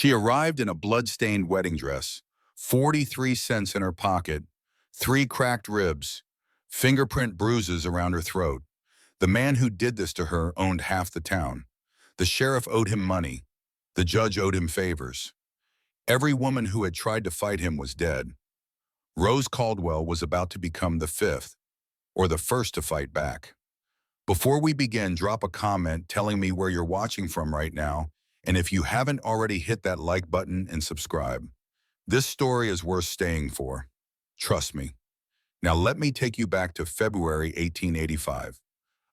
She arrived in a blood-stained wedding dress, 43 cents in her pocket, 3 cracked ribs, fingerprint bruises around her throat. The man who did this to her owned half the town. The sheriff owed him money. The judge owed him favors. Every woman who had tried to fight him was dead. Rose Caldwell was about to become the fifth, or the first to fight back. Before we begin, drop a comment telling me where you're watching from right now, and if you haven't already, hit that like button and subscribe. This story is worth staying for. Trust me. Now let me take you back to February 1885,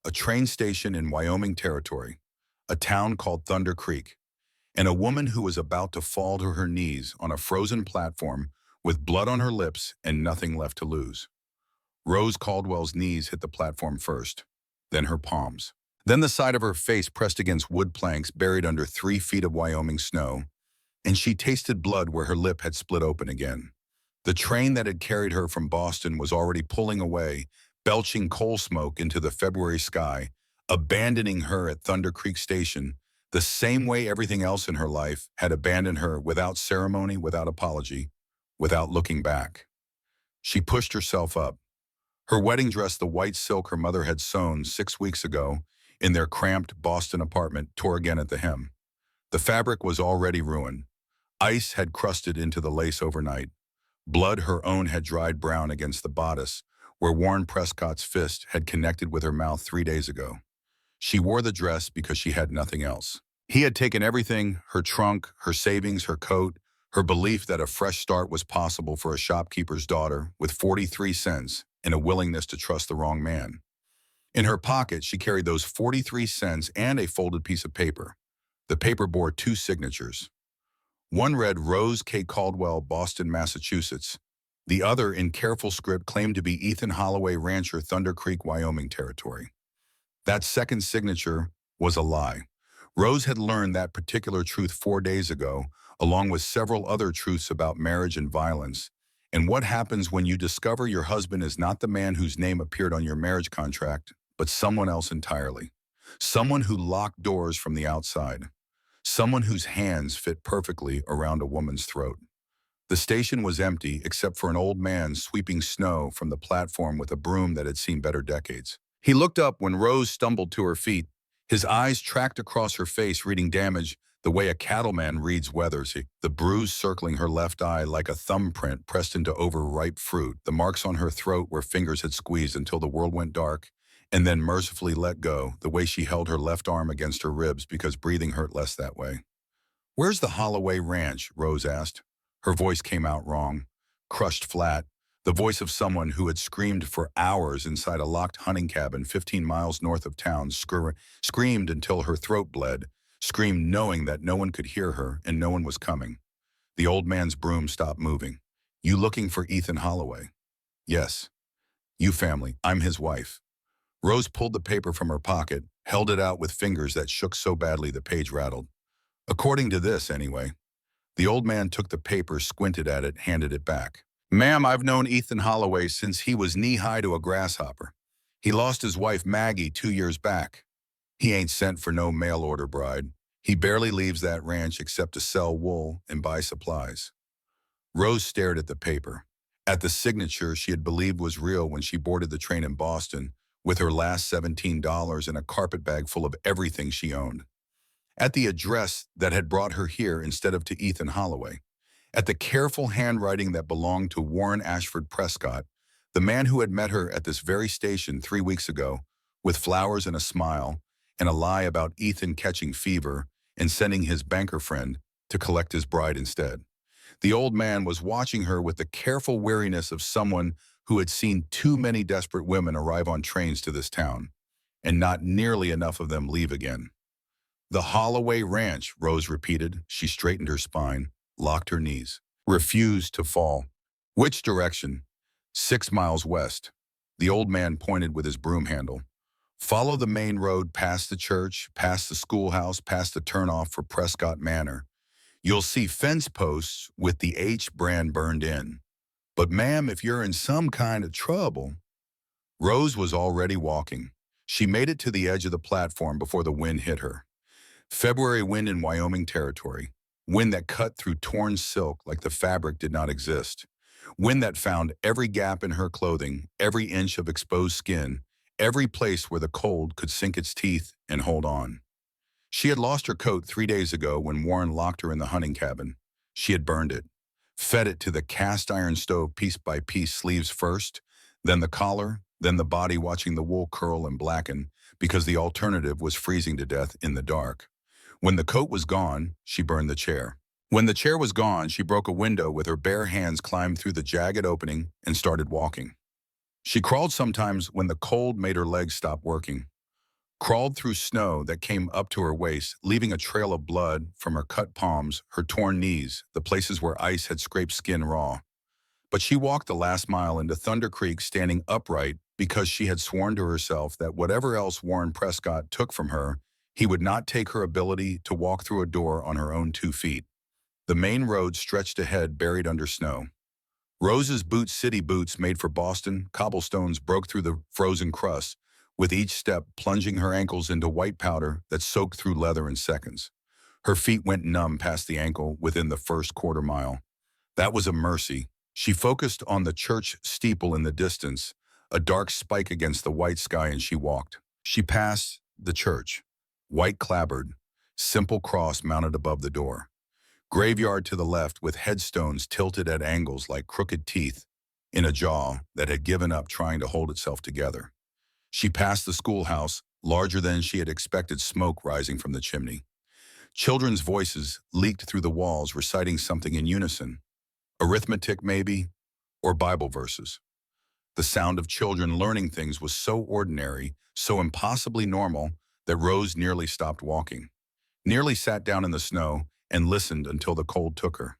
a train station in Wyoming Territory, a town called Thunder Creek, and a woman who was about to fall to her knees on a frozen platform with blood on her lips and nothing left to lose. Rose Caldwell's knees hit the platform first, then her palms. Then the side of her face pressed against wood planks buried under 3 feet of Wyoming snow, and she tasted blood where her lip had split open again. The train that had carried her from Boston was already pulling away, belching coal smoke into the February sky, abandoning her at Thunder Creek Station, the same way everything else in her life had abandoned her, without ceremony, without apology, without looking back. She pushed herself up. Her wedding dress, the white silk her mother had sewn 6 weeks ago in their cramped Boston apartment, tore again at the hem. The fabric was already ruined. Ice had crusted into the lace overnight. Blood her own had dried brown against the bodice, where Warren Prescott's fist had connected with her mouth 3 days ago. She wore the dress because she had nothing else. He had taken everything: her trunk, her savings, her coat, her belief that a fresh start was possible for a shopkeeper's daughter with 43 cents and a willingness to trust the wrong man. In her pocket, she carried those 43 cents and a folded piece of paper. The paper bore 2 signatures. One read Rose K. Caldwell, Boston, Massachusetts. The other, in careful script, claimed to be Ethan Holloway, rancher, Thunder Creek, Wyoming Territory. That second signature was a lie. Rose had learned that particular truth 4 days ago, along with several other truths about marriage and violence, and what happens when you discover your husband is not the man whose name appeared on your marriage contract, but someone else entirely. Someone who locked doors from the outside. Someone whose hands fit perfectly around a woman's throat. The station was empty except for an old man sweeping snow from the platform with a broom that had seen better decades. He looked up when Rose stumbled to her feet. His eyes tracked across her face, reading damage the way a cattleman reads weather. The bruise circling her left eye like a thumbprint pressed into overripe fruit, the marks on her throat where fingers had squeezed until the world went dark, and then mercifully let go, the way she held her left arm against her ribs because breathing hurt less that way. "Where's the Holloway Ranch?" Rose asked. Her voice came out wrong, crushed flat, the voice of someone who had screamed for hours inside a locked hunting cabin 15 miles north of town, screamed until her throat bled, screamed knowing that no one could hear her and no one was coming. The old man's broom stopped moving. "You looking for Ethan Holloway?" "Yes." "You family. I'm his wife." Rose pulled the paper from her pocket, held it out with fingers that shook so badly the page rattled. "According to this, anyway." The old man took the paper, squinted at it, handed it back. "Ma'am, I've known Ethan Holloway since he was knee-high to a grasshopper. He lost his wife Maggie 2 years back. He ain't sent for no mail-order bride. He barely leaves that ranch except to sell wool and buy supplies." Rose stared at the paper, at the signature she had believed was real when she boarded the train in Boston with her last $17 and a carpet bag full of everything she owned. At the address that had brought her here instead of to Ethan Holloway. At the careful handwriting that belonged to Warren Ashford Prescott, the man who had met her at this very station 3 weeks ago, with flowers and a smile, and a lie about Ethan catching fever and sending his banker friend to collect his bride instead. The old man was watching her with the careful wariness of someone who had seen too many desperate women arrive on trains to this town, and not nearly enough of them leave again. "The Holloway Ranch," Rose repeated. She straightened her spine, locked her knees, refused to fall. "Which direction?" 6 miles west." The old man pointed with his broom handle. "Follow the main road past the church, past the schoolhouse, past the turnoff for Prescott Manor. You'll see fence posts with the H brand burned in. But ma'am, if you're in some kind of trouble..." Rose was already walking. She made it to the edge of the platform before the wind hit her. February wind in Wyoming Territory. Wind that cut through torn silk like the fabric did not exist. Wind that found every gap in her clothing, every inch of exposed skin, every place where the cold could sink its teeth and hold on. She had lost her coat 3 days ago when Warren locked her in the hunting cabin. She had burned it, fed it to the cast iron stove piece by piece, sleeves first, then the collar, then the body, watching the wool curl and blacken because the alternative was freezing to death in the dark. When the coat was gone, she burned the chair. When the chair was gone, she broke a window with her bare hands, climbed through the jagged opening, and started walking. She crawled sometimes when the cold made her legs stop working, crawled through snow that came up to her waist, leaving a trail of blood from her cut palms, her torn knees, the places where ice had scraped skin raw. But she walked the last mile into Thunder Creek standing upright because she had sworn to herself that whatever else Warren Prescott took from her, he would not take her ability to walk through a door on her own 2 feet. The main road stretched ahead, buried under snow. Rose's boots, city boots made for Boston, cobblestones broke through the frozen crust, with each step plunging her ankles into white powder that soaked through leather in seconds. Her feet went numb past the ankle within the first quarter mile. That was a mercy. She focused on the church steeple in the distance, a dark spike against the white sky, and she walked. She passed the church, white clapboard, simple cross mounted above the door. Graveyard to the left with headstones tilted at angles like crooked teeth in a jaw that had given up trying to hold itself together. She passed the schoolhouse, larger than she had expected, smoke rising from the chimney. Children's voices leaked through the walls, reciting something in unison. Arithmetic, maybe, or Bible verses. The sound of children learning things was so ordinary, so impossibly normal, that Rose nearly stopped walking, nearly sat down in the snow, and listened until the cold took her.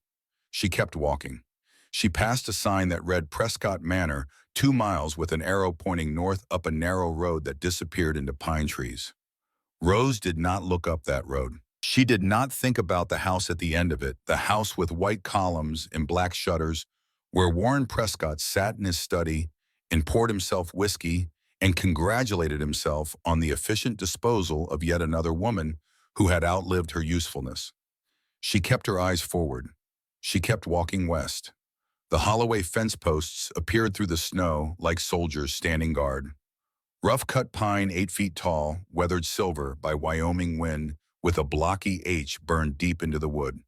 She kept walking. She passed a sign that read Prescott Manor, 2 miles with an arrow pointing north up a narrow road that disappeared into pine trees. Rose did not look up that road. She did not think about the house at the end of it, the house with white columns and black shutters, where Warren Prescott sat in his study and poured himself whiskey and congratulated himself on the efficient disposal of yet another woman who had outlived her usefulness. She kept her eyes forward. She kept walking west. The Holloway fence posts appeared through the snow like soldiers standing guard. Rough-cut pine 8 feet tall, weathered silver by Wyoming wind, with a blocky H burned deep into the wood.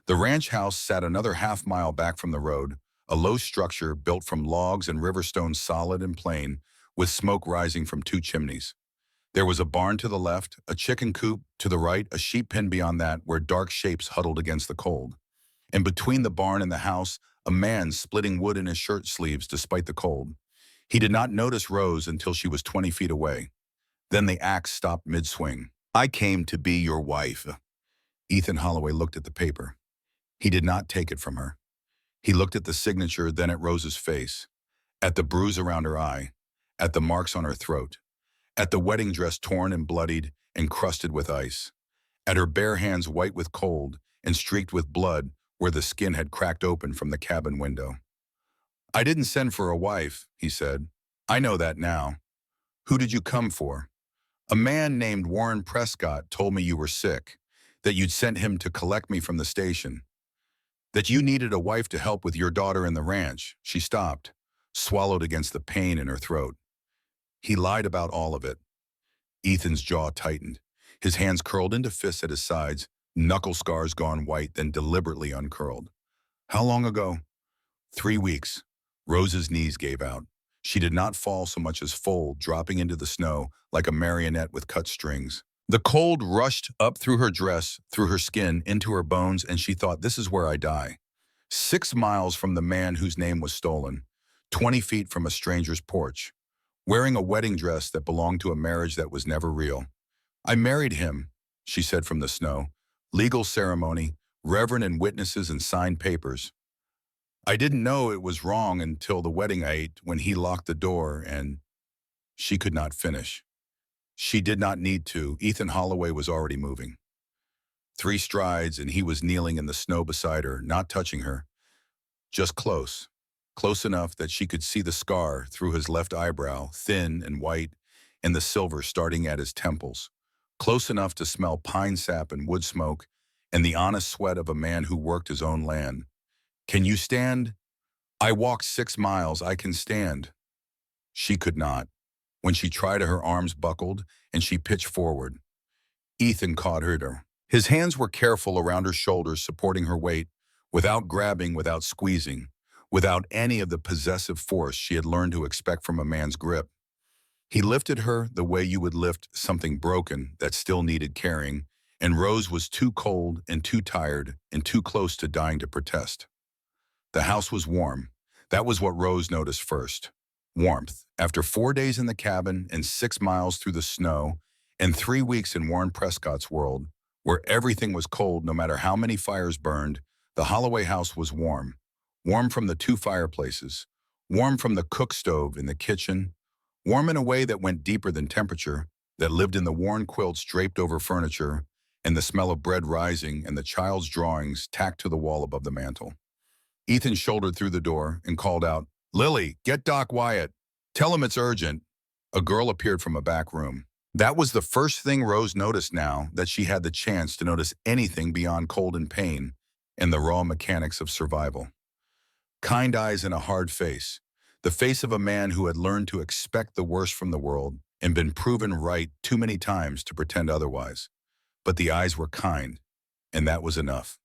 The ranch house sat another half-mile back from the road, a low structure built from logs and river stones, solid and plain, with smoke rising from 2 chimneys. There was a barn to the left, a chicken coop to the right, a sheep pen beyond that where dark shapes huddled against the cold. And between the barn and the house, a man splitting wood in his shirt sleeves despite the cold. He did not notice Rose until she was 20 feet away. Then the axe stopped mid-swing. "I came to be your wife." Ethan Holloway looked at the paper. He did not take it from her. He looked at the signature, then at Rose's face, at the bruise around her eye, at the marks on her throat, at the wedding dress torn and bloodied and crusted with ice, at her bare hands white with cold and streaked with blood where the skin had cracked open from the cabin window. "I didn't send for a wife," he said. "I know that now. Who did you come for?" "A man named Warren Prescott told me you were sick, that you'd sent him to collect me from the station, that you needed a wife to help with your daughter in the ranch." She stopped, swallowed against the pain in her throat. "He lied about all of it." Ethan's jaw tightened. His hands curled into fists at his sides, knuckle scars gone white, then deliberately uncurled. "How long ago?" 3 weeks. Rose's knees gave out. She did not fall so much as fold, dropping into the snow like a marionette with cut strings. The cold rushed up through her dress, through her skin, into her bones, and she thought, "This is where I die." 6 miles from the man whose name was stolen, 20 feet from a stranger's porch, wearing a wedding dress that belonged to a marriage that was never real. "I married him," she said from the snow. "Legal ceremony, reverend and witnesses and signed papers. I didn't know it was wrong until the wedding night when he locked the door and—" She could not finish. She did not need to. Ethan Holloway was already moving. 3 strides and he was kneeling in the snow beside her, not touching her, just close. Close enough that she could see the scar through his left eyebrow, thin and white, and the silver starting at his temples. Close enough to smell pine sap and wood smoke, and the honest sweat of a man who worked his own land. Can you stand? I walked 6 miles, I can stand. She could not. When she tried, her arms buckled, and she pitched forward. Ethan caught her. His hands were careful around her shoulders, supporting her weight, without grabbing, without squeezing, without any of the possessive force she had learned to expect from a man's grip. He lifted her the way you would lift something broken that still needed carrying, and Rose was too cold and too tired and too close to dying to protest. The house was warm. That was what Rose noticed first. Warmth. After 4 days in the cabin and 6 miles through the snow and 3 weeks in Warren Prescott's world, where everything was cold no matter how many fires burned, the Holloway house was warm. Warm from the 2 fireplaces. Warm from the cook stove in the kitchen. Warm in a way that went deeper than temperature, that lived in the worn quilts draped over furniture, and the smell of bread rising and the child's drawings tacked to the wall above the mantel. Ethan shouldered through the door and called out, "Lily, get Doc Wyatt. Tell him it's urgent." A girl appeared from a back room. That was the first thing Rose noticed now that she had the chance to notice anything beyond cold and pain and the raw mechanics of survival. Kind eyes and a hard face. The face of a man who had learned to expect the worst from the world and been proven right too many times to pretend otherwise. But the eyes were kind, and that was enough.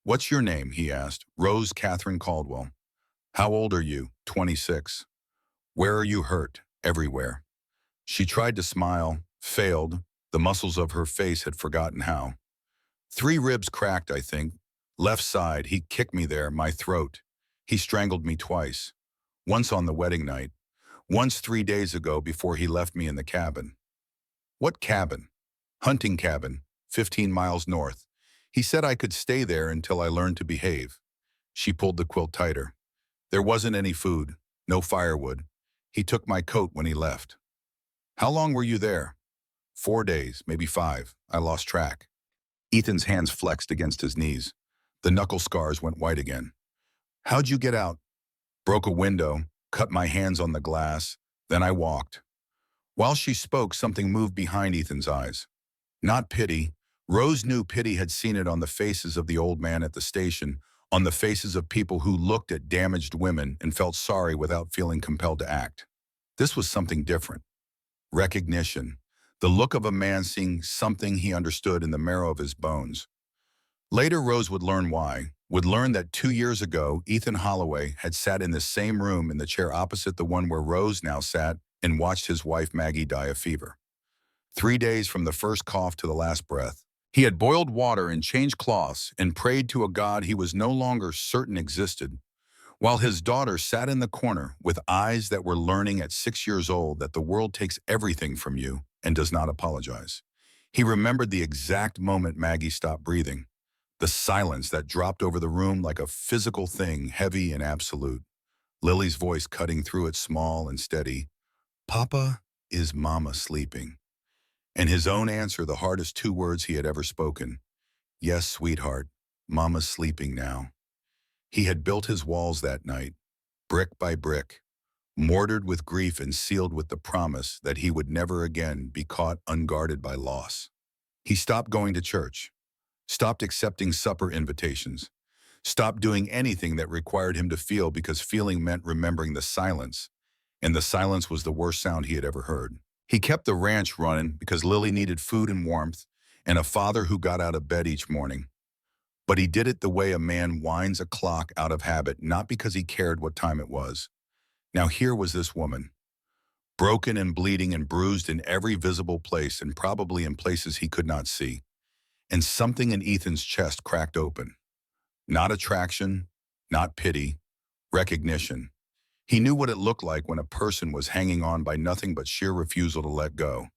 "What's your name?" he asked. "Rose Catherine Caldwell." "How old are you?" 26. "Where are you hurt?" "Everywhere." She tried to smile, failed. The muscles of her face had forgotten how. "3 ribs cracked, I think. Left side, he kicked me there, my throat. He strangled me twice. Once on the wedding night. Once 3 days ago before he left me in the cabin." "What cabin?" "Hunting cabin, 15 miles north. He said I could stay there until I learned to behave." She pulled the quilt tighter. "There wasn't any food, no firewood. He took my coat when he left." "How long were you there?" 4 days, maybe 5. I lost track." Ethan's hands flexed against his knees. The knuckle scars went white again. "How'd you get out?" "Broke a window, cut my hands on the glass, then I walked." While she spoke, something moved behind Ethan's eyes. Not pity. Rose knew pity had seen it on the faces of the old man at the station, on the faces of people who looked at damaged women and felt sorry without feeling compelled to act. This was something different. Recognition. The look of a man seeing something he understood in the marrow of his bones. Later, Rose would learn why. Would learn that 2 years ago, Ethan Holloway had sat in the same room in the chair opposite the one where Rose now sat and watched his wife Maggie die of fever. 3 days from the first cough to the last breath. He had boiled water and changed cloths and prayed to a God he was no longer certain existed, while his daughter sat in the corner with eyes that were learning at 6 years old that the world takes everything from you and does not apologize. He remembered the exact moment Maggie stopped breathing, the silence that dropped over the room like a physical thing, heavy and absolute. Lily's voice cutting through it, small and steady. "Papa, is Mama sleeping?" And his own answer, the hardest 2 words he had ever spoken. "Yes, sweetheart, Mama's sleeping now." He had built his walls that night, brick by brick, mortared with grief and sealed with the promise that he would never again be caught unguarded by loss. He stopped going to church, stopped accepting supper invitations, stopped doing anything that required him to feel because feeling meant remembering the silence, and the silence was the worst sound he had ever heard. He kept the ranch running because Lily needed food and warmth and a father who got out of bed each morning. But he did it the way a man winds a clock out of habit, not because he cared what time it was. Now here was this woman, broken and bleeding and bruised in every visible place and probably in places he could not see. And something in Ethan's chest cracked open. Not attraction, not pity, recognition. He knew what it looked like when a person was hanging on by nothing but sheer refusal to let go.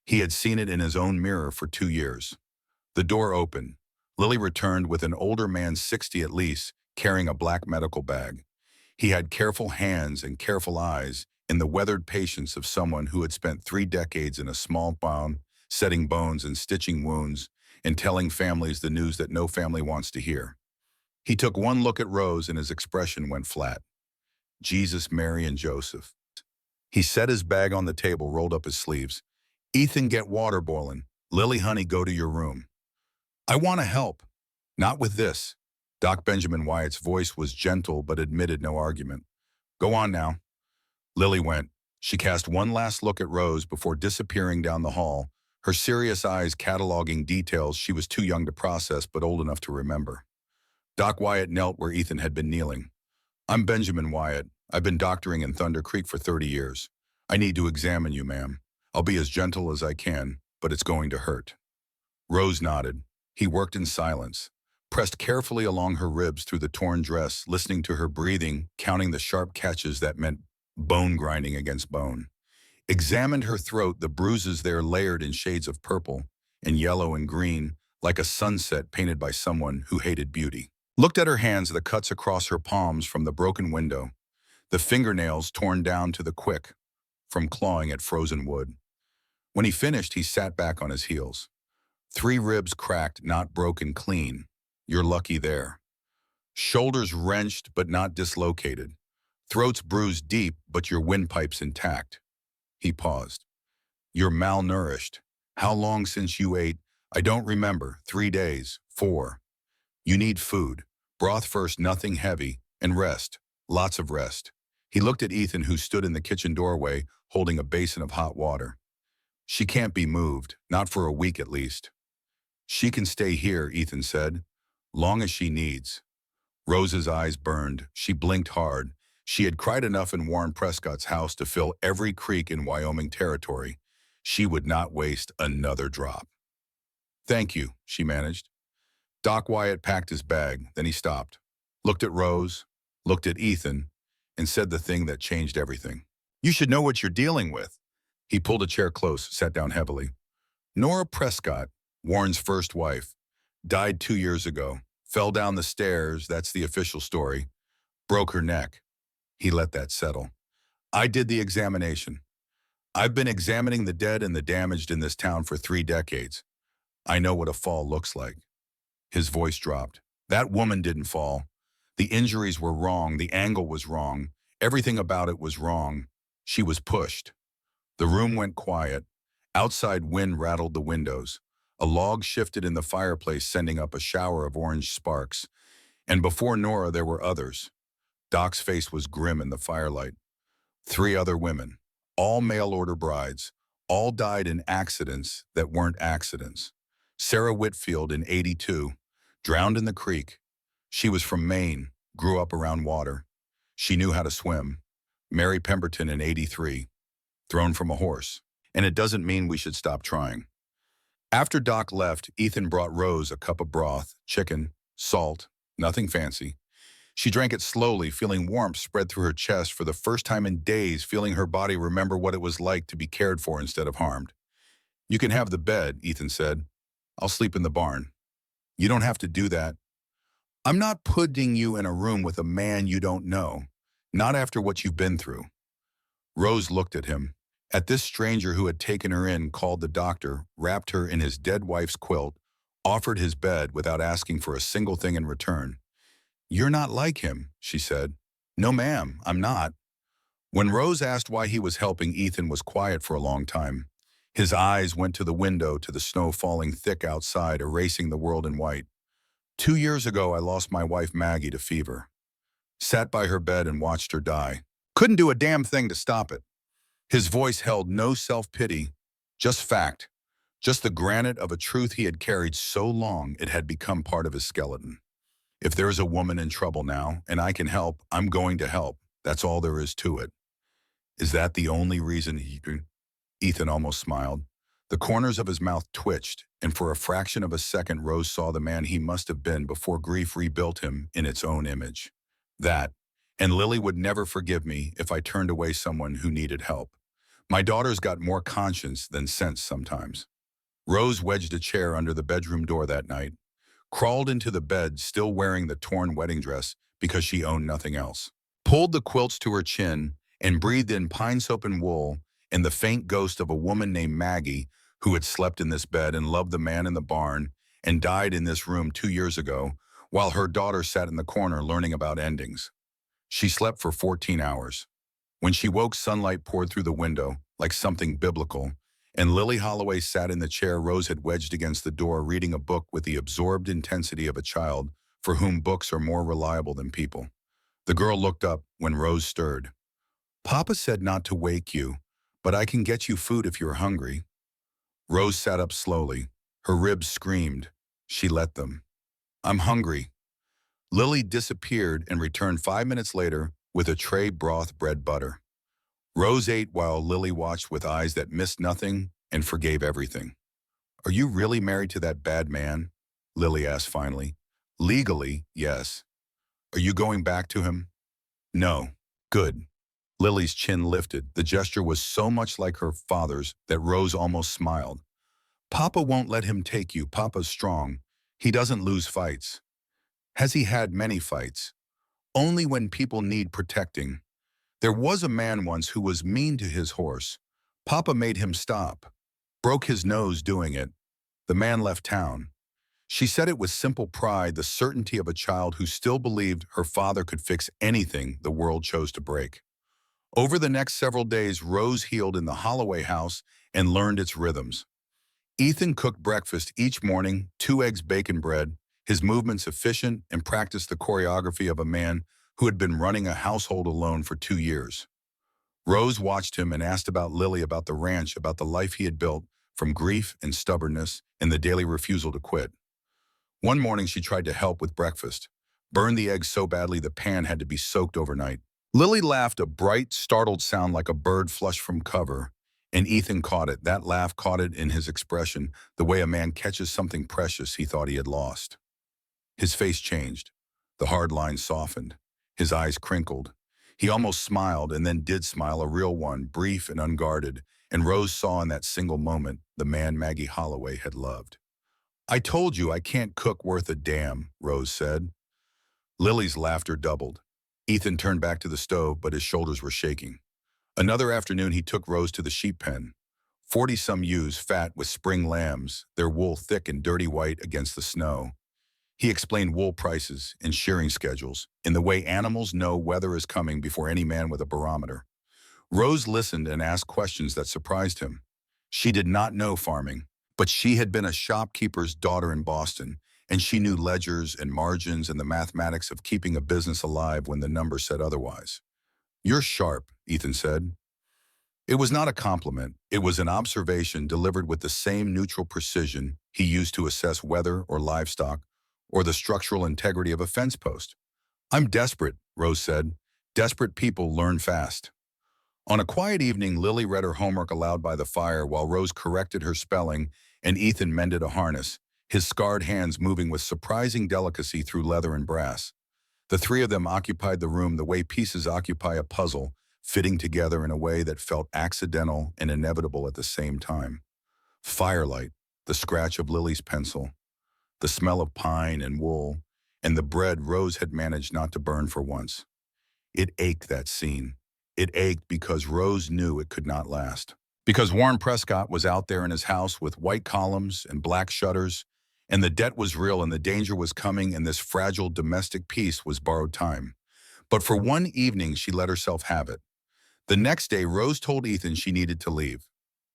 He had seen it in his own mirror for 2 years. The door opened. Lily returned with an older man, 60 at least, carrying a black medical bag. He had careful hands and careful eyes and the weathered patience of someone who had spent 3 decades in a small town, setting bones and stitching wounds and telling families the news that no family wants to hear. He took one look at Rose and his expression went flat. Jesus, Mary, and Joseph. He set his bag on the table, rolled up his sleeves. "Ethan, get water boiling. Lily, honey, go to your room." "I want to help." Not with this. Doc Benjamin Wyatt's voice was gentle but admitted no argument. Go on now. Lily went. She cast one last look at Rose before disappearing down the hall, her serious eyes cataloging details she was too young to process but old enough to remember. Doc Wyatt knelt where Ethan had been kneeling. I'm Benjamin Wyatt. I've been doctoring in Thunder Creek for 30 years. I need to examine you, ma'am. I'll be as gentle as I can, but it's going to hurt. Rose nodded. He worked in silence, pressed carefully along her ribs through the torn dress, listening to her breathing, counting the sharp catches that meant bone grinding against bone. Examined her throat, the bruises there layered in shades of purple and yellow and green, like a sunset painted by someone who hated beauty. Looked at her hands, the cuts across her palms from the broken window, the fingernails torn down to the quick from clawing at frozen wood. When he finished, he sat back on his heels. 3 ribs cracked, not broken clean. You're lucky there. Shoulders wrenched but not dislocated. Throats bruised deep, but your windpipe's intact. He paused. You're malnourished. How long since you ate? I don't remember. 3 days. 4. You need food. Broth first, nothing heavy. And rest. Lots of rest. He looked at Ethan, who stood in the kitchen doorway, holding a basin of hot water. She can't be moved. Not for a week at least. She can stay here, Ethan said. Long as she needs. Rose's eyes burned. She blinked hard. She had cried enough in Warren Prescott's house to fill every creek in Wyoming territory. She would not waste another drop. Thank you, she managed. Doc Wyatt packed his bag, then he stopped, looked at Rose, looked at Ethan, and said the thing that changed everything. You should know what you're dealing with. He pulled a chair close, sat down heavily. Nora Prescott, Warren's first wife, died 2 years ago, fell down the stairs, that's the official story, broke her neck. He let that settle. I did the examination. I've been examining the dead and the damaged in this town for 3 decades. I know what a fall looks like. His voice dropped. That woman didn't fall. The injuries were wrong. The angle was wrong. Everything about it was wrong. She was pushed. The room went quiet. Outside wind rattled the windows. A log shifted in the fireplace, sending up a shower of orange sparks. And before Nora, there were others. Doc's face was grim in the firelight. 3 other women, all mail-order brides, all died in accidents that weren't accidents. Sarah Whitfield in 82, drowned in the creek. She was from Maine, grew up around water. She knew how to swim. Mary Pemberton in 83, thrown from a horse. And it doesn't mean we should stop trying. After Doc left, Ethan brought Rose a cup of broth, chicken, salt, nothing fancy. She drank it slowly, feeling warmth spread through her chest for the first time in days, feeling her body remember what it was like to be cared for instead of harmed. You can have the bed, Ethan said. I'll sleep in the barn. You don't have to do that. I'm not putting you in a room with a man you don't know, not after what you've been through. Rose looked at him, at this stranger who had taken her in, called the doctor, wrapped her in his dead wife's quilt, offered his bed without asking for a single thing in return. You're not like him, she said. No, ma'am, I'm not. When Rose asked why he was helping, Ethan was quiet for a long time. His eyes went to the window, to the snow falling thick outside, erasing the world in white. 2 years ago, I lost my wife Maggie to fever. Sat by her bed and watched her die. Couldn't do a damn thing to stop it. His voice held no self-pity, just fact, just the granite of a truth he had carried so long it had become part of his skeleton. If there's a woman in trouble now, and I can help, I'm going to help. That's all there is to it. Is that the only reason he could? Ethan almost smiled. The corners of his mouth twitched, and for a fraction of a second Rose saw the man he must have been before grief rebuilt him in its own image. That, and Lily would never forgive me if I turned away someone who needed help. My daughter's got more conscience than sense sometimes. Rose wedged a chair under the bedroom door that night, crawled into the bed still wearing the torn wedding dress because she owned nothing else, pulled the quilts to her chin, and breathed in pine soap and wool and the faint ghost of a woman named Maggie who had slept in this bed and loved the man in the barn and died in this room 2 years ago while her daughter sat in the corner learning about endings. She slept for 14 hours. When she woke, sunlight poured through the window like something biblical, and Lily Holloway sat in the chair Rose had wedged against the door, reading a book with the absorbed intensity of a child for whom books are more reliable than people. The girl looked up when Rose stirred. Papa said not to wake you, but I can get you food if you're hungry. Rose sat up slowly. Her ribs screamed. She let them. I'm hungry. Lily disappeared and returned 5 minutes later with a tray broth bread butter. Rose ate while Lily watched with eyes that missed nothing and forgave everything. Are you really married to that bad man? Lily asked finally. Legally, yes. Are you going back to him? No. Good. Lily's chin lifted. The gesture was so much like her father's that Rose almost smiled. Papa won't let him take you. Papa's strong. He doesn't lose fights. Has he had many fights? Only when people need protecting. There was a man once who was mean to his horse. Papa made him stop. Broke his nose doing it. The man left town. She said it with simple pride, the certainty of a child who still believed her father could fix anything the world chose to break. Over the next several days, Rose healed in the Holloway house and learned its rhythms. Ethan cooked breakfast each morning, 2 eggs, bacon, bread, his movements efficient, and practiced the choreography of a man who had been running a household alone for 2 years. Rose watched him and asked about Lily, about the ranch, about the life he had built from grief and stubbornness and the daily refusal to quit. One morning she tried to help with breakfast, burned the eggs so badly the pan had to be soaked overnight. Lily laughed, a bright, startled sound like a bird flushed from cover, and Ethan caught it. That laugh caught it in his expression, the way a man catches something precious he thought he had lost. His face changed. The hard lines softened. His eyes crinkled. He almost smiled and then did smile, a real one, brief and unguarded, and Rose saw in that single moment the man Maggie Holloway had loved. I told you I can't cook worth a damn, Rose said. Lily's laughter doubled. Ethan turned back to the stove, but his shoulders were shaking. Another afternoon he took Rose to the sheep pen. 40-some ewes, fat with spring lambs, their wool thick and dirty white against the snow. He explained wool prices and shearing schedules in the way animals know weather is coming before any man with a barometer. Rose listened and asked questions that surprised him. She did not know farming, but she had been a shopkeeper's daughter in Boston, and she knew ledgers and margins and the mathematics of keeping a business alive when the numbers said otherwise. You're sharp, Ethan said. It was not a compliment. It was an observation delivered with the same neutral precision he used to assess weather or livestock or the structural integrity of a fence post. I'm desperate, Rose said. Desperate people learn fast. On a quiet evening, Lily read her homework aloud by the fire while Rose corrected her spelling and Ethan mended a harness, his scarred hands moving with surprising delicacy through leather and brass. The three of them occupied the room the way pieces occupy a puzzle, fitting together in a way that felt accidental and inevitable at the same time. Firelight, the scratch of Lily's pencil, the smell of pine and wool, and the bread Rose had managed not to burn for once. It ached, that scene. It ached because Rose knew it could not last. Because Warren Prescott was out there in his house with white columns and black shutters, and the debt was real and the danger was coming, and this fragile domestic peace was borrowed time. But for one evening, she let herself have it. The next day, Rose told Ethan she needed to leave.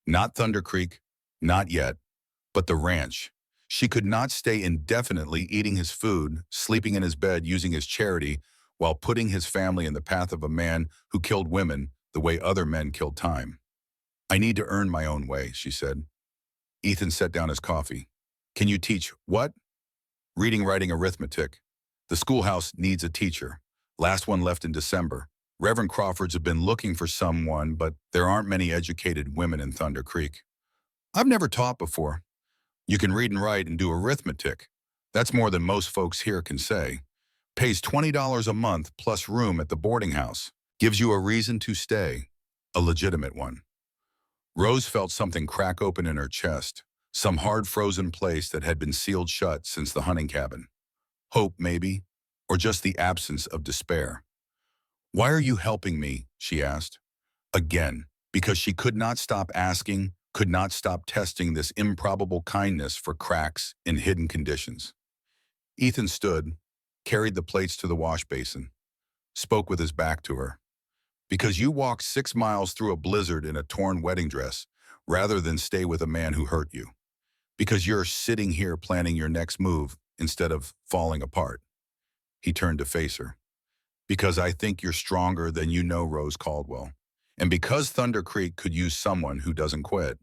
Not Thunder Creek, not yet, but the ranch. She could not stay indefinitely eating his food, sleeping in his bed, using his charity, while putting his family in the path of a man who killed women the way other men killed time. I need to earn my own way, she said. Ethan set down his coffee. Can you teach what? Reading, writing, arithmetic. The schoolhouse needs a teacher. Last one left in December. Reverend Crawford's have been looking for someone, but there aren't many educated women in Thunder Creek. I've never taught before. You can read and write and do arithmetic. That's more than most folks here can say. Pays $20 a month plus room at the boarding house. Gives you a reason to stay. A legitimate one. Rose felt something crack open in her chest, some hard frozen place that had been sealed shut since the hunting cabin. Hope, maybe, or just the absence of despair. Why are you helping me? She asked. Again, because she could not stop asking, could not stop testing this improbable kindness for cracks in hidden conditions. Ethan stood, carried the plates to the wash basin, spoke with his back to her. Because you walked 6 miles through a blizzard in a torn wedding dress, rather than stay with a man who hurt you, because you're sitting here planning your next move instead of falling apart. He turned to face her. Because I think you're stronger than you know, Rose Caldwell. And because Thunder Creek could use someone who doesn't quit.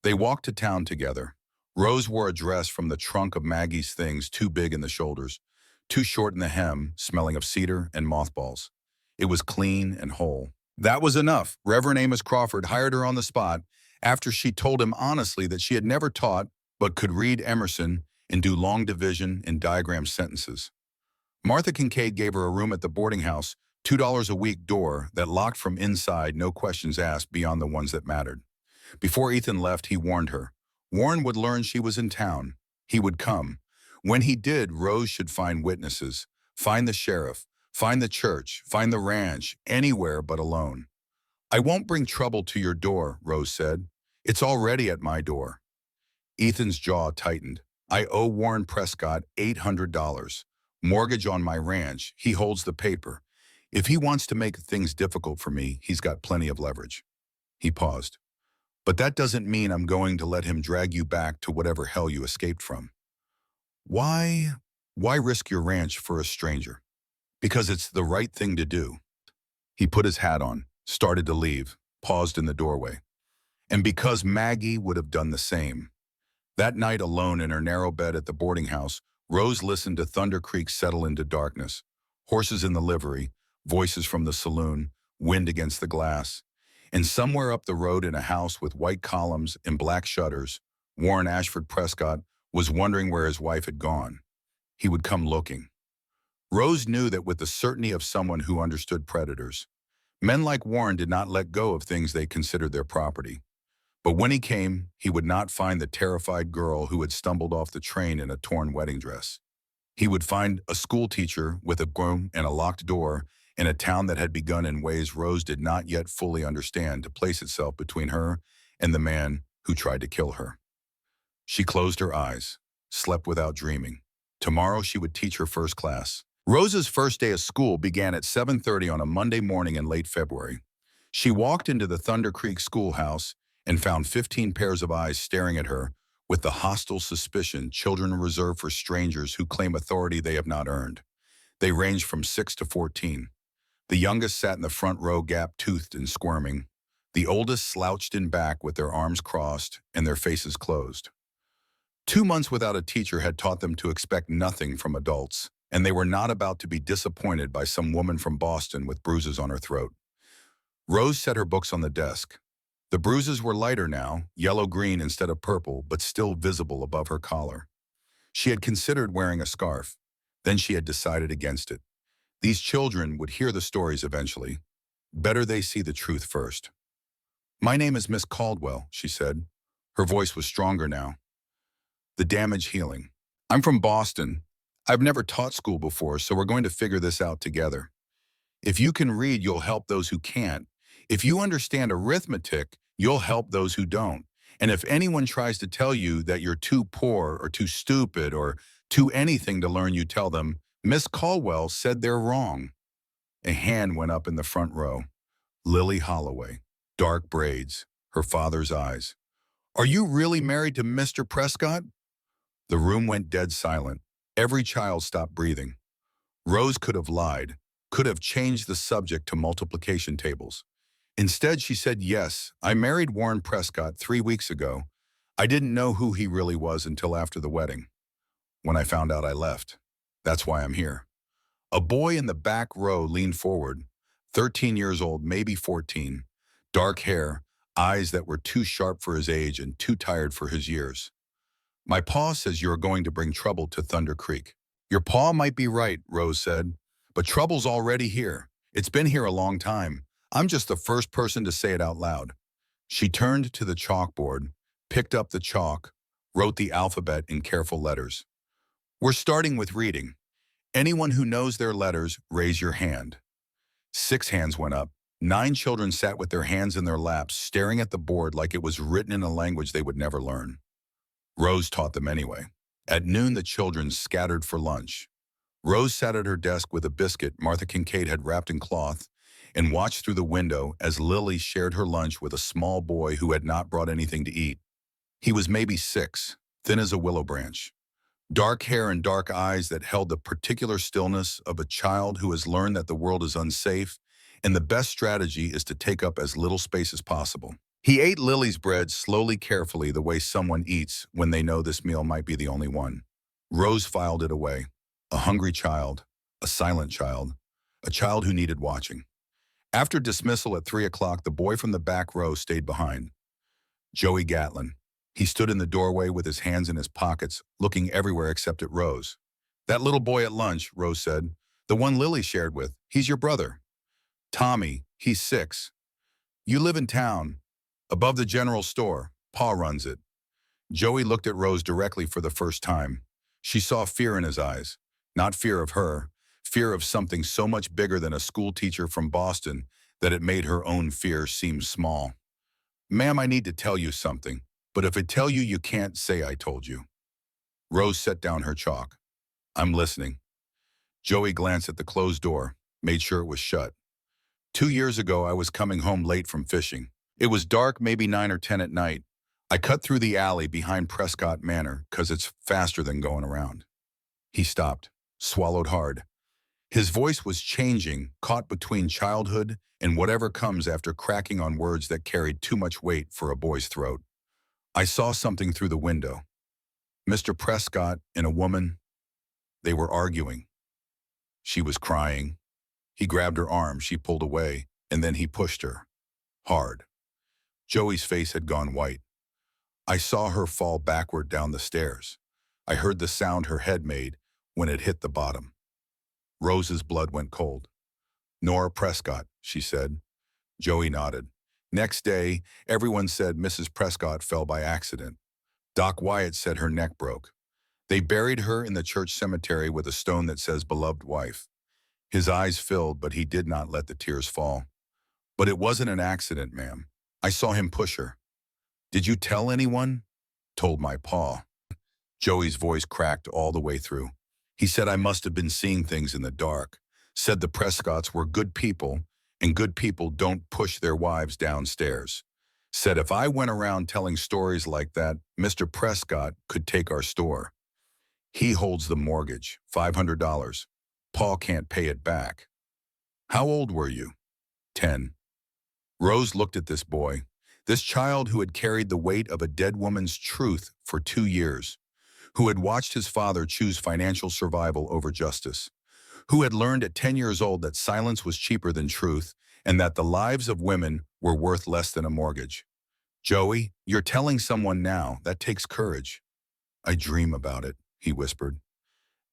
They walked to town together. Rose wore a dress from the trunk of Maggie's things, too big in the shoulders, too short in the hem, smelling of cedar and mothballs. It was clean and whole. That was enough. Reverend Amos Crawford hired her on the spot after she told him honestly that she had never taught but could read Emerson and do long division and diagram sentences. Martha Kincaid gave her a room at the boarding house, $2 a week door that locked from inside, no questions asked beyond the ones that mattered. Before Ethan left, he warned her. Warren would learn she was in town. He would come. When he did, Rose should find witnesses, find the sheriff, find the church, find the ranch, anywhere but alone. I won't bring trouble to your door, Rose said. It's already at my door. Ethan's jaw tightened. I owe Warren Prescott $800. Mortgage on my ranch. He holds the paper. If he wants to make things difficult for me, he's got plenty of leverage. He paused. But that doesn't mean I'm going to let him drag you back to whatever hell you escaped from. Why risk your ranch for a stranger? Because it's the right thing to do. He put his hat on, started to leave, paused in the doorway. And because Maggie would have done the same. That night alone in her narrow bed at the boarding house, Rose listened to Thunder Creek settle into darkness. Horses in the livery, voices from the saloon, wind against the glass. And somewhere up the road in a house with white columns and black shutters, Warren Ashford Prescott was wondering where his wife had gone. He would come looking. Rose knew that with the certainty of someone who understood predators. Men like Warren did not let go of things they considered their property. But when he came, he would not find the terrified girl who had stumbled off the train in a torn wedding dress. He would find a school teacher with a broom and a locked door in a town that had begun in ways Rose did not yet fully understand to place itself between her and the man who tried to kill her. She closed her eyes, slept without dreaming. Tomorrow she would teach her first class. Rose's first day of school began at 7:30 on a Monday morning in late February. She walked into the Thunder Creek schoolhouse and found 15 pairs of eyes staring at her with the hostile suspicion children reserve for strangers who claim authority they have not earned. They ranged from 6 to 14. The youngest sat in the front row gap-toothed and squirming. The oldest slouched in back with their arms crossed and their faces closed. 2 months without a teacher had taught them to expect nothing from adults, and they were not about to be disappointed by some woman from Boston with bruises on her throat. Rose set her books on the desk. The bruises were lighter now, yellow-green instead of purple, but still visible above her collar. She had considered wearing a scarf. Then she had decided against it. These children would hear the stories eventually. Better they see the truth first. My name is Miss Caldwell, she said. Her voice was stronger now. The damage healing. I'm from Boston. I've never taught school before, so we're going to figure this out together. If you can read, you'll help those who can't. If you understand arithmetic, you'll help those who don't. And if anyone tries to tell you that you're too poor or too stupid or too anything to learn, you tell them, Miss Caldwell said they're wrong. A hand went up in the front row. Lily Holloway, dark braids, her father's eyes. Are you really married to Mr. Prescott? The room went dead silent. Every child stopped breathing. Rose could have lied, could have changed the subject to multiplication tables. Instead, she said, yes, I married Warren Prescott 3 weeks ago. I didn't know who he really was until after the wedding. When I found out, I left. That's why I'm here. A boy in the back row leaned forward, 13 years old, maybe 14, dark hair, eyes that were too sharp for his age and too tired for his years. My pa says you're going to bring trouble to Thunder Creek. Your pa might be right, Rose said, but trouble's already here. It's been here a long time. I'm just the first person to say it out loud. She turned to the chalkboard, picked up the chalk, wrote the alphabet in careful letters. We're starting with reading. Anyone who knows their letters, raise your hand. 6 hands went up. 9 children sat with their hands in their laps, staring at the board like it was written in a language they would never learn. Rose taught them anyway. At noon, the children scattered for lunch. Rose sat at her desk with a biscuit Martha Kincaid had wrapped in cloth and watched through the window as Lily shared her lunch with a small boy who had not brought anything to eat. He was maybe 6, thin as a willow branch. Dark hair and dark eyes that held the particular stillness of a child who has learned that the world is unsafe and the best strategy is to take up as little space as possible. He ate Lily's bread slowly, carefully, the way someone eats when they know this meal might be the only one. Rose filed it away. A hungry child, a silent child, a child who needed watching. After dismissal at 3 o'clock, the boy from the back row stayed behind. Joey Gatlin. He stood in the doorway with his hands in his pockets, looking everywhere except at Rose. "That little boy at lunch," Rose said. "The one Lily shared with. He's your brother. Tommy, he's 6. You live in town, above the general store. Pa runs it." Joey looked at Rose directly for the first time. She saw fear in his eyes. Not fear of her, fear of something so much bigger than a school teacher from Boston that it made her own fear seem small. "Ma'am, I need to tell you something, but if I tell you, you can't say I told you." Rose set down her chalk. "I'm listening." Joey glanced at the closed door, made sure it was shut. 2 years ago, I was coming home late from fishing. It was dark, maybe 9 or 10 at night. I cut through the alley behind Prescott Manor because it's faster than going around. He stopped, swallowed hard. His voice was changing, caught between childhood and whatever comes after cracking on words that carried too much weight for a boy's throat. "I saw something through the window. Mr. Prescott and a woman, they were arguing. She was crying. He grabbed her arm, she pulled away, and then he pushed her. Hard." Joey's face had gone white. "I saw her fall backward down the stairs. I heard the sound her head made when it hit the bottom." Rose's blood went cold. "Nora Prescott," she said. Joey nodded. "Next day, everyone said Mrs. Prescott fell by accident. Doc Wyatt said her neck broke. They buried her in the church cemetery with a stone that says beloved wife." His eyes filled, but he did not let the tears fall. "But it wasn't an accident, ma'am. I saw him push her." "Did you tell anyone?" "Told my pa." Joey's voice cracked all the way through. "He said I must have been seeing things in the dark. Said the Prescotts were good people, and good people don't push their wives downstairs. Said if I went around telling stories like that, Mr. Prescott could take our store. He holds the mortgage, $500. Pa can't pay it back." "How old were you?" 10. Rose looked at this boy, this child who had carried the weight of a dead woman's truth for 2 years, who had watched his father choose financial survival over justice, who had learned at 10 years old that silence was cheaper than truth and that the lives of women were worth less than a mortgage. "Joey, you're telling someone now. That takes courage." "I dream about it," he whispered.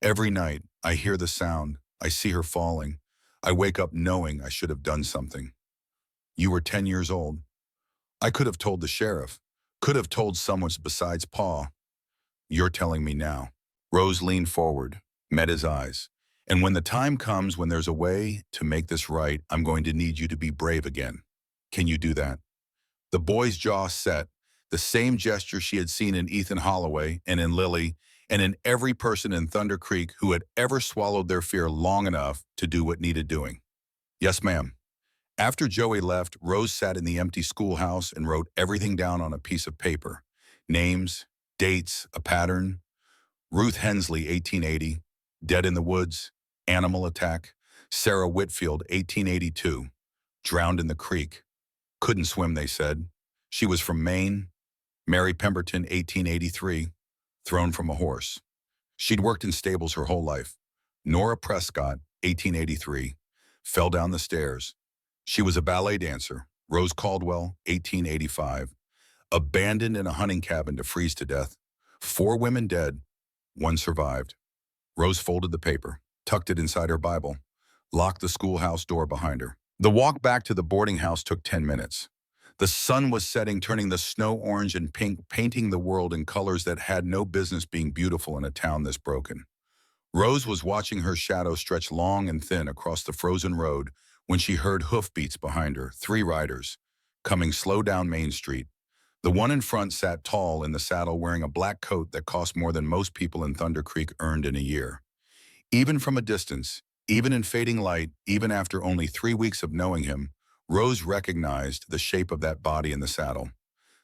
"Every night, I hear the sound. I see her falling. I wake up knowing I should have done something." "You were 10 years old." "I could have told the sheriff. Could have told someone besides Pa." "You're telling me now." Rose leaned forward, met his eyes. "And when the time comes when there's a way to make this right, I'm going to need you to be brave again. Can you do that?" The boy's jaw set, the same gesture she had seen in Ethan Holloway and in Lily and in every person in Thunder Creek who had ever swallowed their fear long enough to do what needed doing. "Yes, ma'am." After Joey left, Rose sat in the empty schoolhouse and wrote everything down on a piece of paper. Names, dates, a pattern. Ruth Hensley, 1880. Dead in the woods. Animal attack. Sarah Whitfield, 1882. Drowned in the creek. Couldn't swim, they said. She was from Maine. Mary Pemberton, 1883. Thrown from a horse. She'd worked in stables her whole life. Nora Prescott, 1883. Fell down the stairs. She was a ballet dancer. Rose Caldwell, 1885. Abandoned in a hunting cabin to freeze to death. 4 women dead. 1 survived. Rose folded the paper, tucked it inside her Bible, locked the schoolhouse door behind her. The walk back to the boarding house took 10 minutes. The sun was setting, turning the snow orange and pink, painting the world in colors that had no business being beautiful in a town this broken. Rose was watching her shadow stretch long and thin across the frozen road when she heard hoofbeats behind her, 3 riders, coming slow down Main Street. The one in front sat tall in the saddle wearing a black coat that cost more than most people in Thunder Creek earned in a year. Even from a distance, Even in fading light, even after only 3 weeks of knowing him, Rose recognized the shape of that body in the saddle,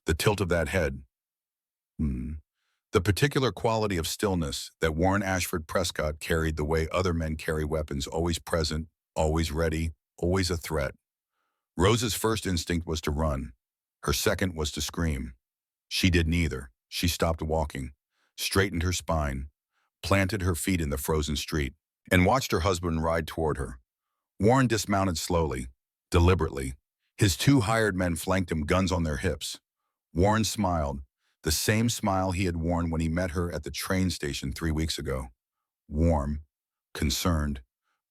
the tilt of that head, the particular quality of stillness that Warren Ashford Prescott carried the way other men carry weapons, always present, always ready, always a threat. Rose's first instinct was to run. Her second was to scream. She did neither. She stopped walking, straightened her spine, planted her feet in the frozen street, and watched her husband ride toward her. Warren dismounted slowly, deliberately. His two hired men flanked him, guns on their hips. Warren smiled, the same smile he had worn when he met her at the train station 3 weeks ago. Warm, concerned,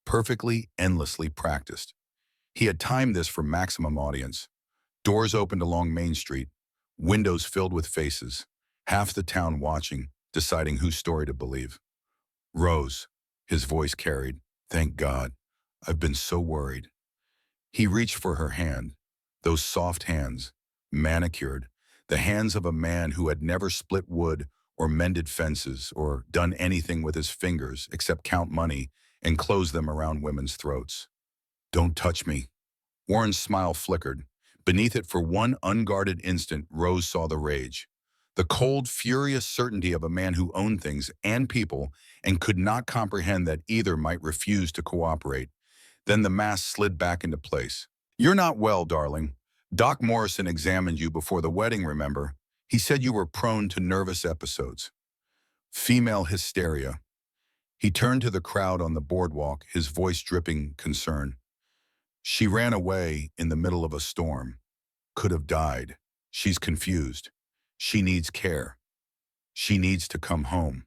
perfectly, endlessly practiced. He had timed this for maximum audience. Doors opened along Main Street, windows filled with faces, half the town watching, deciding whose story to believe. Rose, his voice carried, thank God. I've been so worried. He reached for her hand, those soft hands, manicured, the hands of a man who had never split wood or mended fences or done anything with his fingers except count money and close them around women's throats. Don't touch me. Warren's smile flickered. Beneath it, for one unguarded instant, Rose saw the rage. The cold, furious certainty of a man who owned things and people and could not comprehend that either might refuse to cooperate. Then the mask slid back into place. You're not well, darling. Doc Morrison examined you before the wedding, remember? He said you were prone to nervous episodes. Female hysteria. He turned to the crowd on the boardwalk, his voice dripping concern. She ran away in the middle of a storm. Could have died. She's confused. She needs care. She needs to come home.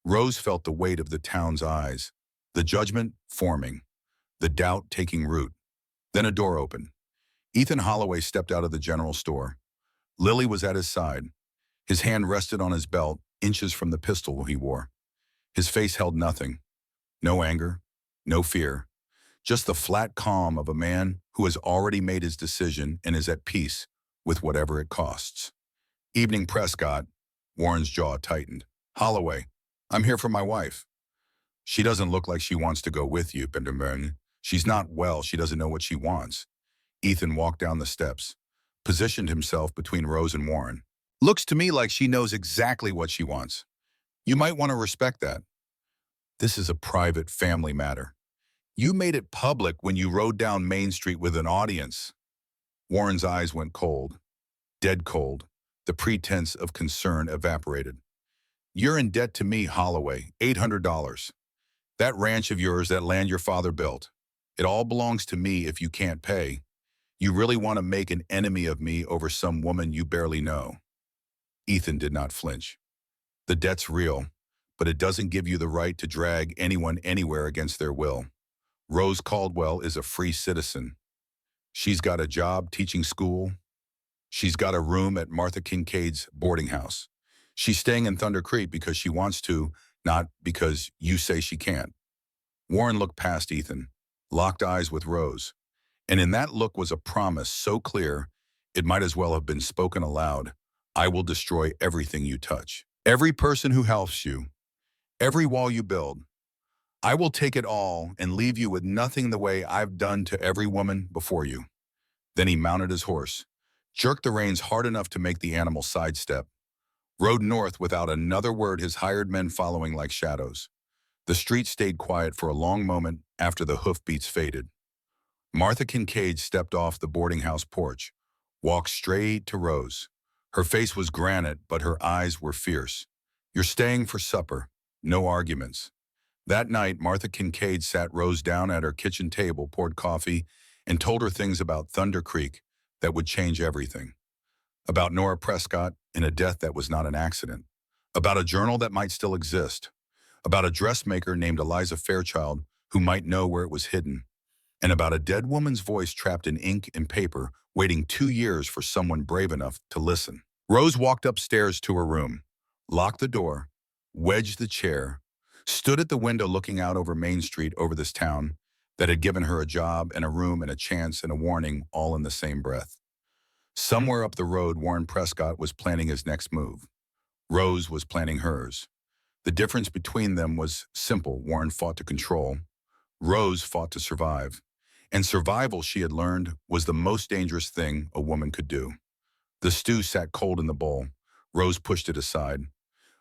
Rose felt the weight of the town's eyes, the judgment forming, the doubt taking root. Then a door opened. Ethan Holloway stepped out of the general store. Lily was at his side. His hand rested on his belt, inches from the pistol he wore. His face held nothing. No anger, no fear. Just the flat calm of a man who has already made his decision and is at peace with whatever it costs. Evening, Prescott. Warren's jaw tightened. Holloway, I'm here for my wife. She doesn't look like she wants to go with you, Benjamin. She's not well. She doesn't know what she wants. Ethan walked down the steps, positioned himself between Rose and Warren. Looks to me like she knows exactly what she wants. You might want to respect that. This is a private family matter. You made it public when you rode down Main Street with an audience. Warren's eyes went cold, dead cold. The pretense of concern evaporated. You're in debt to me, Holloway, $800. That ranch of yours, that land your father built. It all belongs to me if you can't pay. You really want to make an enemy of me over some woman you barely know. Ethan did not flinch. The debt's real, but it doesn't give you the right to drag anyone anywhere against their will. Rose Caldwell is a free citizen. She's got a job teaching school. She's got a room at Martha Kincaid's boarding house. She's staying in Thunder Creek because she wants to, not because you say she can't. Warren looked past Ethan, locked eyes with Rose, and in that look was a promise so clear it might as well have been spoken aloud. I will destroy everything you touch. Every person who helps you. Every wall you build. I will take it all and leave you with nothing the way I've done to every woman before you. Then he mounted his horse, jerked the reins hard enough to make the animal sidestep, rode north without another word, his hired men following like shadows. The street stayed quiet for a long moment after the hoofbeats faded. Martha Kincaid stepped off the boarding house porch, walked straight to Rose. Her face was granite, but her eyes were fierce. You're staying for supper. No arguments. That night, Martha Kincaid sat Rose down at her kitchen table, poured coffee, and told her things about Thunder Creek that would change everything. About Nora Prescott and a death that was not an accident. About a journal that might still exist. About a dressmaker named Eliza Fairchild who might know where it was hidden. And about a dead woman's voice trapped in ink and paper, waiting 2 years for someone brave enough to listen. Rose walked upstairs to her room, locked the door, wedged the chair, stood at the window looking out over Main Street, over this town that had given her a job and a room and a chance and a warning all in the same breath. Somewhere up the road, Warren Prescott was planning his next move. Rose was planning hers. The difference between them was simple. Warren fought to control. Rose fought to survive, and survival, she had learned, was the most dangerous thing a woman could do. The stew sat cold in the bowl. Rose pushed it aside.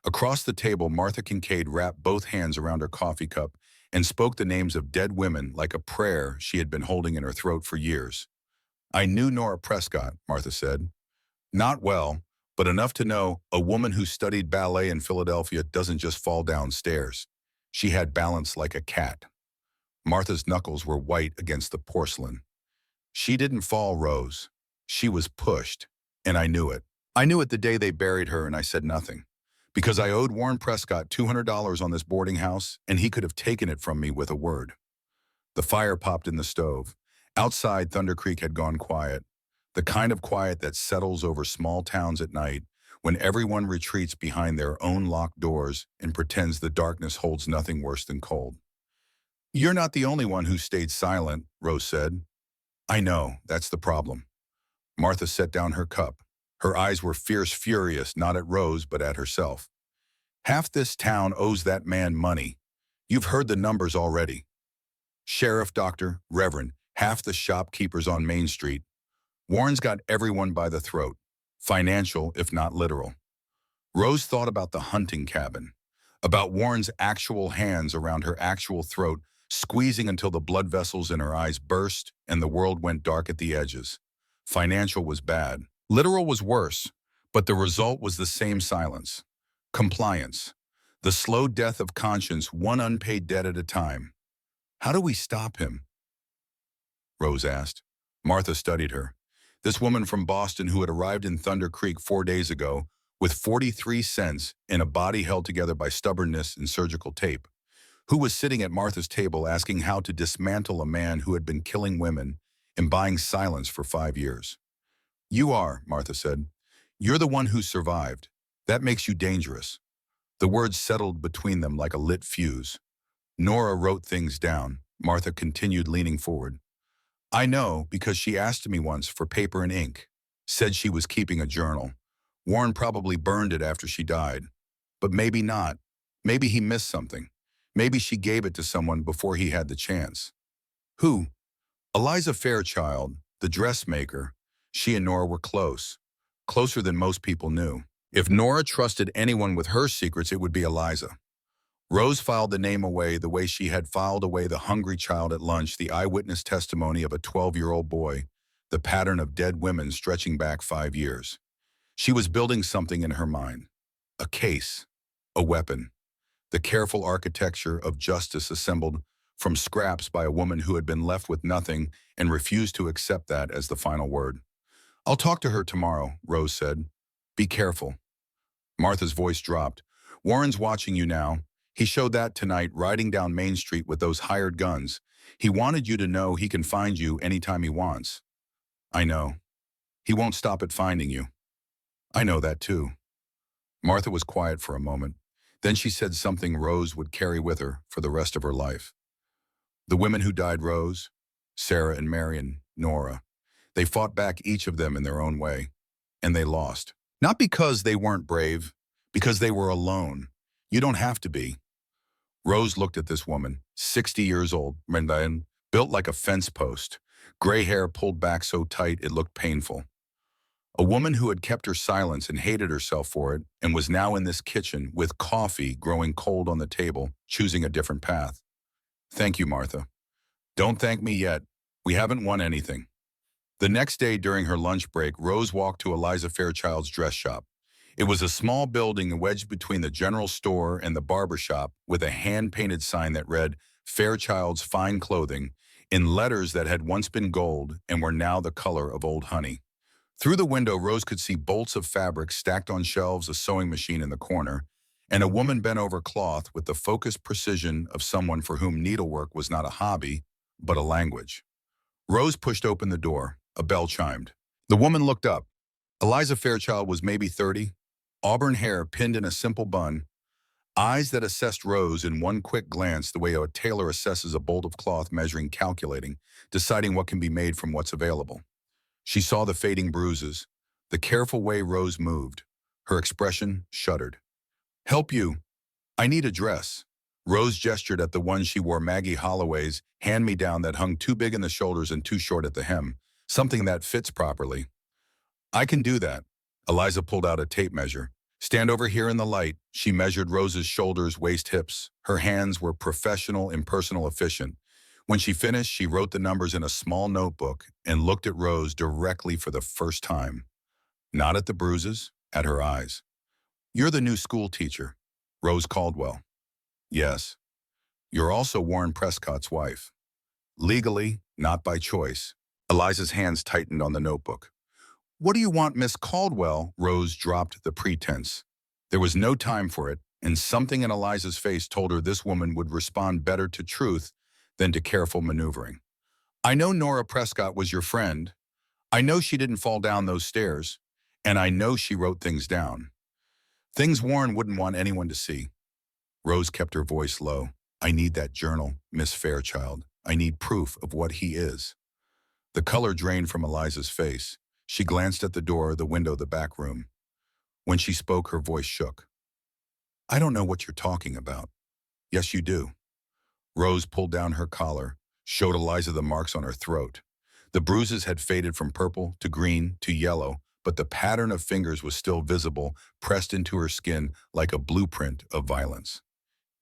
Across the table, Martha Kincaid wrapped both hands around her coffee cup and spoke the names of dead women like a prayer she had been holding in her throat for years. I knew Nora Prescott, Martha said. Not well, but enough to know a woman who studied ballet in Philadelphia doesn't just fall downstairs. She had balance like a cat. Martha's knuckles were white against the porcelain. She didn't fall, Rose. She was pushed, and I knew it. I knew it the day they buried her, and I said nothing. Because I owed Warren Prescott $200 on this boarding house, and he could have taken it from me with a word. The fire popped in the stove. Outside, Thunder Creek had gone quiet. The kind of quiet that settles over small towns at night when everyone retreats behind their own locked doors and pretends the darkness holds nothing worse than cold. You're not the only one who stayed silent, Rose said. I know, that's the problem. Martha set down her cup. Her eyes were fierce, furious, not at Rose, but at herself. Half this town owes that man money. You've heard the numbers already. Sheriff, doctor, reverend, half the shopkeepers on Main Street. Warren's got everyone by the throat, financial if not literal. Rose thought about the hunting cabin, about Warren's actual hands around her actual throat, squeezing until the blood vessels in her eyes burst and the world went dark at the edges. Financial was bad. Literal was worse, but the result was the same silence. Compliance. The slow death of conscience, one unpaid debt at a time. How do we stop him? Rose asked. Martha studied her. This woman from Boston who had arrived in Thunder Creek 4 days ago with 43 cents in a body held together by stubbornness and surgical tape, who was sitting at Martha's table asking how to dismantle a man who had been killing women and buying silence for 5 years. You are, Martha said. You're the one who survived. That makes you dangerous. The words settled between them like a lit fuse. Nora wrote things down. Martha continued, leaning forward. I know because she asked me once for paper and ink, said she was keeping a journal. Warren probably burned it after she died. But maybe not. Maybe he missed something. Maybe she gave it to someone before he had the chance. Who? Eliza Fairchild, the dressmaker. She and Nora were close. Closer than most people knew. If Nora trusted anyone with her secrets, it would be Eliza. Rose filed the name away the way she had filed away the hungry child at lunch, the eyewitness testimony of a 12-year-old boy, the pattern of dead women stretching back 5 years. She was building something in her mind. A case. A weapon. The careful architecture of justice assembled from scraps by a woman who had been left with nothing and refused to accept that as the final word. I'll talk to her tomorrow, Rose said. Be careful. Martha's voice dropped. Warren's watching you now. He showed that tonight riding down Main Street with those hired guns. He wanted you to know he can find you anytime he wants. I know. He won't stop at finding you. I know that too. Martha was quiet for a moment. Then she said something Rose would carry with her for the rest of her life. The women who died, Rose, Sarah and Marion, Nora, they fought back, each of them in their own way, and they lost. Not because they weren't brave, because they were alone. You don't have to be. Rose looked at this woman, 60 years old, built like a fence post, gray hair pulled back so tight it looked painful. A woman who had kept her silence and hated herself for it and was now in this kitchen with coffee growing cold on the table, choosing a different path. Thank you, Martha. Don't thank me yet. We haven't won anything. The next day during her lunch break, Rose walked to Eliza Fairchild's dress shop. It was a small building wedged between the general store and the barber shop with a hand-painted sign that read, Fairchild's Fine Clothing, in letters that had once been gold and were now the color of old honey. Through the window, Rose could see bolts of fabric stacked on shelves, a sewing machine in the corner, and a woman bent over cloth with the focused precision of someone for whom needlework was not a hobby, but a language. Rose pushed open the door. A bell chimed. The woman looked up. Eliza Fairchild was maybe 30, auburn hair pinned in a simple bun, eyes that assessed Rose in one quick glance the way a tailor assesses a bolt of cloth, measuring, calculating, deciding what can be made from what's available. She saw the fading bruises, the careful way Rose moved. Her expression shuddered. Help you. I need a dress. Rose gestured at the one she wore, Maggie Holloway's hand-me-down that hung too big in the shoulders and too short at the hem, something that fits properly. I can do that. Eliza pulled out a tape measure. Stand over here in the light. She measured Rose's shoulders, waist, hips. Her hands were professional, impersonal, efficient. When she finished, she wrote the numbers in a small notebook and looked at Rose directly for the first time. Not at the bruises, at her eyes. You're the new school teacher, Rose Caldwell. Yes. You're also Warren Prescott's wife. Legally, not by choice. Eliza's hands tightened on the notebook. What do you want, Miss Caldwell? Rose dropped the pretense. There was no time for it, and something in Eliza's face told her this woman would respond better to truth than to careful maneuvering. I know Nora Prescott was your friend. I know she didn't fall down those stairs, and I know she wrote things down. Things Warren wouldn't want anyone to see. Rose kept her voice low. I need that journal, Miss Fairchild. I need proof of what he is. The color drained from Eliza's face. She glanced at the door, the window, the back room. When she spoke, her voice shook. I don't know what you're talking about. Yes, you do. Rose pulled down her collar, showed Eliza the marks on her throat. The bruises had faded from purple to green to yellow, but the pattern of fingers was still visible, pressed into her skin like a blueprint of violence.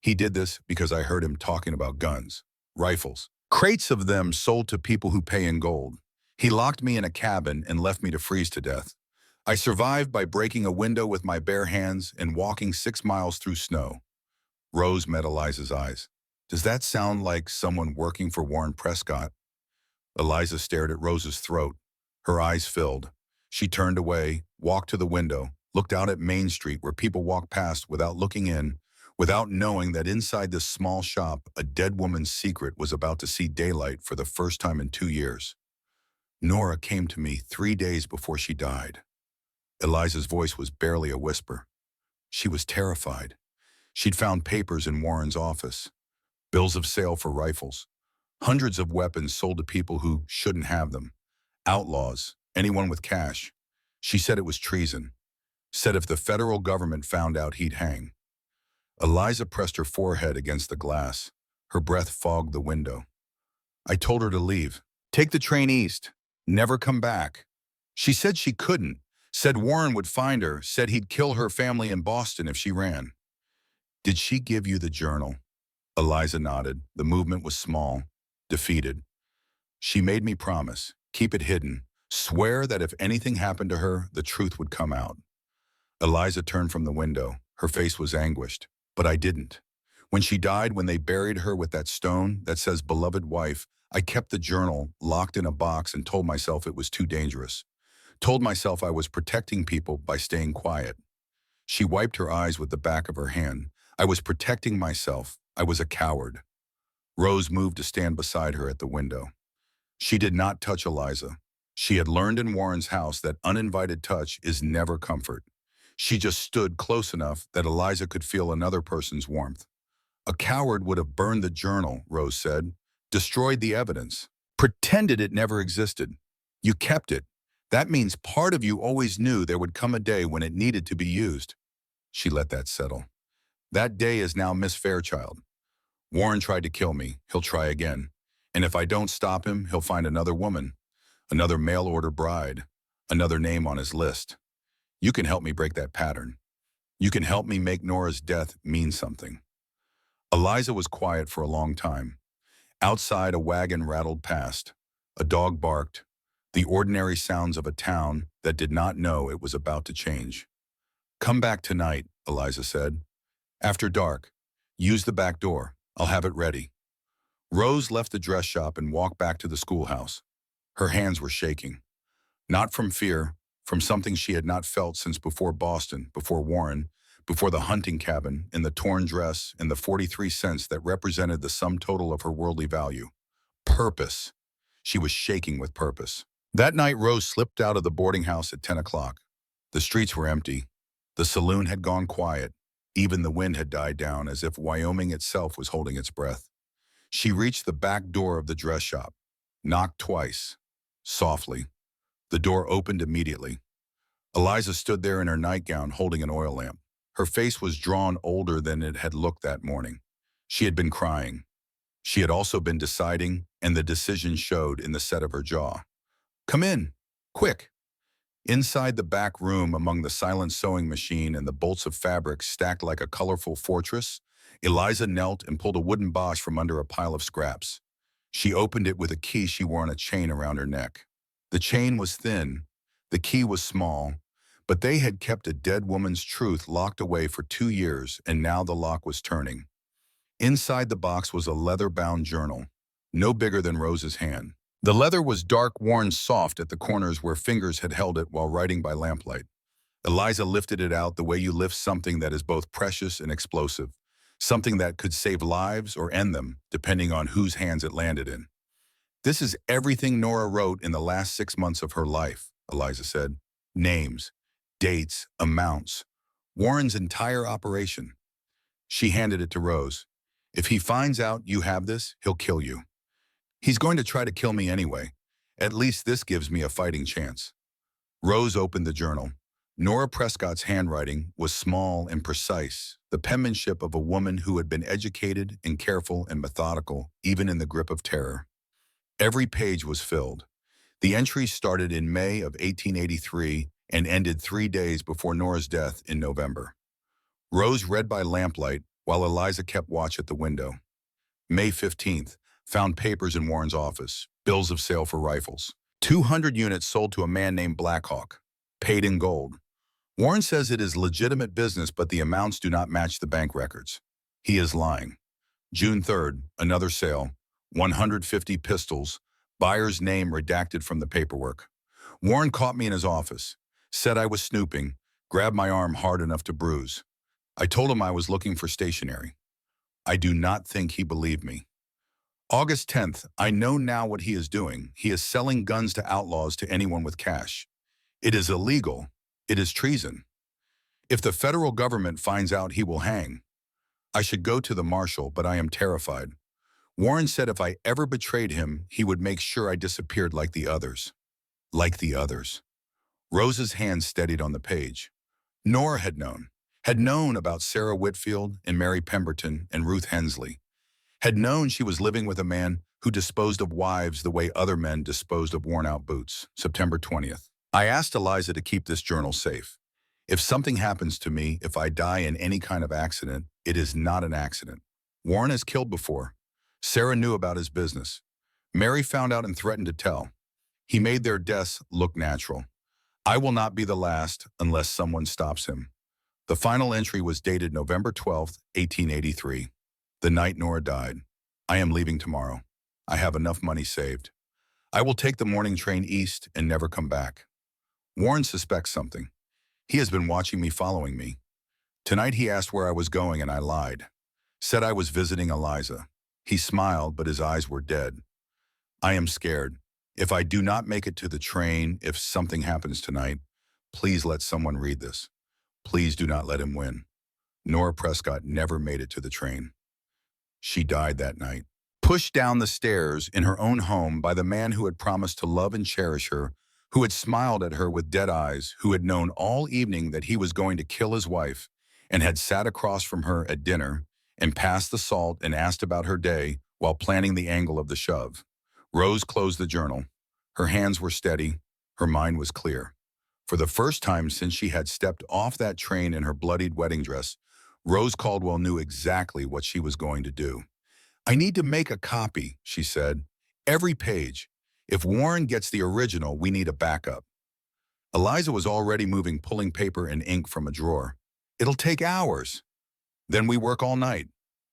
He did this because I heard him talking about guns, rifles, crates of them sold to people who pay in gold. He locked me in a cabin and left me to freeze to death. I survived by breaking a window with my bare hands and walking 6 miles through snow. Rose met Eliza's eyes. Does that sound like someone working for Warren Prescott? Eliza stared at Rose's throat. Her eyes filled. She turned away, walked to the window, looked out at Main Street where people walked past without looking in, without knowing that inside this small shop, a dead woman's secret was about to see daylight for the first time in 2 years. Nora came to me 3 days before she died. Eliza's voice was barely a whisper. She was terrified. She'd found papers in Warren's office, bills of sale for rifles, hundreds of weapons sold to people who shouldn't have them, outlaws, anyone with cash. She said it was treason, said if the federal government found out he'd hang. Eliza pressed her forehead against the glass. Her breath fogged the window. I told her to leave. Take the train east. Never come back. She said she couldn't, said Warren would find her, said he'd kill her family in Boston if she ran. Did she give you the journal? Eliza nodded. The movement was small, defeated. She made me promise, keep it hidden, swear that if anything happened to her, the truth would come out. Eliza turned from the window. Her face was anguished. But I didn't. When she died, when they buried her with that stone that says beloved wife, I kept the journal locked in a box and told myself it was too dangerous. Told myself I was protecting people by staying quiet. She wiped her eyes with the back of her hand. I was protecting myself. I was a coward. Rose moved to stand beside her at the window. She did not touch Eliza. She had learned in Warren's house that uninvited touch is never comfort. She just stood close enough that Eliza could feel another person's warmth. A coward would have burned the journal, Rose said, destroyed the evidence, pretended it never existed. You kept it. That means part of you always knew there would come a day when it needed to be used. She let that settle. That day is now Miss Fairchild. Warren tried to kill me. He'll try again. And if I don't stop him, he'll find another woman, another mail-order bride, another name on his list. You can help me break that pattern. You can help me make Nora's death mean something. Eliza was quiet for a long time. Outside, a wagon rattled past. A dog barked. The ordinary sounds of a town that did not know it was about to change. Come back tonight, Eliza said. After dark. Use the back door. I'll have it ready. Rose left the dress shop and walked back to the schoolhouse. Her hands were shaking. Not from fear, from something she had not felt since before Boston, before Warren, before the hunting cabin, in the torn dress, and the 43 cents that represented the sum total of her worldly value. Purpose. She was shaking with purpose. That night, Rose slipped out of the boarding house at 10 o'clock. The streets were empty. The saloon had gone quiet. Even the wind had died down, as if Wyoming itself was holding its breath. She reached the back door of the dress shop, knocked twice, softly. The door opened immediately. Eliza stood there in her nightgown holding an oil lamp. Her face was drawn older than it had looked that morning. She had been crying. She had also been deciding, and the decision showed in the set of her jaw. "Come in, quick." Inside the back room, among the silent sewing machine and the bolts of fabric stacked like a colorful fortress, Eliza knelt and pulled a wooden Bosch from under a pile of scraps. She opened it with a key she wore on a chain around her neck. The chain was thin, the key was small, but they had kept a dead woman's truth locked away for 2 years, and now the lock was turning. Inside the box was a leather-bound journal, no bigger than Rose's hand. The leather was dark, worn soft at the corners where fingers had held it while writing by lamplight. Eliza lifted it out the way you lift something that is both precious and explosive, something that could save lives or end them, depending on whose hands it landed in. "This is everything Nora wrote in the last 6 months of her life," Eliza said. "Names, dates, amounts. Warren's entire operation." She handed it to Rose. "If he finds out you have this, he'll kill you. He's going to try to kill me anyway. At least this gives me a fighting chance." Rose opened the journal. Nora Prescott's handwriting was small and precise, the penmanship of a woman who had been educated and careful and methodical, even in the grip of terror. Every page was filled. The entries started in May of 1883 and ended 3 days before Nora's death in November. Rose read by lamplight while Eliza kept watch at the window. May 15th, found papers in Warren's office, bills of sale for rifles. 200 units sold to a man named Blackhawk, paid in gold. Warren says it is legitimate business, but the amounts do not match the bank records. He is lying. June 3rd, another sale, 150 pistols, buyer's name redacted from the paperwork. Warren caught me in his office, said I was snooping, grabbed my arm hard enough to bruise. I told him I was looking for stationery. I do not think he believed me. August 10th, I know now what he is doing. He is selling guns to outlaws, to anyone with cash. It is illegal. It is treason. If the federal government finds out, he will hang. I should go to the marshal, but I am terrified. Warren said if I ever betrayed him, he would make sure I disappeared like the others. Like the others. Rose's hand steadied on the page. Nora had known about Sarah Whitfield and Mary Pemberton and Ruth Hensley. Had known she was living with a man who disposed of wives the way other men disposed of worn-out boots. September 20th. I asked Eliza to keep this journal safe. If something happens to me, if I die in any kind of accident, it is not an accident. Warren has killed before. Sarah knew about his business. Mary found out and threatened to tell. He made their deaths look natural. I will not be the last unless someone stops him. The final entry was dated November 12th, 1883. The night Nora died. I am leaving tomorrow. I have enough money saved. I will take the morning train east and never come back. Warren suspects something. He has been watching me, following me. Tonight he asked where I was going and I lied. Said I was visiting Eliza. He smiled, but his eyes were dead. I am scared. If I do not make it to the train, if something happens tonight, please let someone read this. Please do not let him win. Nora Prescott never made it to the train. She died that night, pushed down the stairs in her own home by the man who had promised to love and cherish her, who had smiled at her with dead eyes, who had known all evening that he was going to kill his wife, and had sat across from her at dinner and passed the salt and asked about her day while planning the angle of the shove. Rose closed the journal. Her hands were steady. Her mind was clear. For the first time since she had stepped off that train in her bloodied wedding dress, Rose Caldwell knew exactly what she was going to do. I need to make a copy, she said. Every page. If Warren gets the original, we need a backup. Eliza was already moving, pulling paper and ink from a drawer. It'll take hours. Then we work all night.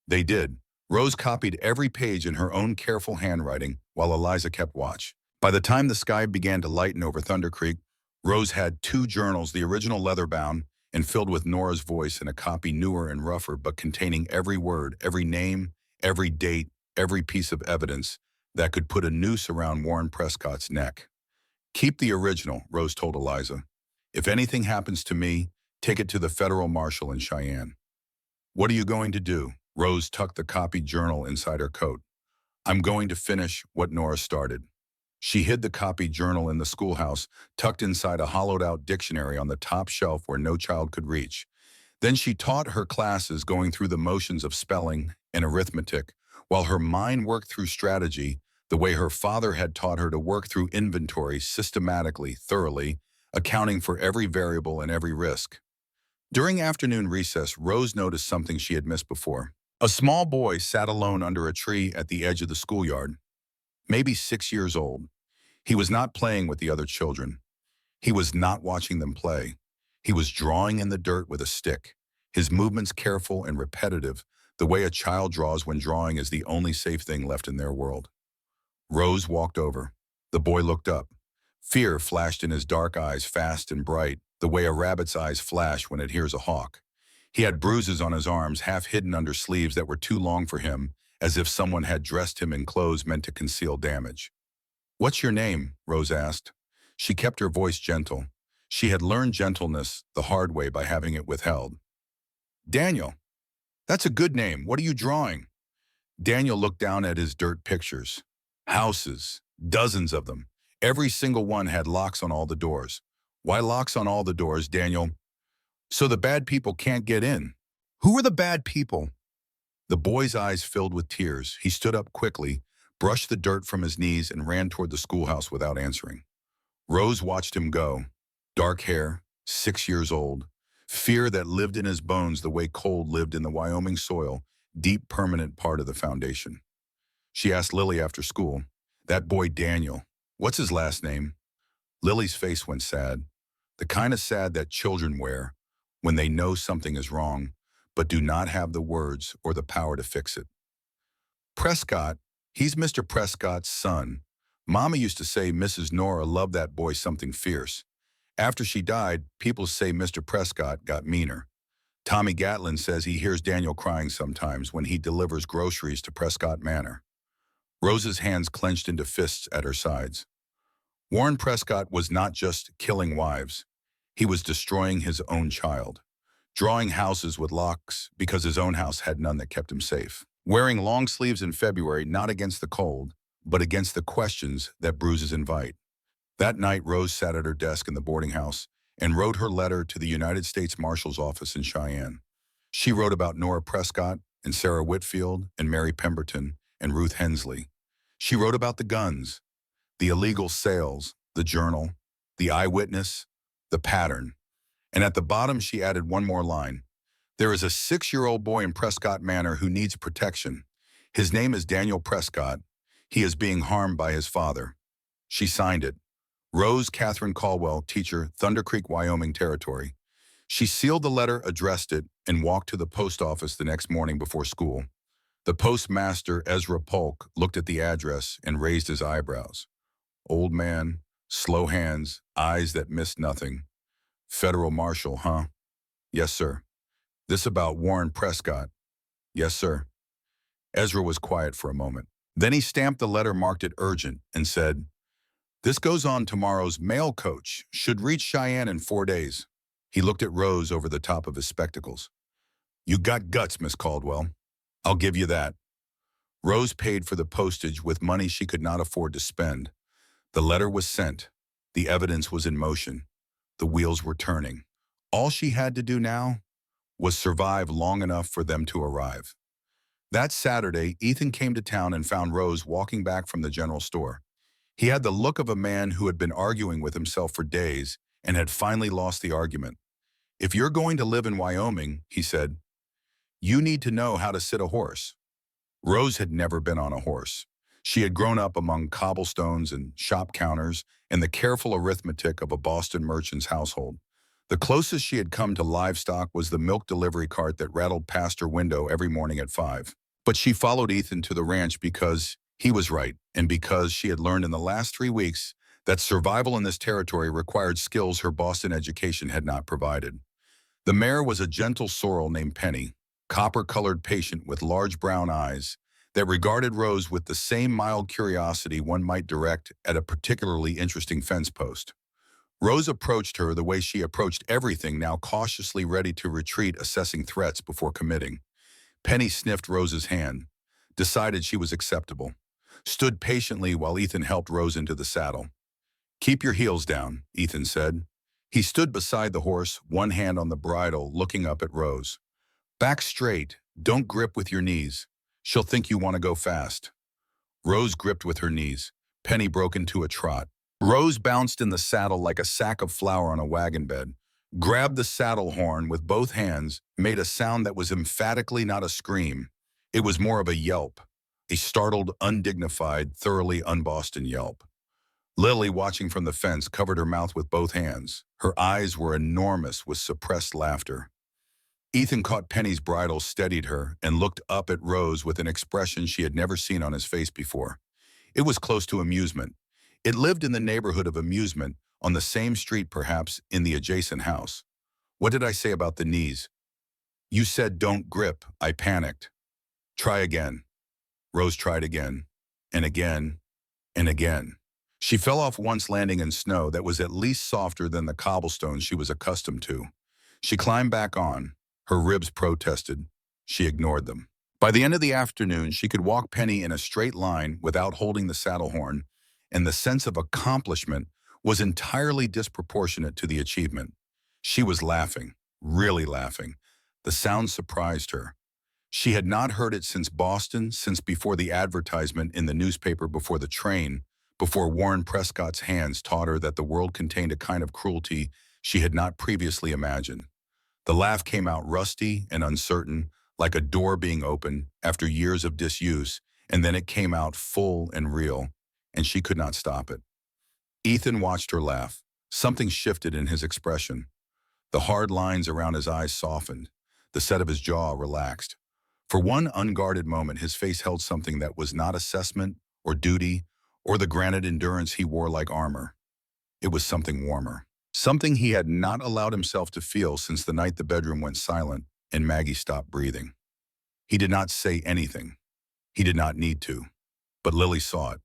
They did. Rose copied every page in her own careful handwriting while Eliza kept watch. By the time the sky began to lighten over Thunder Creek, Rose had 2 journals, the original leather-bound and filled with Nora's voice, and a copy newer and rougher but containing every word, every name, every date, every piece of evidence that could put a noose around Warren Prescott's neck. Keep the original, Rose told Eliza. If anything happens to me, take it to the federal marshal in Cheyenne. What are you going to do? Rose tucked the copied journal inside her coat. I'm going to finish what Nora started. She hid the copied journal in the schoolhouse, tucked inside a hollowed-out dictionary on the top shelf where no child could reach. Then she taught her classes going through the motions of spelling and arithmetic, while her mind worked through strategy the way her father had taught her to work through inventory systematically, thoroughly, accounting for every variable and every risk. During afternoon recess, Rose noticed something she had missed before. A small boy sat alone under a tree at the edge of the schoolyard, maybe 6 years old. He was not playing with the other children. He was not watching them play. He was drawing in the dirt with a stick, his movements careful and repetitive, the way a child draws when drawing is the only safe thing left in their world. Rose walked over. The boy looked up. Fear flashed in his dark eyes fast and bright, the way a rabbit's eyes flash when it hears a hawk. He had bruises on his arms, half hidden under sleeves that were too long for him, as if someone had dressed him in clothes meant to conceal damage. "What's your name?" Rose asked. She kept her voice gentle. She had learned gentleness the hard way by having it withheld. "Daniel. That's a good name. What are you drawing?" Daniel looked down at his dirt pictures. Houses, dozens of them. Every single one had locks on all the doors. "Why locks on all the doors, Daniel?" "So the bad people can't get in." "Who are the bad people?" The boy's eyes filled with tears. He stood up quickly, brushed the dirt from his knees, and ran toward the schoolhouse without answering. Rose watched him go. Dark hair, 6 years old. Fear that lived in his bones the way cold lived in the Wyoming soil, deep permanent part of the foundation. She asked Lily after school, "That boy Daniel, what's his last name?" Lily's face went sad, the kind of sad that children wear when they know something is wrong, but do not have the words or the power to fix it. "Prescott, he's Mr. Prescott's son. Mama used to say Mrs. Nora loved that boy something fierce. After she died, people say Mr. Prescott got meaner. Tommy Gatlin says he hears Daniel crying sometimes when he delivers groceries to Prescott Manor." Rose's hands clenched into fists at her sides. Warren Prescott was not just killing wives. He was destroying his own child, drawing houses with locks because his own house had none that kept him safe. Wearing long sleeves in February, not against the cold, but against the questions that bruises invite. That night, Rose sat at her desk in the boarding house and wrote her letter to the United States Marshal's office in Cheyenne. She wrote about Nora Prescott and Sarah Whitfield and Mary Pemberton and Ruth Hensley. She wrote about the guns, the illegal sales, the journal, the eyewitness, the pattern. And at the bottom, she added one more line. "There is a 6-year-old boy in Prescott Manor who needs protection. His name is Daniel Prescott. He is being harmed by his father." She signed it. Rose Catherine Caldwell, teacher, Thunder Creek, Wyoming Territory. She sealed the letter, addressed it, and walked to the post office the next morning before school. The postmaster, Ezra Polk, looked at the address and raised his eyebrows. Old man, slow hands, eyes that missed nothing. "Federal Marshal, huh?" "Yes, sir." "This about Warren Prescott?" "Yes, sir." Ezra was quiet for a moment. Then he stamped the letter, marked it urgent, and said, "This goes on tomorrow's mail coach. Should reach Cheyenne in 4 days." He looked at Rose over the top of his spectacles. "You got guts, Miss Caldwell. I'll give you that." Rose paid for the postage with money she could not afford to spend. The letter was sent. The evidence was in motion. The wheels were turning. All she had to do now was survive long enough for them to arrive. That Saturday, Ethan came to town and found Rose walking back from the general store. He had the look of a man who had been arguing with himself for days and had finally lost the argument. "If you're going to live in Wyoming," he said, "you need to know how to sit a horse." Rose had never been on a horse. She had grown up among cobblestones and shop counters and the careful arithmetic of a Boston merchant's household. The closest she had come to livestock was the milk delivery cart that rattled past her window every morning at 5. But she followed Ethan to the ranch because he was right, and because she had learned in the last 3 weeks that survival in this territory required skills her Boston education had not provided. The mare was a gentle sorrel named Penny, copper-colored patient with large brown eyes that regarded Rose with the same mild curiosity one might direct at a particularly interesting fence post. Rose approached her the way she approached everything, now cautiously ready to retreat, assessing threats before committing. Penny sniffed Rose's hand, decided she was acceptable, stood patiently while Ethan helped Rose into the saddle. "Keep your heels down," Ethan said. He stood beside the horse, one hand on the bridle, looking up at Rose. Back straight, don't grip with your knees. She'll think you want to go fast. Rose gripped with her knees. Penny broke into a trot. Rose bounced in the saddle like a sack of flour on a wagon bed, grabbed the saddle horn with both hands, made a sound that was emphatically not a scream. It was more of a yelp, a startled, undignified, thoroughly un-Boston yelp. Lily, watching from the fence, covered her mouth with both hands. Her eyes were enormous with suppressed laughter. Ethan caught Penny's bridle, steadied her, and looked up at Rose with an expression she had never seen on his face before. It was close to amusement. It lived in the neighborhood of amusement, on the same street perhaps, in the adjacent house. What did I say about the knees? You said don't grip. I panicked. Try again. Rose tried again, and again, and again. She fell off once, landing in snow that was at least softer than the cobblestones she was accustomed to. She climbed back on. Her ribs protested. She ignored them. By the end of the afternoon, she could walk Penny in a straight line without holding the saddle horn, and the sense of accomplishment was entirely disproportionate to the achievement. She was laughing, really laughing. The sound surprised her. She had not heard it since Boston, since before the advertisement in the newspaper before the train, before Warren Prescott's hands taught her that the world contained a kind of cruelty she had not previously imagined. The laugh came out rusty and uncertain, like a door being opened after years of disuse, and then it came out full and real, and she could not stop it. Ethan watched her laugh. Something shifted in his expression. The hard lines around his eyes softened. The set of his jaw relaxed. For one unguarded moment, his face held something that was not assessment or duty or the granite endurance he wore like armor. It was something warmer. Something he had not allowed himself to feel since the night the bedroom went silent and Maggie stopped breathing. He did not say anything. He did not need to. But Lily saw it.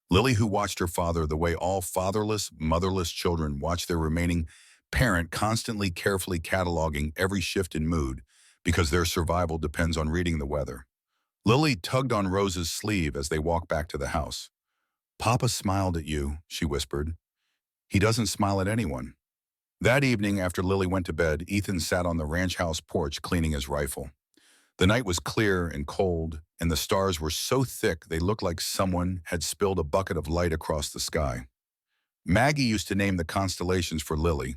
Lily, who watched her father the way all fatherless, motherless children watch their remaining parent, constantly carefully cataloging every shift in mood because their survival depends on reading the weather. Lily tugged on Rose's sleeve as they walked back to the house. Papa smiled at you, she whispered. He doesn't smile at anyone. That evening, after Lily went to bed, Ethan sat on the ranch house porch cleaning his rifle. The night was clear and cold, and the stars were so thick they looked like someone had spilled a bucket of light across the sky. Maggie used to name the constellations for Lily,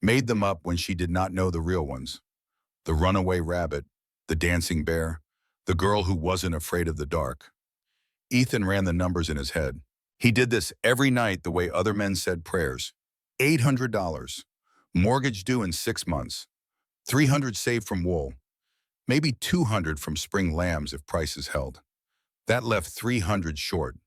made them up when she did not know the real ones. The runaway rabbit, the dancing bear, the girl who wasn't afraid of the dark. Ethan ran the numbers in his head. He did this every night the way other men said prayers. $800. Mortgage due in 6 months. $300 saved from wool. Maybe $200 from spring lambs if prices held. That left $300 short.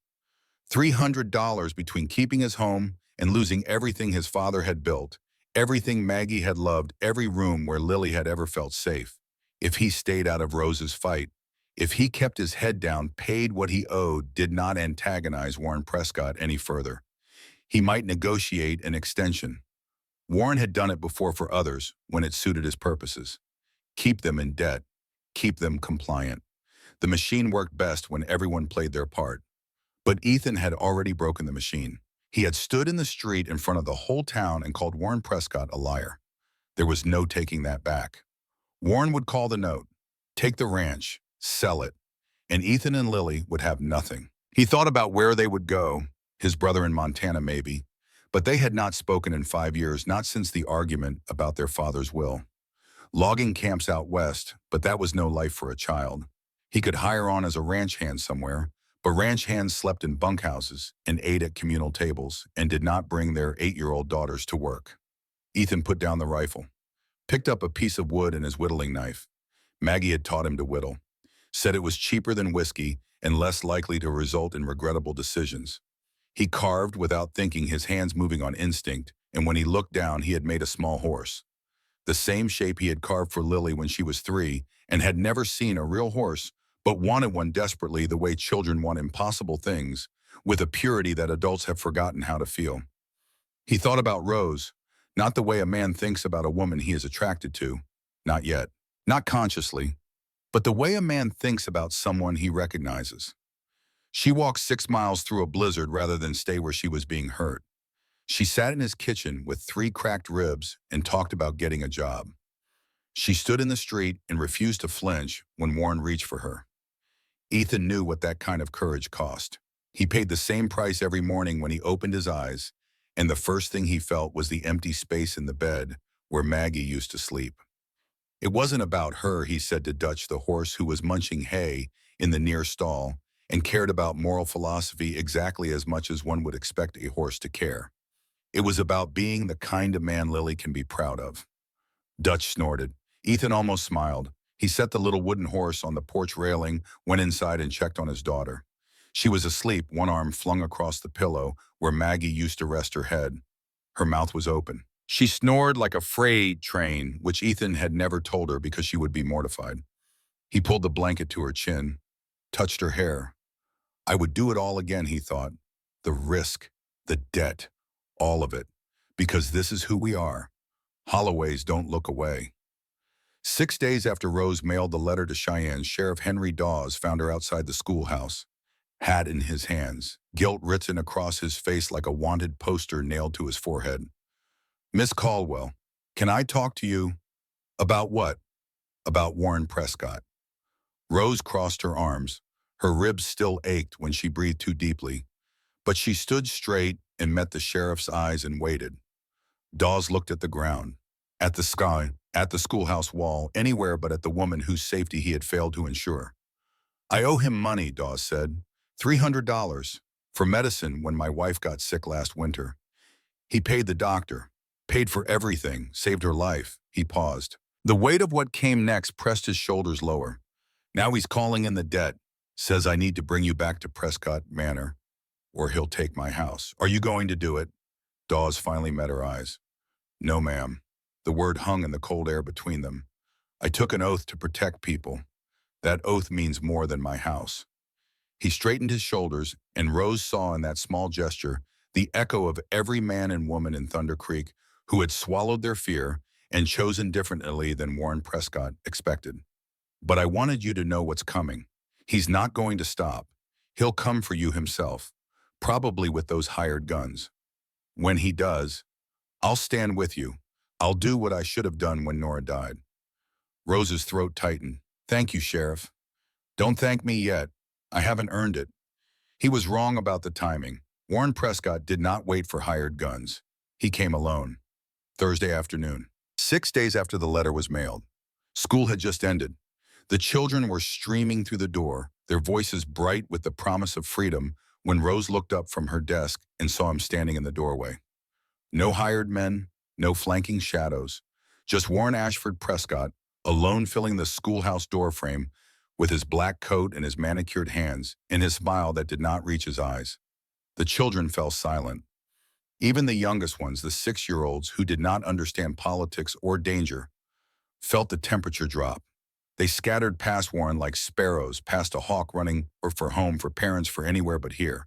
$300 between keeping his home and losing everything his father had built, everything Maggie had loved, every room where Lily had ever felt safe. If he stayed out of Rose's fight, if he kept his head down, paid what he owed, did not antagonize Warren Prescott any further, he might negotiate an extension. Warren had done it before for others when it suited his purposes. Keep them in debt, keep them compliant. The machine worked best when everyone played their part. But Ethan had already broken the machine. He had stood in the street in front of the whole town and called Warren Prescott a liar. There was no taking that back. Warren would call the note, take the ranch, sell it, and Ethan and Lily would have nothing. He thought about where they would go, his brother in Montana maybe, but they had not spoken in 5 years, not since the argument about their father's will. Logging camps out west, but that was no life for a child. He could hire on as a ranch hand somewhere, but ranch hands slept in bunkhouses and ate at communal tables and did not bring their 8-year-old daughters to work. Ethan put down the rifle, picked up a piece of wood and his whittling knife. Maggie had taught him to whittle, said it was cheaper than whiskey and less likely to result in regrettable decisions. He carved without thinking, his hands moving on instinct, and when he looked down, he had made a small horse. The same shape he had carved for Lily when she was 3 and had never seen a real horse, but wanted one desperately the way children want impossible things, with a purity that adults have forgotten how to feel. He thought about Rose, not the way a man thinks about a woman he is attracted to, not yet, not consciously, but the way a man thinks about someone he recognizes. She walked 6 miles through a blizzard rather than stay where she was being hurt. She sat in his kitchen with 3 cracked ribs and talked about getting a job. She stood in the street and refused to flinch when Warren reached for her. Ethan knew what that kind of courage cost. He paid the same price every morning when he opened his eyes, and the first thing he felt was the empty space in the bed where Maggie used to sleep. It wasn't about her, he said to Dutch the horse who was munching hay in the near stall and cared about moral philosophy exactly as much as one would expect a horse to care. It was about being the kind of man Lily can be proud of. Dutch snorted. Ethan almost smiled. He set the little wooden horse on the porch railing, went inside and checked on his daughter. She was asleep, one arm flung across the pillow where Maggie used to rest her head. Her mouth was open. She snored like a freight train, which Ethan had never told her because she would be mortified. He pulled the blanket to her chin, touched her hair. I would do it all again, he thought. The risk, the debt, all of it. Because this is who we are. Holloways don't look away. 6 days after Rose mailed the letter to Cheyenne, Sheriff Henry Dawes found her outside the schoolhouse, hat in his hands, guilt written across his face like a wanted poster nailed to his forehead. Miss Caldwell, can I talk to you? About what? About Warren Prescott. Rose crossed her arms. Her ribs still ached when she breathed too deeply, but she stood straight and met the sheriff's eyes and waited. Dawes looked at the ground, at the sky, at the schoolhouse wall, anywhere but at the woman whose safety he had failed to ensure. I owe him money, Dawes said. $300 for medicine when my wife got sick last winter. He paid the doctor, paid for everything, saved her life. He paused. The weight of what came next pressed his shoulders lower. Now he's calling in the debt, says I need to bring you back to Prescott Manor, or he'll take my house. Are you going to do it? Dawes finally met her eyes. No, ma'am. The word hung in the cold air between them. I took an oath to protect people. That oath means more than my house. He straightened his shoulders, and Rose saw in that small gesture the echo of every man and woman in Thunder Creek who had swallowed their fear and chosen differently than Warren Prescott expected. But I wanted you to know what's coming. He's not going to stop. He'll come for you himself, probably with those hired guns. When he does, I'll stand with you. I'll do what I should have done when Nora died. Rose's throat tightened. Thank you, Sheriff. Don't thank me yet. I haven't earned it. He was wrong about the timing. Warren Prescott did not wait for hired guns. He came alone. Thursday afternoon, 6 days after the letter was mailed. School had just ended. The children were streaming through the door, their voices bright with the promise of freedom, when Rose looked up from her desk and saw him standing in the doorway. No hired men, no flanking shadows, just Warren Ashford Prescott, alone filling the schoolhouse doorframe with his black coat and his manicured hands and his smile that did not reach his eyes. The children fell silent. Even the youngest ones, the 6-year-olds who did not understand politics or danger, felt the temperature drop. They scattered past Warren like sparrows past a hawk running for home for parents for anywhere but here.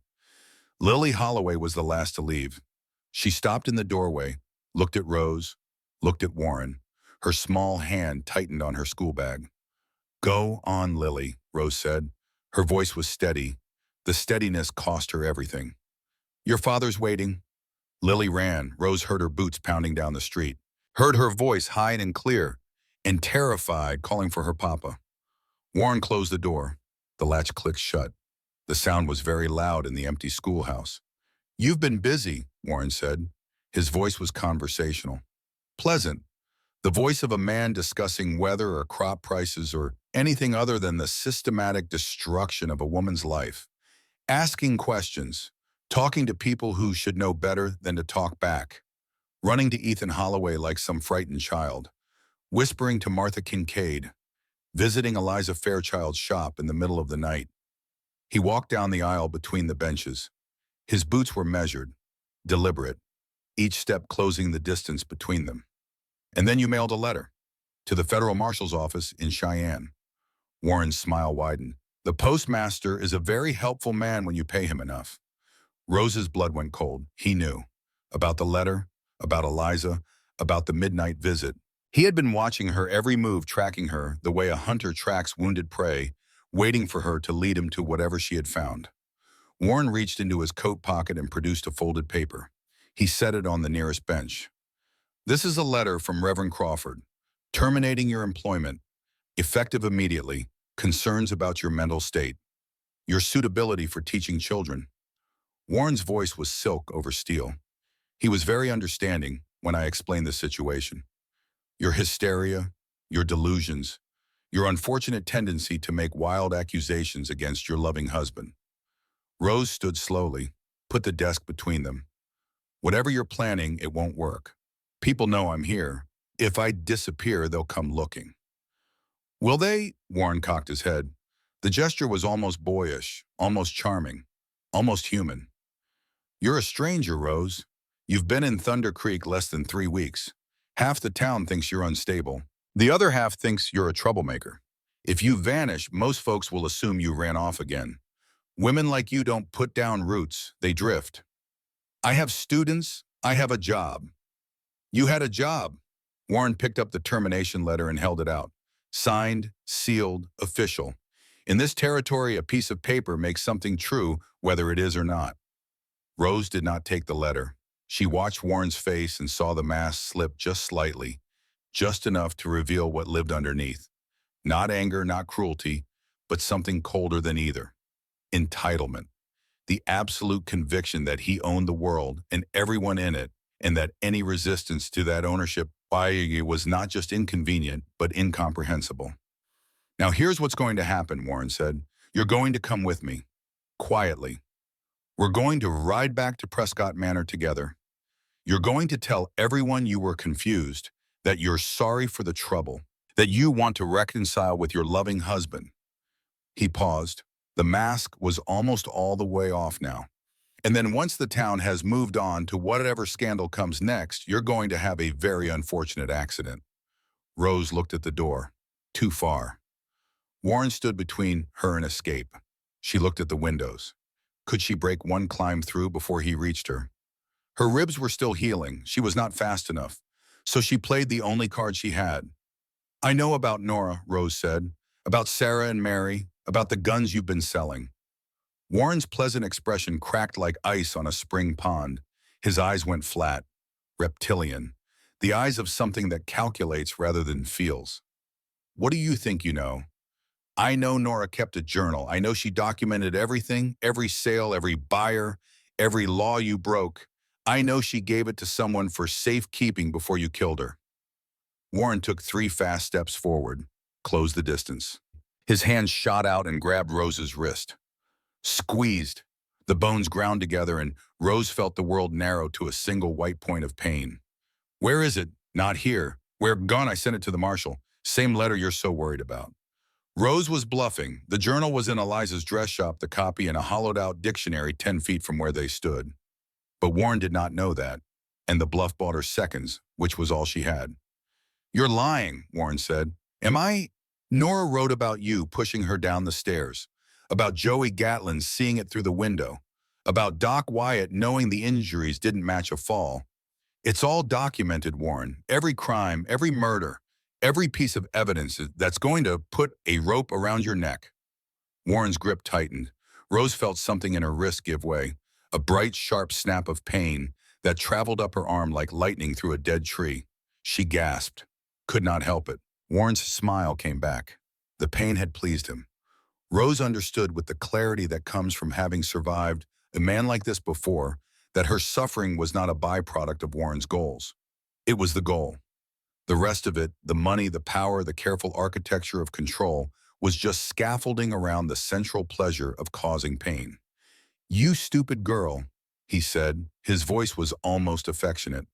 Lily Holloway was the last to leave. She stopped in the doorway, looked at Rose, looked at Warren. Her small hand tightened on her school bag. Go on, Lily, Rose said. Her voice was steady. The steadiness cost her everything. Your father's waiting. Lily ran. Rose heard her boots pounding down the street, heard her voice high and clear, and terrified, calling for her papa. Warren closed the door. The latch clicked shut. The sound was very loud in the empty schoolhouse. You've been busy, Warren said. His voice was conversational. Pleasant. The voice of a man discussing weather or crop prices or anything other than the systematic destruction of a woman's life. Asking questions. Talking to people who should know better than to talk back. Running to Ethan Holloway like some frightened child. Whispering to Martha Kincaid. Visiting Eliza Fairchild's shop in the middle of the night. He walked down the aisle between the benches. His boots were measured, deliberate, each step closing the distance between them. And then you mailed a letter to the federal marshal's office in Cheyenne. Warren's smile widened. The postmaster is a very helpful man when you pay him enough. Rose's blood went cold. He knew. About the letter, about Eliza, about the midnight visit. He had been watching her every move, tracking her the way a hunter tracks wounded prey, waiting for her to lead him to whatever she had found. Warren reached into his coat pocket and produced a folded paper. He set it on the nearest bench. This is a letter from Reverend Crawford, terminating your employment, effective immediately, concerns about your mental state, your suitability for teaching children. Warren's voice was silk over steel. He was very understanding when I explained the situation. Your hysteria, your delusions, your unfortunate tendency to make wild accusations against your loving husband. Rose stood slowly, put the desk between them. Whatever you're planning, it won't work. People know I'm here. If I disappear, they'll come looking. Will they? Warren cocked his head. The gesture was almost boyish, almost charming, almost human. You're a stranger, Rose. You've been in Thunder Creek less than 3 weeks. Half the town thinks you're unstable. The other half thinks you're a troublemaker. If you vanish, most folks will assume you ran off again. Women like you don't put down roots, they drift. I have students, I have a job. You had a job. Warren picked up the termination letter and held it out. Signed, sealed, official. In this territory, a piece of paper makes something true, whether it is or not. Rose did not take the letter. She watched Warren's face and saw the mask slip just slightly, just enough to reveal what lived underneath. Not anger, not cruelty, but something colder than either. Entitlement. The absolute conviction that he owned the world and everyone in it, and that any resistance to that ownership by you was not just inconvenient, but incomprehensible. Now here's what's going to happen, Warren said. You're going to come with me, quietly. We're going to ride back to Prescott Manor together. You're going to tell everyone you were confused, that you're sorry for the trouble, that you want to reconcile with your loving husband. He paused. The mask was almost all the way off now. And then once the town has moved on to whatever scandal comes next, you're going to have a very unfortunate accident. Rose looked at the door. Too far. Warren stood between her and escape. She looked at the windows. Could she break one climb through before he reached her? Her ribs were still healing. She was not fast enough. So she played the only card she had. I know about Nora, Rose said. About Sarah and Mary. About the guns you've been selling. Warren's pleasant expression cracked like ice on a spring pond. His eyes went flat. Reptilian. The eyes of something that calculates rather than feels. What do you think you know? I know Nora kept a journal. I know she documented everything, every sale, every buyer, every law you broke. I know she gave it to someone for safekeeping before you killed her. Warren took 3 fast steps forward, closed the distance. His hand shot out and grabbed Rose's wrist. Squeezed. The bones ground together and Rose felt the world narrow to a single white point of pain. Where is it? Not here. Where gone? I sent it to the marshal. Same letter you're so worried about. Rose was bluffing. The journal was in Eliza's dress shop, the copy in a hollowed-out dictionary 10 feet from where they stood. But Warren did not know that, and the bluff bought her seconds, which was all she had. You're lying, Warren said. Am I? Nora wrote about you pushing her down the stairs, about Joey Gatlin seeing it through the window, about Doc Wyatt knowing the injuries didn't match a fall. It's all documented, Warren. Every crime, every murder, every piece of evidence that's going to put a rope around your neck. Warren's grip tightened. Rose felt something in her wrist give way, a bright, sharp snap of pain that traveled up her arm like lightning through a dead tree. She gasped, could not help it. Warren's smile came back. The pain had pleased him. Rose understood with the clarity that comes from having survived a man like this before that her suffering was not a byproduct of Warren's goals. It was the goal. The rest of it, the money, the power, the careful architecture of control, was just scaffolding around the central pleasure of causing pain. You stupid girl, he said. His voice was almost affectionate.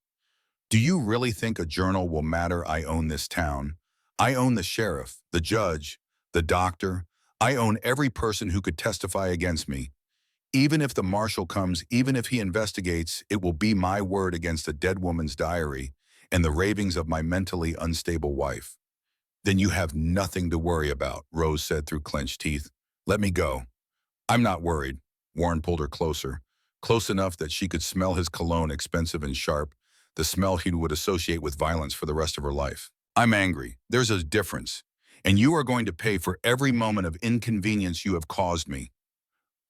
Do you really think a journal will matter? I own this town. I own the sheriff, the judge, the doctor. I own every person who could testify against me. Even if the marshal comes, even if he investigates, it will be my word against a dead woman's diary and the ravings of my mentally unstable wife. Then you have nothing to worry about, Rose said through clenched teeth. Let me go. I'm not worried. Warren pulled her closer, close enough that she could smell his cologne, expensive and sharp, the smell he would associate with violence for the rest of her life. I'm angry. There's a difference. And you are going to pay for every moment of inconvenience you have caused me.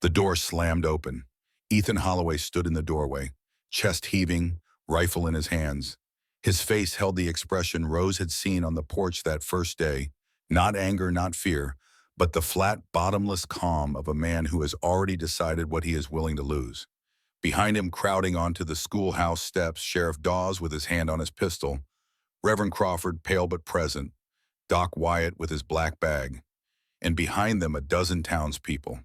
The door slammed open. Ethan Holloway stood in the doorway. chest heaving, rifle in his hands. His face held the expression Rose had seen on the porch that first day, not anger, not fear, but the flat, bottomless calm of a man who has already decided what he is willing to lose. Behind him, crowding onto the schoolhouse steps, Sheriff Dawes with his hand on his pistol, Reverend Crawford, pale but present, Doc Wyatt with his black bag, and behind them a dozen townspeople,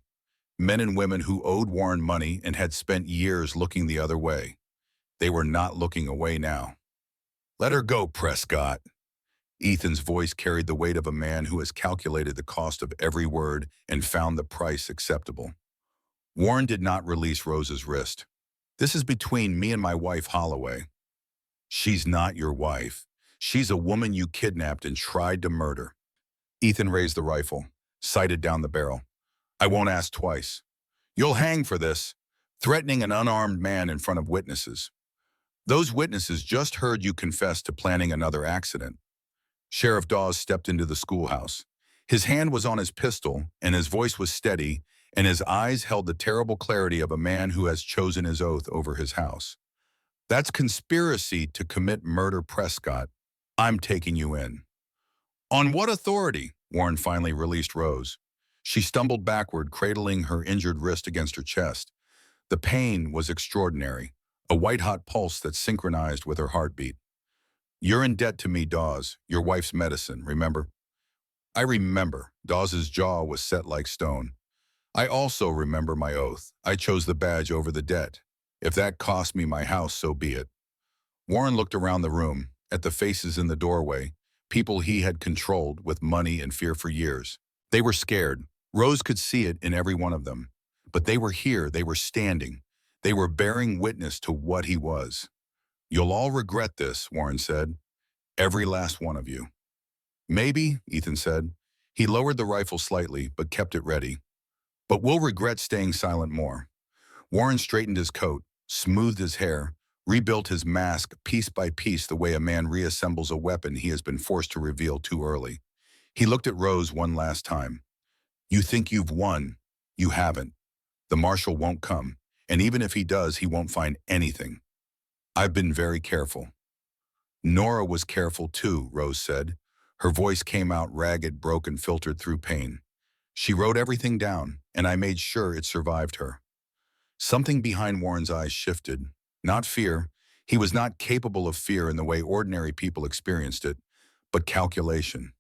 men and women who owed Warren money and had spent years looking the other way. They were not looking away now. "Let her go, Prescott." Ethan's voice carried the weight of a man who has calculated the cost of every word and found the price acceptable. Warren did not release Rose's wrist. "This is between me and my wife, Holloway." "She's not your wife. She's a woman you kidnapped and tried to murder." Ethan raised the rifle, sighted down the barrel. "I won't ask twice. You'll hang for this, threatening an unarmed man in front of witnesses. Those witnesses just heard you confess to planning another accident." Sheriff Dawes stepped into the schoolhouse. His hand was on his pistol, and his voice was steady, and his eyes held the terrible clarity of a man who has chosen his oath over his house. "That's conspiracy to commit murder, Prescott. I'm taking you in." "On what authority?" Warren finally released Rose. She stumbled backward, cradling her injured wrist against her chest. The pain was extraordinary, a white-hot pulse that synchronized with her heartbeat. "You're in debt to me, Dawes, your wife's medicine, remember?" "I remember." Dawes's jaw was set like stone. "I also remember my oath. I chose the badge over the debt. If that cost me my house, so be it." Warren looked around the room, at the faces in the doorway, people he had controlled with money and fear for years. They were scared. Rose could see it in every one of them. But they were here, they were standing. They were bearing witness to what he was. "You'll all regret this," Warren said. "Every last one of you." "Maybe," Ethan said. He lowered the rifle slightly, but kept it ready. "But we'll regret staying silent more." Warren straightened his coat, smoothed his hair, rebuilt his mask piece by piece the way a man reassembles a weapon he has been forced to reveal too early. He looked at Rose one last time. "You think you've won. You haven't. The marshal won't come, and even if he does, he won't find anything. I've been very careful." "Nora was careful too," Rose said. Her voice came out ragged, broken, filtered through pain. "She wrote everything down, and I made sure it survived her." Something behind Warren's eyes shifted. Not fear. He was not capable of fear in the way ordinary people experienced it, but calculation,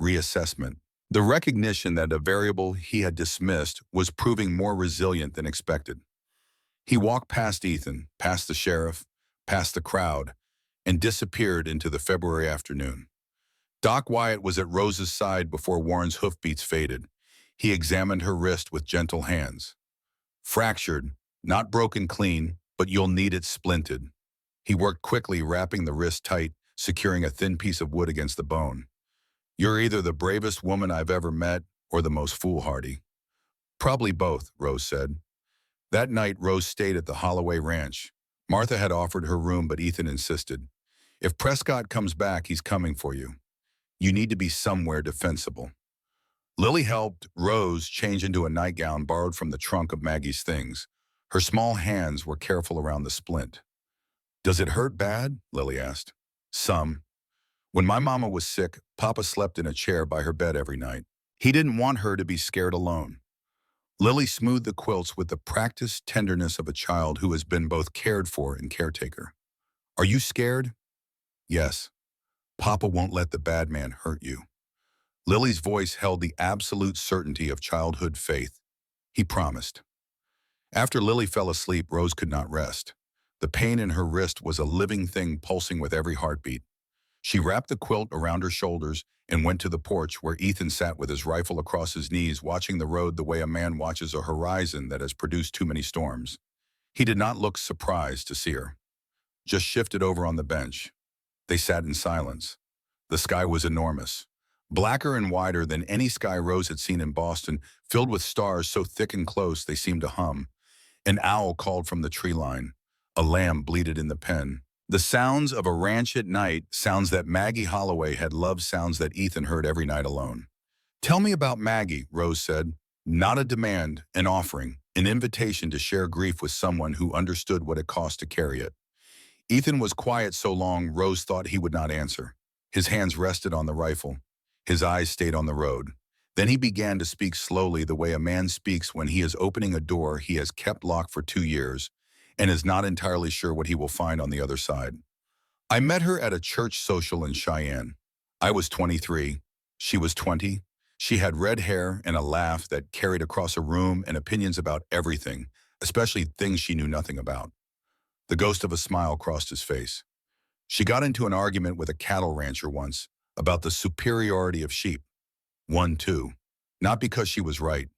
reassessment. The recognition that a variable he had dismissed was proving more resilient than expected. He walked past Ethan, past the sheriff, past the crowd, and disappeared into the February afternoon. Doc Wyatt was at Rose's side before Warren's hoofbeats faded. He examined her wrist with gentle hands. "Fractured, not broken clean, but you'll need it splinted." He worked quickly, wrapping the wrist tight, securing a thin piece of wood against the bone. "You're either the bravest woman I've ever met or the most foolhardy." "Probably both," Rose said. That night, Rose stayed at the Holloway Ranch. Martha had offered her room, but Ethan insisted. "If Prescott comes back, he's coming for you. You need to be somewhere defensible." Lily helped Rose change into a nightgown borrowed from the trunk of Maggie's things. Her small hands were careful around the splint. "Does it hurt bad?" Lily asked. "Some. When my mama was sick, Papa slept in a chair by her bed every night. He didn't want her to be scared alone." Lily smoothed the quilts with the practiced tenderness of a child who has been both cared for and caretaker. "Are you scared?" "Yes. Papa won't let the bad man hurt you." Lily's voice held the absolute certainty of childhood faith. "He promised." After Lily fell asleep, Rose could not rest. The pain in her wrist was a living thing pulsing with every heartbeat. She wrapped the quilt around her shoulders and went to the porch where Ethan sat with his rifle across his knees, watching the road the way a man watches a horizon that has produced too many storms. He did not look surprised to see her, just shifted over on the bench. They sat in silence. The sky was enormous, blacker and wider than any sky Rose had seen in Boston, filled with stars so thick and close they seemed to hum. An owl called from the tree line. A lamb bleated in the pen. The sounds of a ranch at night, sounds that Maggie Holloway had loved, sounds that Ethan heard every night alone. "Tell me about Maggie," Rose said. "Not a demand, an offering, an invitation to share grief with someone who understood what it cost to carry it. Ethan was quiet so long Rose thought he would not answer. His hands rested on the rifle. His eyes stayed on the road. Then he began to speak slowly the way a man speaks when he is opening a door he has kept locked for 2 years and is not entirely sure what he will find on the other side. I met her at a church social in Cheyenne. I was 23. She was 20. She had red hair and a laugh that carried across a room and opinions about everything, especially things she knew nothing about. The ghost of a smile crossed his face. She got into an argument with a cattle rancher once about the superiority of sheep. Won too. Not because she was right,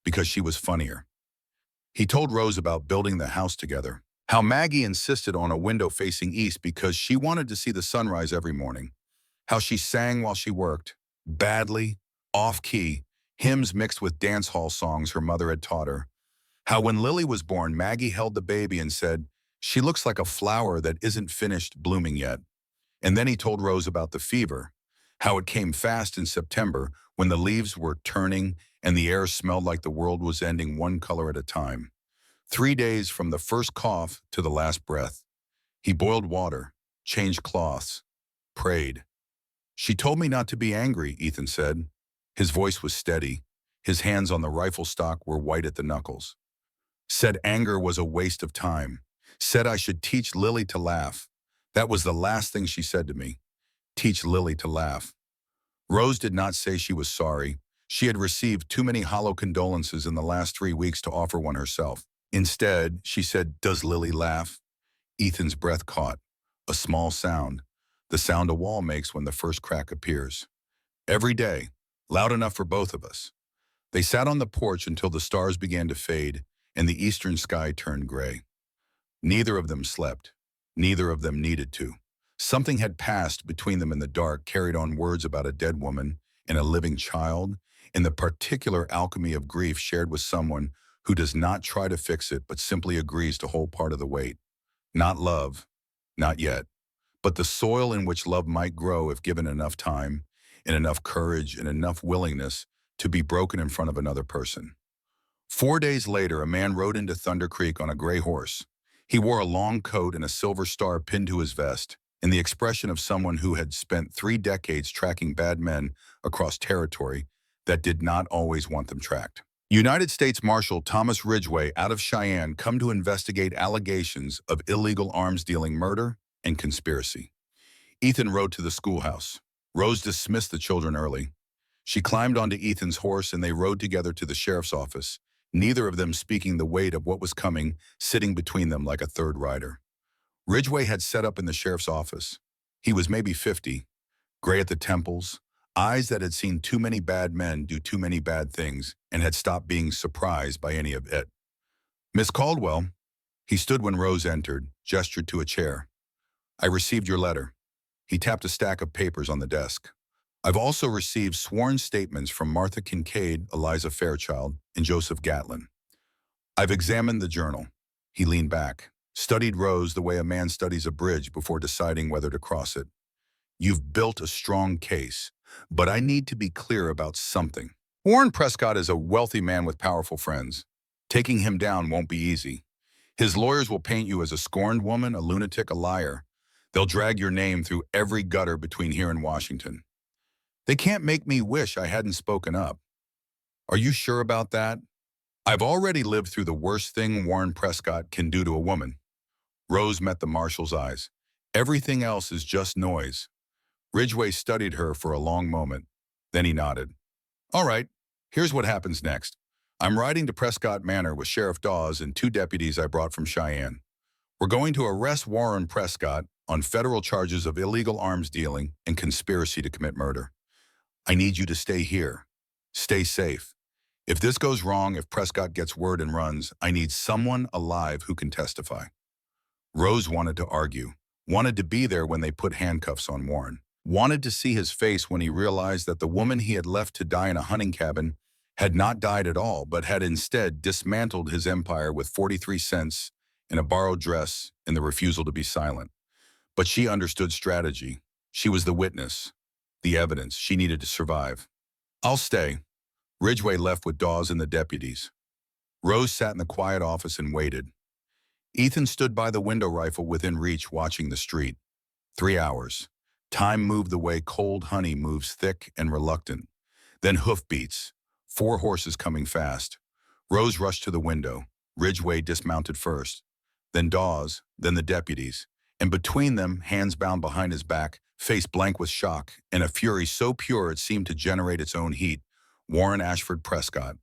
because she was funnier. He told Rose about building the house together, how Maggie insisted on a window facing east because she wanted to see the sunrise every morning, how she sang while she worked, badly, off-key, hymns mixed with dance hall songs her mother had taught her, how when Lily was born, Maggie held the baby and said, "She looks like a flower that isn't finished blooming yet." And then he told Rose about the fever, how it came fast in September when the leaves were turning and the air smelled like the world was ending one color at a time. 3 days from the first cough to the last breath. He boiled water, changed cloths, prayed. "She told me not to be angry," Ethan said. His voice was steady. His hands on the rifle stock were white at the knuckles. Said anger was a waste of time. Said I should teach Lily to laugh. That was the last thing she said to me. Teach Lily to laugh. Rose did not say she was sorry. She had received too many hollow condolences in the last 3 weeks to offer one herself. Instead, she said, "Does Lily laugh?" Ethan's breath caught. A small sound. The sound a wall makes when the first crack appears. Every day, loud enough for both of us. They sat on the porch until the stars began to fade and the eastern sky turned gray. Neither of them slept. Neither of them needed to. Something had passed between them in the dark, carried on words about a dead woman and a living child, and the particular alchemy of grief shared with someone who does not try to fix it but simply agrees to hold part of the weight. Not love, not yet, but the soil in which love might grow if given enough time and enough courage and enough willingness to be broken in front of another person. 4 days later, a man rode into Thunder Creek on a gray horse. He wore a long coat and a silver star pinned to his vest, and the expression of someone who had spent 3 decades tracking bad men across territory that did not always want them tracked. United States Marshal Thomas Ridgway out of Cheyenne come to investigate allegations of illegal arms dealing, murder, and conspiracy. Ethan rode to the schoolhouse. Rose dismissed the children early. She climbed onto Ethan's horse and they rode together to the sheriff's office, neither of them speaking the weight of what was coming, sitting between them like a third rider. Ridgway had set up in the sheriff's office. He was maybe 50, gray at the temples, eyes that had seen too many bad men do too many bad things and had stopped being surprised by any of it. "Miss Caldwell," he stood when Rose entered, gestured to a chair. "I received your letter." He tapped a stack of papers on the desk. "I've also received sworn statements from Martha Kincaid, Eliza Fairchild, and Joseph Gatlin. I've examined the journal." He leaned back, studied Rose the way a man studies a bridge before deciding whether to cross it. "You've built a strong case, but I need to be clear about something. Warren Prescott is a wealthy man with powerful friends. Taking him down won't be easy. His lawyers will paint you as a scorned woman, a lunatic, a liar. They'll drag your name through every gutter between here and Washington. They can't make me wish I hadn't spoken up. Are you sure about that? I've already lived through the worst thing Warren Prescott can do to a woman." Rose met the marshal's eyes. "Everything else is just noise." Ridgway studied her for a long moment. Then he nodded. "All right, here's what happens next. I'm riding to Prescott Manor with Sheriff Dawes and 2 deputies I brought from Cheyenne. We're going to arrest Warren Prescott on federal charges of illegal arms dealing and conspiracy to commit murder. I need you to stay here. Stay safe. If this goes wrong, if Prescott gets word and runs, I need someone alive who can testify." Rose wanted to argue, wanted to be there when they put handcuffs on Warren, wanted to see his face when he realized that the woman he had left to die in a hunting cabin had not died at all, but had instead dismantled his empire with 43 cents and a borrowed dress and the refusal to be silent. But she understood strategy. She was the witness, the evidence she needed to survive. "I'll stay." Ridgway left with Dawes and the deputies. Rose sat in the quiet office and waited. Ethan stood by the window rifle within reach watching the street. 3 hours. Time moved the way cold honey moves thick and reluctant. Then hoofbeats. 4 horses coming fast. Rose rushed to the window. Ridgway dismounted first. Then Dawes, then the deputies. And between them, hands bound behind his back, face blank with shock, and a fury so pure it seemed to generate its own heat, Warren Ashford Prescott.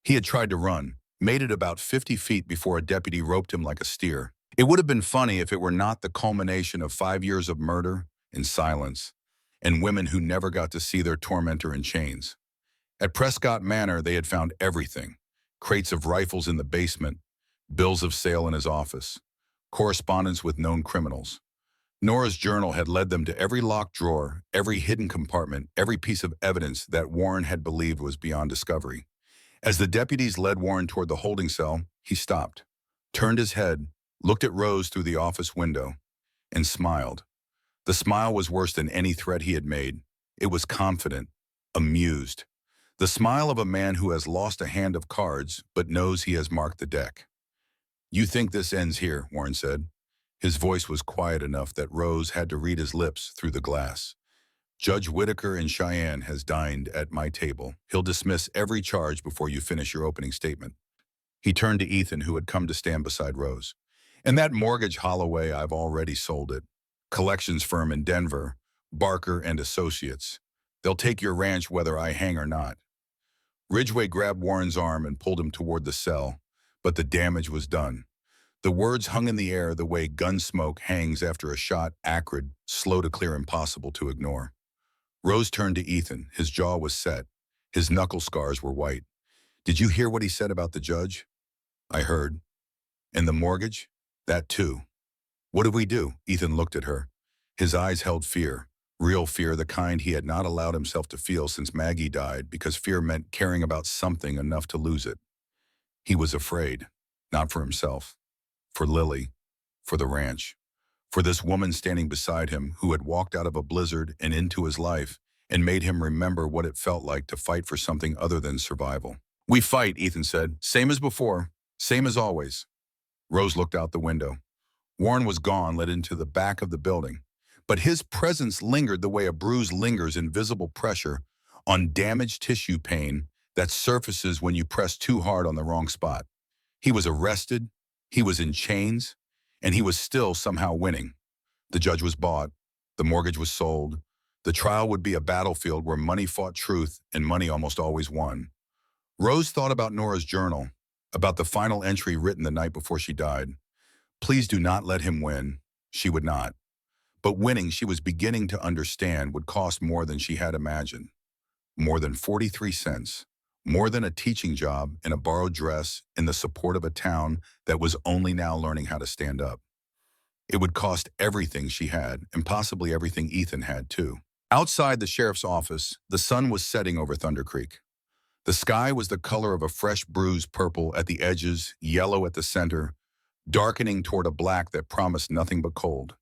He had tried to run, made it about 50 feet before a deputy roped him like a steer. It would have been funny if it were not the culmination of 5 years of murder and silence, and women who never got to see their tormentor in chains. At Prescott Manor, they had found everything. Crates of rifles in the basement, bills of sale in his office, correspondence with known criminals. Nora's journal had led them to every locked drawer, every hidden compartment, every piece of evidence that Warren had believed was beyond discovery. As the deputies led Warren toward the holding cell, he stopped, turned his head, looked at Rose through the office window, and smiled. The smile was worse than any threat he had made. It was confident, amused. The smile of a man who has lost a hand of cards but knows he has marked the deck. "You think this ends here," Warren said. His voice was quiet enough that Rose had to read his lips through the glass. "Judge Whitaker in Cheyenne has dined at my table. He'll dismiss every charge before you finish your opening statement." He turned to Ethan, who had come to stand beside Rose. "And that mortgage Holloway, I've already sold it. Collections firm in Denver, Barker and Associates. They'll take your ranch whether I hang or not." Ridgway grabbed Warren's arm and pulled him toward the cell, but the damage was done. The words hung in the air the way gun smoke hangs after a shot, acrid, slow to clear, impossible to ignore. Rose turned to Ethan. His jaw was set. His knuckle scars were white. "Did you hear what he said about the judge?" "I heard." "And the mortgage?" "That too." "What do we do?" Ethan looked at her. His eyes held fear. Real fear, the kind he had not allowed himself to feel since Maggie died, because fear meant caring about something enough to lose it. He was afraid. Not for himself. For Lily. For the ranch. For this woman standing beside him who had walked out of a blizzard and into his life and made him remember what it felt like to fight for something other than survival. "We fight," Ethan said. "Same as before. Same as always." Rose looked out the window. Warren was gone, led into the back of the building. But his presence lingered the way a bruise lingers in visible pressure on damaged tissue pain that surfaces when you press too hard on the wrong spot. He was arrested, he was in chains, and he was still somehow winning. The judge was bought, the mortgage was sold, the trial would be a battlefield where money fought truth and money almost always won. Rose thought about Nora's journal, about the final entry written the night before she died. Please do not let him win. She would not. But winning, she was beginning to understand, would cost more than she had imagined. More than 43 cents. More than a teaching job and a borrowed dress in the support of a town that was only now learning how to stand up. It would cost everything she had, and possibly everything Ethan had too. Outside the sheriff's office, the sun was setting over Thunder Creek. The sky was the color of a fresh bruised purple at the edges, yellow at the center, darkening toward a black that promised nothing but cold.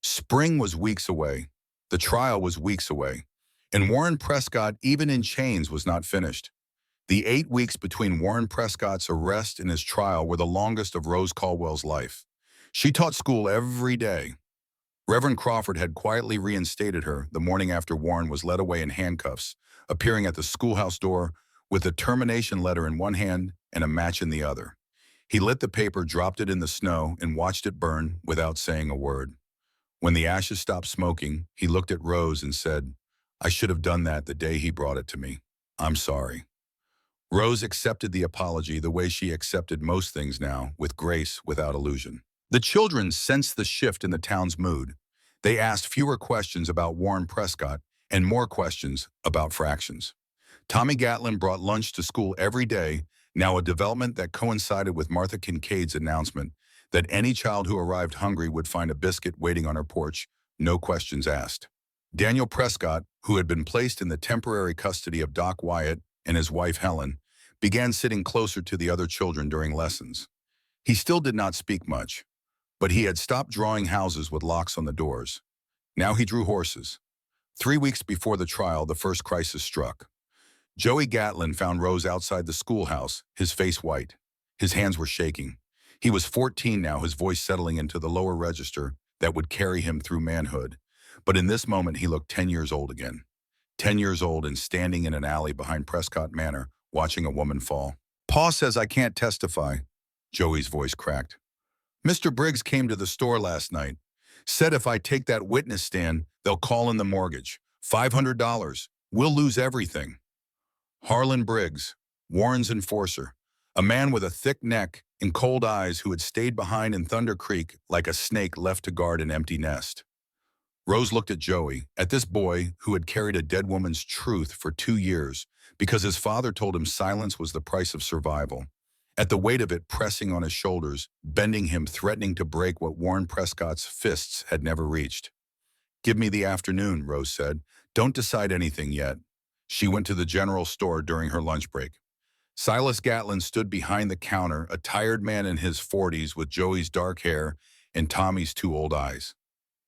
Spring was weeks away. The trial was weeks away. And Warren Prescott, even in chains, was not finished. The 8 weeks between Warren Prescott's arrest and his trial were the longest of Rose Caldwell's life. She taught school every day. Reverend Crawford had quietly reinstated her the morning after Warren was led away in handcuffs, appearing at the schoolhouse door with a termination letter in one hand and a match in the other. He lit the paper, dropped it in the snow, and watched it burn without saying a word. When the ashes stopped smoking, he looked at Rose and said, "I should have done that the day he brought it to me. I'm sorry." Rose accepted the apology the way she accepted most things now, with grace, without illusion. The children sensed the shift in the town's mood. They asked fewer questions about Warren Prescott and more questions about fractions. Tommy Gatlin brought lunch to school every day, now a development that coincided with Martha Kincaid's announcement that any child who arrived hungry would find a biscuit waiting on her porch, no questions asked. Daniel Prescott, who had been placed in the temporary custody of Doc Wyatt and his wife Helen, began sitting closer to the other children during lessons. He still did not speak much, but he had stopped drawing houses with locks on the doors. Now he drew horses. 3 weeks before the trial, the first crisis struck. Joey Gatlin found Rose outside the schoolhouse, his face white. His hands were shaking. He was 14 now, his voice settling into the lower register that would carry him through manhood. But in this moment, he looked 10 years old again. 10 years old and standing in an alley behind Prescott Manor, watching a woman fall. "Pa says I can't testify." Joey's voice cracked. "Mr. Briggs came to the store last night. Said if I take that witness stand, they'll call in the mortgage. $500. We'll lose everything." Harlan Briggs, Warren's enforcer, a man with a thick neck and cold eyes who had stayed behind in Thunder Creek like a snake left to guard an empty nest. Rose looked at Joey, at this boy who had carried a dead woman's truth for 2 years because his father told him silence was the price of survival. At the weight of it pressing on his shoulders, bending him, threatening to break what Warren Prescott's fists had never reached. "Give me the afternoon," Rose said. "Don't decide anything yet." She went to the general store during her lunch break. Silas Gatlin stood behind the counter, a tired man in his 40s with Joey's dark hair and Tommy's 2 old eyes.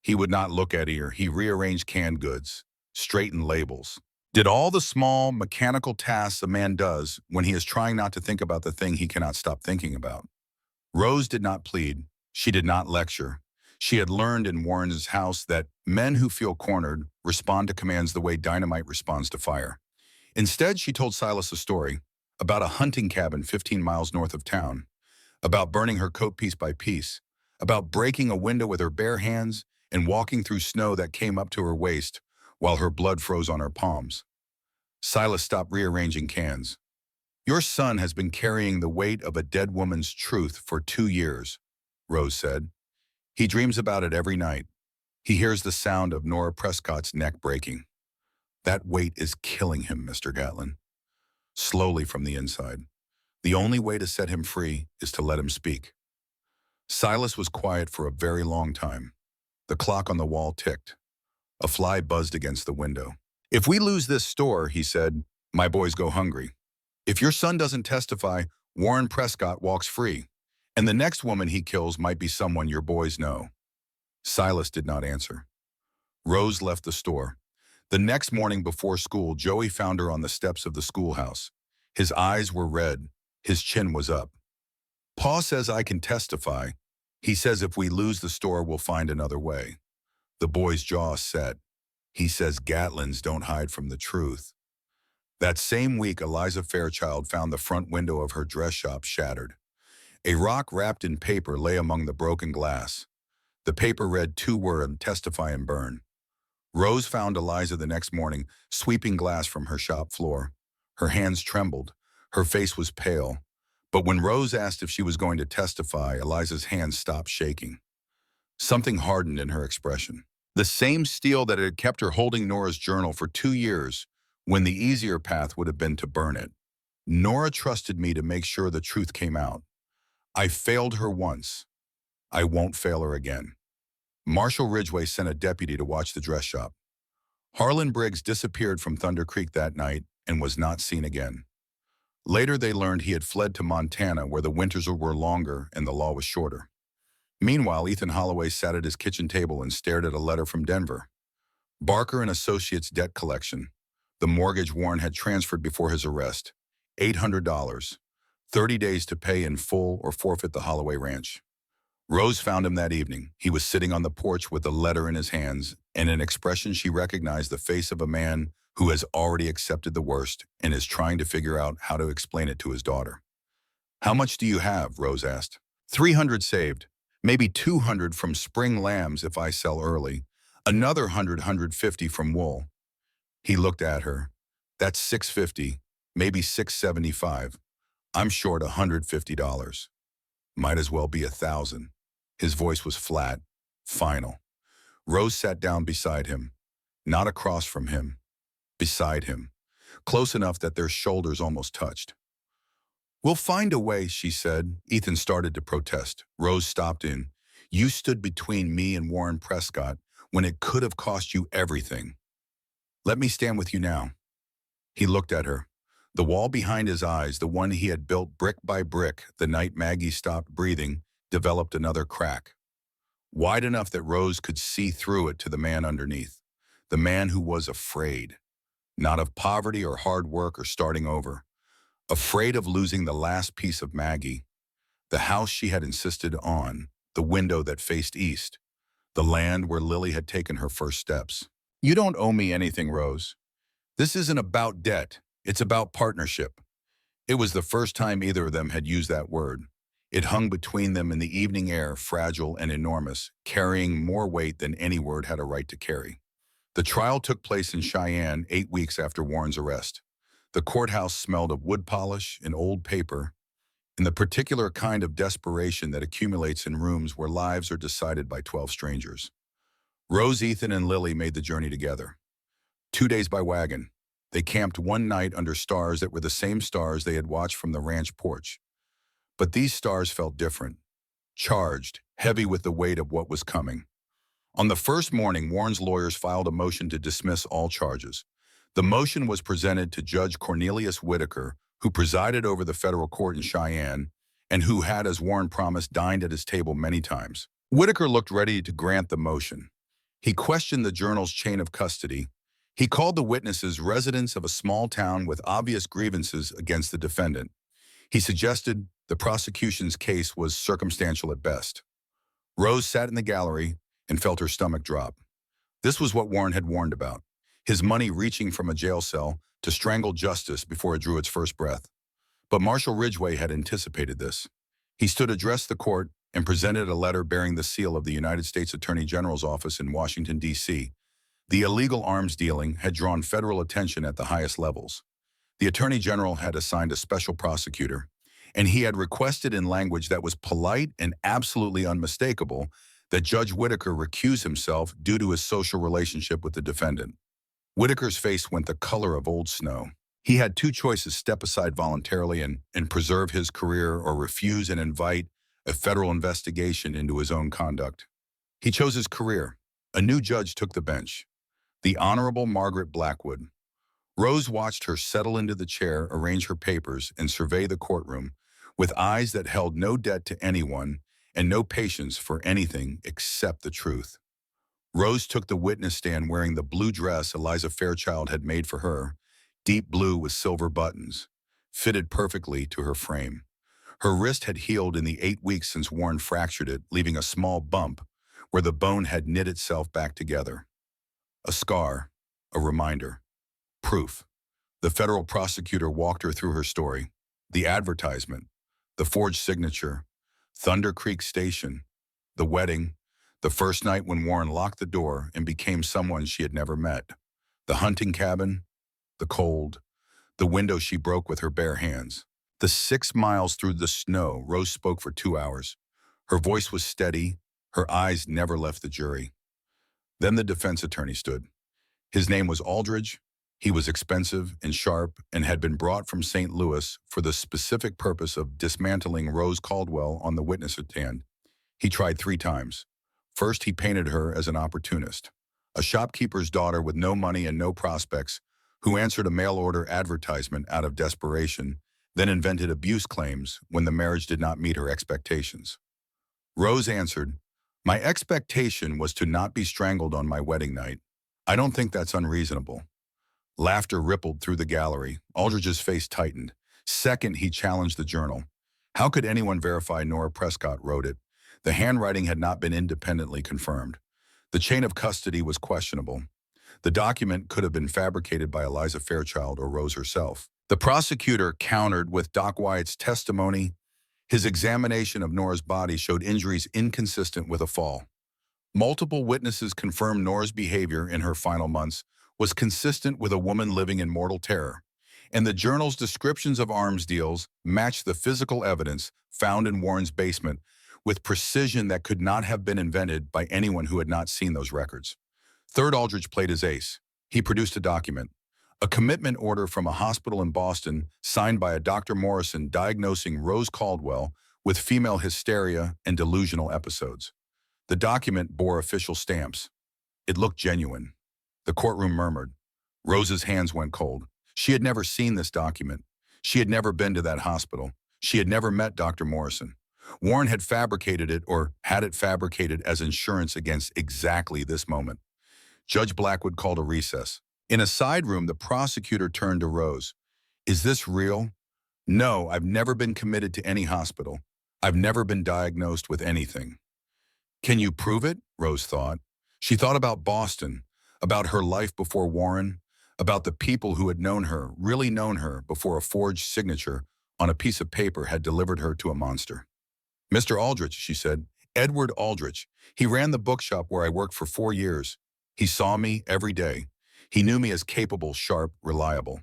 He would not look at her. He rearranged canned goods, straightened labels, did all the small, mechanical tasks a man does when he is trying not to think about the thing he cannot stop thinking about. Rose did not plead. She did not lecture. She had learned in Warren's house that men who feel cornered respond to commands the way dynamite responds to fire. Instead, she told Silas a story about a hunting cabin 15 miles north of town, about burning her coat piece by piece, about breaking a window with her bare hands and walking through snow that came up to her waist while her blood froze on her palms. Silas stopped rearranging cans. "Your son has been carrying the weight of a dead woman's truth for 2 years, Rose said. He dreams about it every night. He hears the sound of Nora Prescott's neck breaking. That weight is killing him, Mr. Gatlin. Slowly from the inside. The only way to set him free is to let him speak." Silas was quiet for a very long time. The clock on the wall ticked. A fly buzzed against the window. "If we lose this store," he said, "my boys go hungry. If your son doesn't testify, Warren Prescott walks free, and the next woman he kills might be someone your boys know." Silas did not answer. Rose left the store. The next morning before school, Joey found her on the steps of the schoolhouse. His eyes were red. His chin was up. "Pa says I can testify. He says if we lose the store, we'll find another way." The boy's jaw set. "He says Gatlins don't hide from the truth." That same week, Eliza Fairchild found the front window of her dress shop shattered. A rock wrapped in paper lay among the broken glass. The paper read 2 words, "testify and burn." Rose found Eliza the next morning, sweeping glass from her shop floor. Her hands trembled. Her face was pale. But when Rose asked if she was going to testify, Eliza's hands stopped shaking. Something hardened in her expression. The same steel that had kept her holding Nora's journal for 2 years, when the easier path would have been to burn it. "Nora trusted me to make sure the truth came out. I failed her once. I won't fail her again." Marshal Ridgway sent a deputy to watch the dress shop. Harlan Briggs disappeared from Thunder Creek that night and was not seen again. Later, they learned he had fled to Montana, where the winters were longer and the law was shorter. Meanwhile, Ethan Holloway sat at his kitchen table and stared at a letter from Denver. Barker and Associates debt collection. The mortgage Warren had transferred before his arrest. $800. 30 days to pay in full or forfeit the Holloway ranch. Rose found him that evening. He was sitting on the porch with the letter in his hands, and in an expression she recognized the face of a man who has already accepted the worst and is trying to figure out how to explain it to his daughter. "How much do you have?" Rose asked. "300 saved. Maybe 200 from spring lambs if I sell early. Another 150 from wool." He looked at her. "That's 650, maybe 675. I'm short $150. Might as well be 1,000. His voice was flat, final. Rose sat down beside him, not across from him, beside him, close enough that their shoulders almost touched. "We'll find a way," she said. Ethan started to protest. Rose stopped in. "You stood between me and Warren Prescott when it could have cost you everything. Let me stand with you now." He looked at her. The wall behind his eyes, the one he had built brick by brick the night Maggie stopped breathing, developed another crack. Wide enough that Rose could see through it to the man underneath. The man who was afraid. Not of poverty or hard work or starting over. Afraid of losing the last piece of Maggie. The house she had insisted on, the window that faced east, the land where Lily had taken her first steps. You don't owe me anything, Rose. This isn't about debt. It's about partnership. It was the first time either of them had used that word. It hung between them in the evening air, fragile and enormous, carrying more weight than any word had a right to carry. The trial took place in Cheyenne 8 weeks after Warren's arrest. The courthouse smelled of wood polish and old paper, and the particular kind of desperation that accumulates in rooms where lives are decided by 12 strangers. Rose, Ethan, and Lily made the journey together. 2 days by wagon. They camped one night under stars that were the same stars they had watched from the ranch porch. But these stars felt different, charged, heavy with the weight of what was coming. On the first morning, Warren's lawyers filed a motion to dismiss all charges. The motion was presented to Judge Cornelius Whitaker, who presided over the federal court in Cheyenne and who had, as Warren promised, dined at his table many times. Whitaker looked ready to grant the motion. He questioned the journal's chain of custody. He called the witnesses residents of a small town with obvious grievances against the defendant. He suggested the prosecution's case was circumstantial at best. Rose sat in the gallery and felt her stomach drop. This was what Warren had warned about, his money reaching from a jail cell to strangle justice before it drew its first breath. But Marshal Ridgway had anticipated this. He stood addressed the court and presented a letter bearing the seal of the United States Attorney General's office in Washington, D.C. The illegal arms dealing had drawn federal attention at the highest levels. The Attorney General had assigned a special prosecutor, and he had requested in language that was polite and absolutely unmistakable that Judge Whitaker recuse himself due to his social relationship with the defendant. Whitaker's face went the color of old snow. He had two choices: step aside voluntarily and preserve his career, or refuse and invite a federal investigation into his own conduct. He chose his career. A new judge took the bench, the Honorable Margaret Blackwood. Rose watched her settle into the chair, arrange her papers, and survey the courtroom with eyes that held no debt to anyone and no patience for anything except the truth. Rose took the witness stand wearing the blue dress Eliza Fairchild had made for her, deep blue with silver buttons, fitted perfectly to her frame. Her wrist had healed in the 8 weeks since Warren fractured it, leaving a small bump where the bone had knit itself back together. A scar, a reminder, proof. The federal prosecutor walked her through her story, the advertisement, the forged signature, Thunder Creek Station, the wedding, the first night when Warren locked the door and became someone she had never met, the hunting cabin, the cold, the window she broke with her bare hands. The 6 miles through the snow. Rose spoke for 2 hours. Her voice was steady. Her eyes never left the jury. Then the defense attorney stood. His name was Aldridge. He was expensive and sharp and had been brought from St. Louis for the specific purpose of dismantling Rose Caldwell on the witness stand. He tried 3 times. First, he painted her as an opportunist, a shopkeeper's daughter with no money and no prospects, who answered a mail-order advertisement out of desperation, then invented abuse claims when the marriage did not meet her expectations. Rose answered, "My expectation was to not be strangled on my wedding night. I don't think that's unreasonable." Laughter rippled through the gallery. Aldridge's face tightened. Second, he challenged the journal. How could anyone verify Nora Prescott wrote it? The handwriting had not been independently confirmed. The chain of custody was questionable. The document could have been fabricated by Eliza Fairchild or Rose herself. The prosecutor countered with Doc Wyatt's testimony. His examination of Nora's body showed injuries inconsistent with a fall. Multiple witnesses confirmed Nora's behavior in her final months was consistent with a woman living in mortal terror, and the journal's descriptions of arms deals matched the physical evidence found in Warren's basement with precision that could not have been invented by anyone who had not seen those records. Third, Aldridge played his ace. He produced a document, a commitment order from a hospital in Boston signed by a Dr. Morrison diagnosing Rose Caldwell with female hysteria and delusional episodes. The document bore official stamps. It looked genuine. The courtroom murmured. Rose's hands went cold. She had never seen this document. She had never been to that hospital. She had never met Dr. Morrison. Warren had fabricated it, or had it fabricated as insurance against exactly this moment. Judge Blackwood called a recess. In a side room, the prosecutor turned to Rose. "Is this real?" "No, I've never been committed to any hospital. I've never been diagnosed with anything. Can you prove it? Rose thought. She thought about Boston, about her life before Warren, about the people who had known her, really known her, before a forged signature on a piece of paper had delivered her to a monster. Mr. Aldrich, she said. Edward Aldrich. He ran the bookshop where I worked for 4 years. He saw me every day. He knew me as capable, sharp, reliable.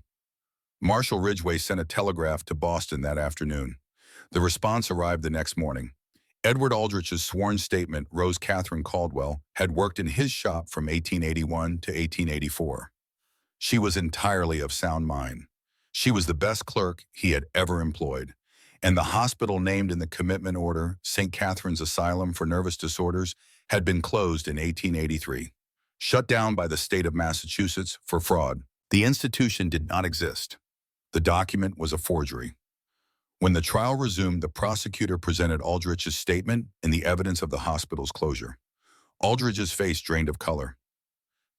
Marshal Ridgway sent a telegraph to Boston that afternoon. The response arrived the next morning. Edward Aldrich's sworn statement, Rose Catherine Caldwell, had worked in his shop from 1881 to 1884. She was entirely of sound mind. She was the best clerk he had ever employed. And the hospital named in the commitment order, St. Catherine's Asylum for Nervous Disorders, had been closed in 1883. Shut down by the state of Massachusetts for fraud. The institution did not exist. The document was a forgery. When the trial resumed, the prosecutor presented Aldrich's statement and the evidence of the hospital's closure. Aldrich's face drained of color.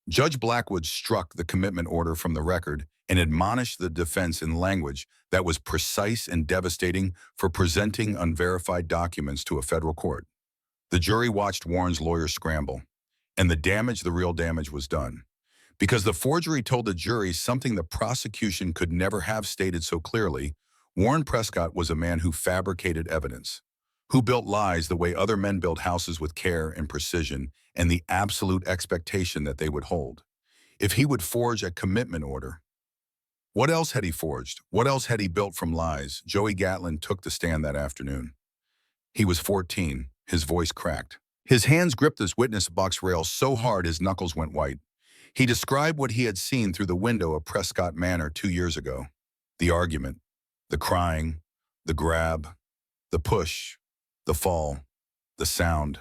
Judge Blackwood struck the commitment order from the record and admonished the defense in language that was precise and devastating for presenting unverified documents to a federal court. The jury watched Warren's lawyers scramble, and the real damage was done. Because the forgery told the jury something the prosecution could never have stated so clearly, Warren Prescott was a man who fabricated evidence, who built lies the way other men built houses with care and precision and the absolute expectation that they would hold. If he would forge a commitment order, what else had he forged? What else had he built from lies? Joey Gatlin took the stand that afternoon. He was 14. His voice cracked. His hands gripped his witness box rail so hard his knuckles went white. He described what he had seen through the window of Prescott Manor 2 years ago. The argument, the crying, the grab, the push, the fall, the sound.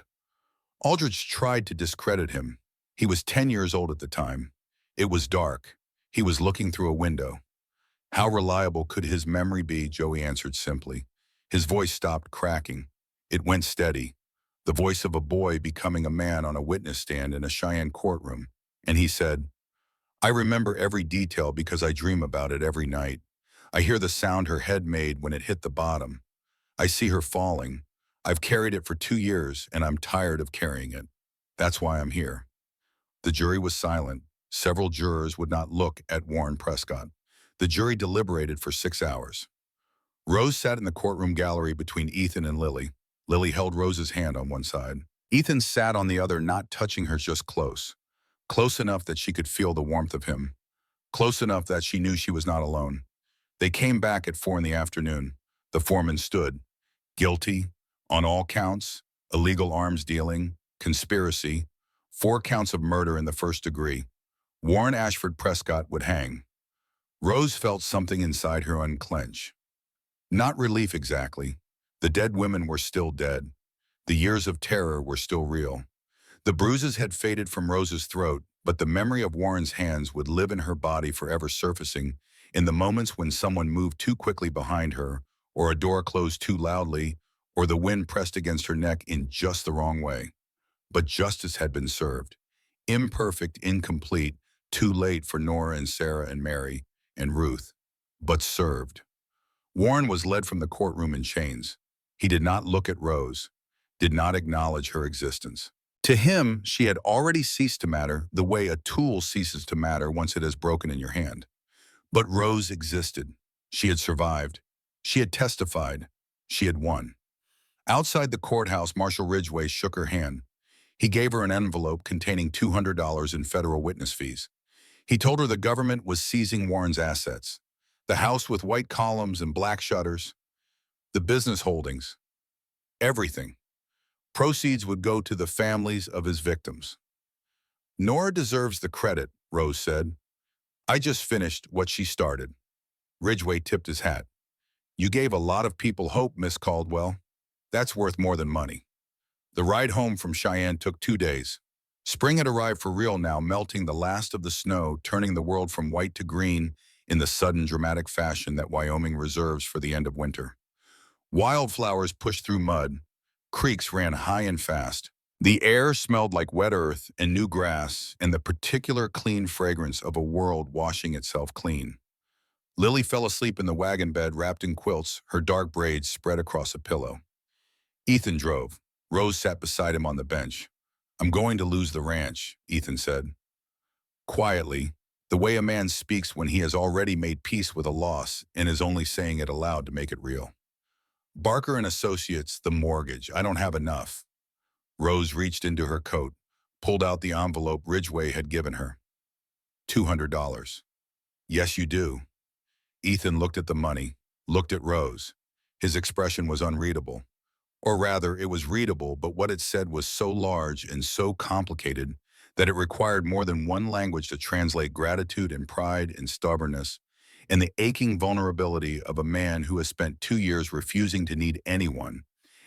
Aldrich tried to discredit him. He was 10 years old at the time. It was dark. He was looking through a window. How reliable could his memory be? Joey answered simply. His voice stopped cracking. It went steady. The voice of a boy becoming a man on a witness stand in a Cheyenne courtroom. And he said, I remember every detail because I dream about it every night. I hear the sound her head made when it hit the bottom. I see her falling. I've carried it for 2 years, and I'm tired of carrying it. That's why I'm here. The jury was silent. Several jurors would not look at Warren Prescott. The jury deliberated for 6 hours. Rose sat in the courtroom gallery between Ethan and Lily. Lily held Rose's hand on one side. Ethan sat on the other, not touching her, just close. Close enough that she could feel the warmth of him. Close enough that she knew she was not alone. They came back at 4 in the afternoon. The foreman stood. Guilty, on all counts, illegal arms dealing, conspiracy, 4 counts of murder in the first degree. Warren Ashford Prescott would hang. Rose felt something inside her unclench. Not relief exactly. The dead women were still dead. The years of terror were still real. The bruises had faded from Rose's throat, but the memory of Warren's hands would live in her body, forever surfacing in the moments when someone moved too quickly behind her, or a door closed too loudly, or the wind pressed against her neck in just the wrong way. But justice had been served. Imperfect, incomplete, too late for Nora and Sarah and Mary and Ruth, but served. Warren was led from the courtroom in chains. He did not look at Rose, did not acknowledge her existence. To him, she had already ceased to matter the way a tool ceases to matter once it has broken in your hand. But Rose existed. She had survived. She had testified. She had won. Outside the courthouse, Marshal Ridgway shook her hand. He gave her an envelope containing $200 in federal witness fees. He told her the government was seizing Warren's assets. The house with white columns and black shutters. The business holdings. Everything. Proceeds would go to the families of his victims. Nora deserves the credit, Rose said. I just finished what she started. Ridgway tipped his hat. You gave a lot of people hope, Miss Caldwell. That's worth more than money. The ride home from Cheyenne took 2 days. Spring had arrived for real now, melting the last of the snow, turning the world from white to green in the sudden dramatic fashion that Wyoming reserves for the end of winter. Wildflowers pushed through mud. Creeks ran high and fast. The air smelled like wet earth and new grass and the particular clean fragrance of a world washing itself clean. Lily fell asleep in the wagon bed wrapped in quilts, her dark braids spread across a pillow. Ethan drove. Rose sat beside him on the bench. I'm going to lose the ranch, Ethan said. Quietly, the way a man speaks when he has already made peace with a loss and is only saying it aloud to make it real. Barker and Associates, the mortgage. I don't have enough. Rose reached into her coat, pulled out the envelope Ridgway had given her. $200. Yes, you do. Ethan looked at the money, looked at Rose. His expression was unreadable. Or rather, it was readable, but what it said was so large and so complicated that it required more than one language to translate gratitude and pride and stubbornness and the aching vulnerability of a man who has spent 2 years refusing to need anyone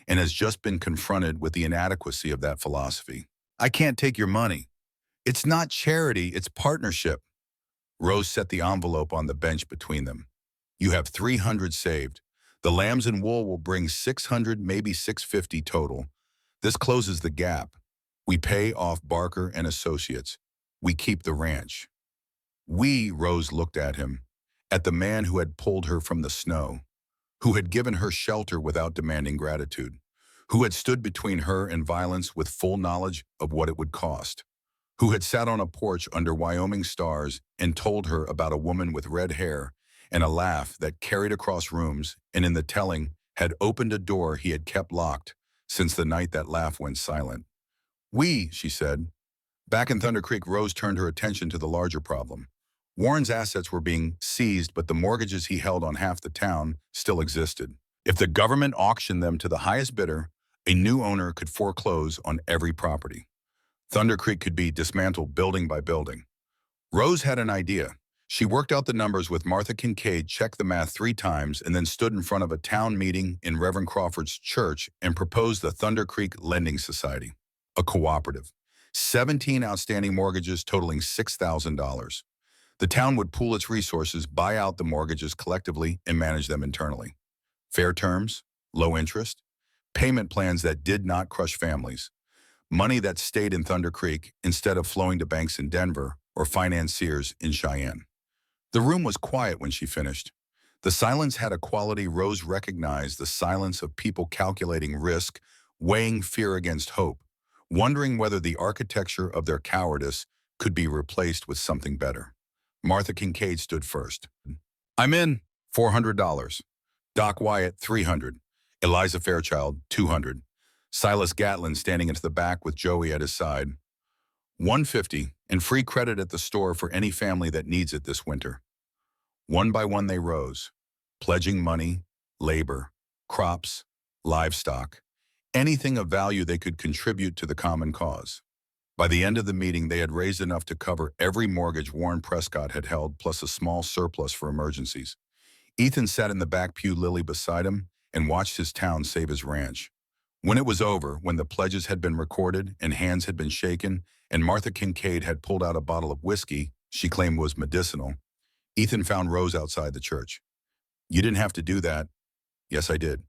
and has just been confronted with the inadequacy of that philosophy. I can't take your money. It's not charity, it's partnership. Rose set the envelope on the bench between them. You have 300 saved. The lambs and wool will bring 600, maybe 650 total. This closes the gap. We pay off Barker and Associates. We keep the ranch. Rose looked at him, at the man who had pulled her from the snow, who had given her shelter without demanding gratitude, who had stood between her and violence with full knowledge of what it would cost, who had sat on a porch under Wyoming stars and told her about a woman with red hair and a laugh that carried across rooms and in the telling had opened a door he had kept locked since the night that laugh went silent. She said. Back in Thunder Creek, Rose turned her attention to the larger problem. Warren's assets were being seized, but the mortgages he held on half the town still existed. If the government auctioned them to the highest bidder, a new owner could foreclose on every property. Thunder Creek could be dismantled building by building. Rose had an idea. She worked out the numbers with Martha Kincaid, checked the math 3 times, and then stood in front of a town meeting in Reverend Crawford's church and proposed the Thunder Creek Lending Society, a cooperative. 17 outstanding mortgages totaling $6,000. The town would pool its resources, buy out the mortgages collectively, and manage them internally. Fair terms, low interest, payment plans that did not crush families, money that stayed in Thunder Creek instead of flowing to banks in Denver or financiers in Cheyenne. The room was quiet when she finished. The silence had a quality Rose recognized, the silence of people calculating risk, weighing fear against hope, wondering whether the architecture of their cowardice could be replaced with something better. Martha Kincaid stood first. I'm in. $400. Doc Wyatt, $300. Eliza Fairchild, $200. Silas Gatlin standing into the back with Joey at his side. $150 and free credit at the store for any family that needs it this winter. One by one they rose, pledging money, labor, crops, livestock, anything of value they could contribute to the common cause. By the end of the meeting, they had raised enough to cover every mortgage Warren Prescott had held, plus a small surplus for emergencies. Ethan sat in the back pew, Lily beside him, and watched his town save his ranch. When it was over, when the pledges had been recorded and hands had been shaken, and Martha Kincaid had pulled out a bottle of whiskey she claimed was medicinal, Ethan found Rose outside the church. You didn't have to do that. Yes, I did.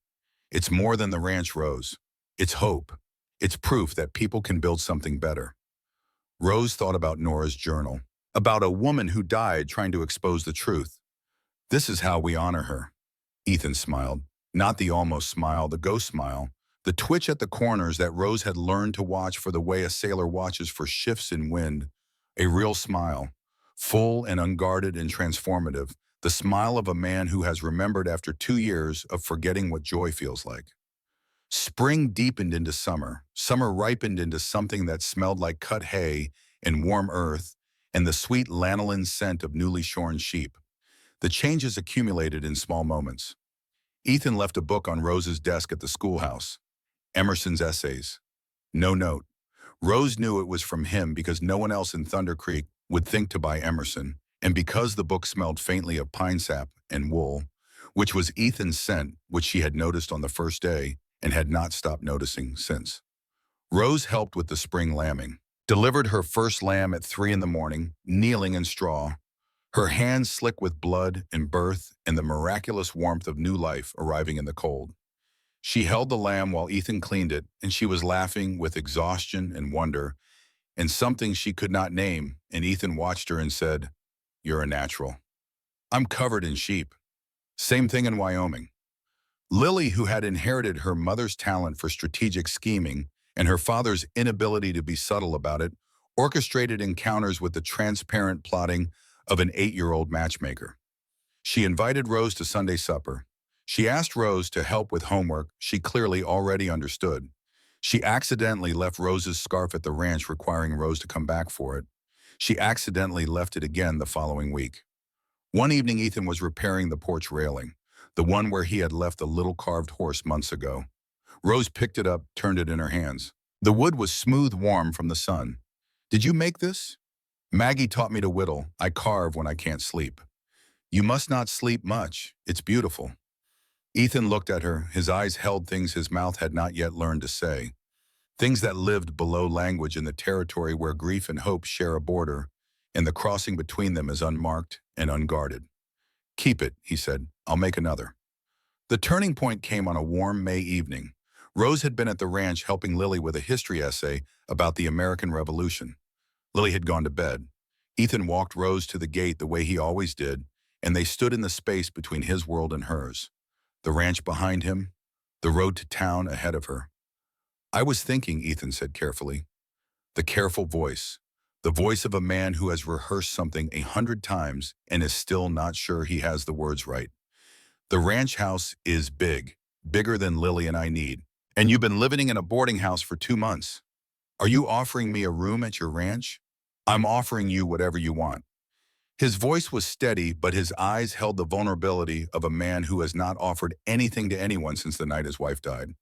It's more than the ranch, Rose. It's hope. It's proof that people can build something better. Rose thought about Nora's journal, about a woman who died trying to expose the truth. This is how we honor her. Ethan smiled, not the almost smile, the ghost smile, the twitch at the corners that Rose had learned to watch for the way a sailor watches for shifts in wind. A real smile, full and unguarded and transformative, the smile of a man who has remembered after 2 years of forgetting what joy feels like. Spring deepened into summer. Summer ripened into something that smelled like cut hay and warm earth and the sweet lanolin scent of newly shorn sheep. The changes accumulated in small moments. Ethan left a book on Rose's desk at the schoolhouse. Emerson's Essays. No note. Rose knew it was from him because no one else in Thunder Creek would think to buy Emerson, and because the book smelled faintly of pine sap and wool, which was Ethan's scent, which she had noticed on the first day and had not stopped noticing since. Rose helped with the spring lambing, delivered her first lamb at 3 in the morning, kneeling in straw, her hands slick with blood and birth and the miraculous warmth of new life arriving in the cold. She held the lamb while Ethan cleaned it, and she was laughing with exhaustion and wonder and something she could not name, and Ethan watched her and said, "You're a natural." I'm covered in sheep. Same thing in Wyoming. Lily, who had inherited her mother's talent for strategic scheming and her father's inability to be subtle about it, orchestrated encounters with the transparent plotting of an 8-year-old matchmaker. She invited Rose to Sunday supper. She asked Rose to help with homework she clearly already understood. She accidentally left Rose's scarf at the ranch, requiring Rose to come back for it. She accidentally left it again the following week. One evening, Ethan was repairing the porch railing, the one where he had left the little carved horse months ago. Rose picked it up, turned it in her hands. The wood was smooth, warm from the sun. "Did you make this?" "Maggie taught me to whittle. I carve when I can't sleep." "You must not sleep much. It's beautiful." Ethan looked at her. His eyes held things his mouth had not yet learned to say. Things that lived below language in the territory where grief and hope share a border, and the crossing between them is unmarked and unguarded. "Keep it," he said. "I'll make another." The turning point came on a warm May evening. Rose had been at the ranch helping Lily with a history essay about the American Revolution. Lily had gone to bed. Ethan walked Rose to the gate the way he always did, and they stood in the space between his world and hers. The ranch behind him, the road to town ahead of her. "I was thinking," Ethan said carefully. The careful voice. The voice of a man who has rehearsed something 100 times and is still not sure he has the words right. "The ranch house is big, bigger than Lily and I need. And you've been living in a boarding house for 2 months. Are you offering me a room at your ranch?" "I'm offering you whatever you want." His voice was steady, but his eyes held the vulnerability of a man who has not offered anything to anyone since the night his wife died.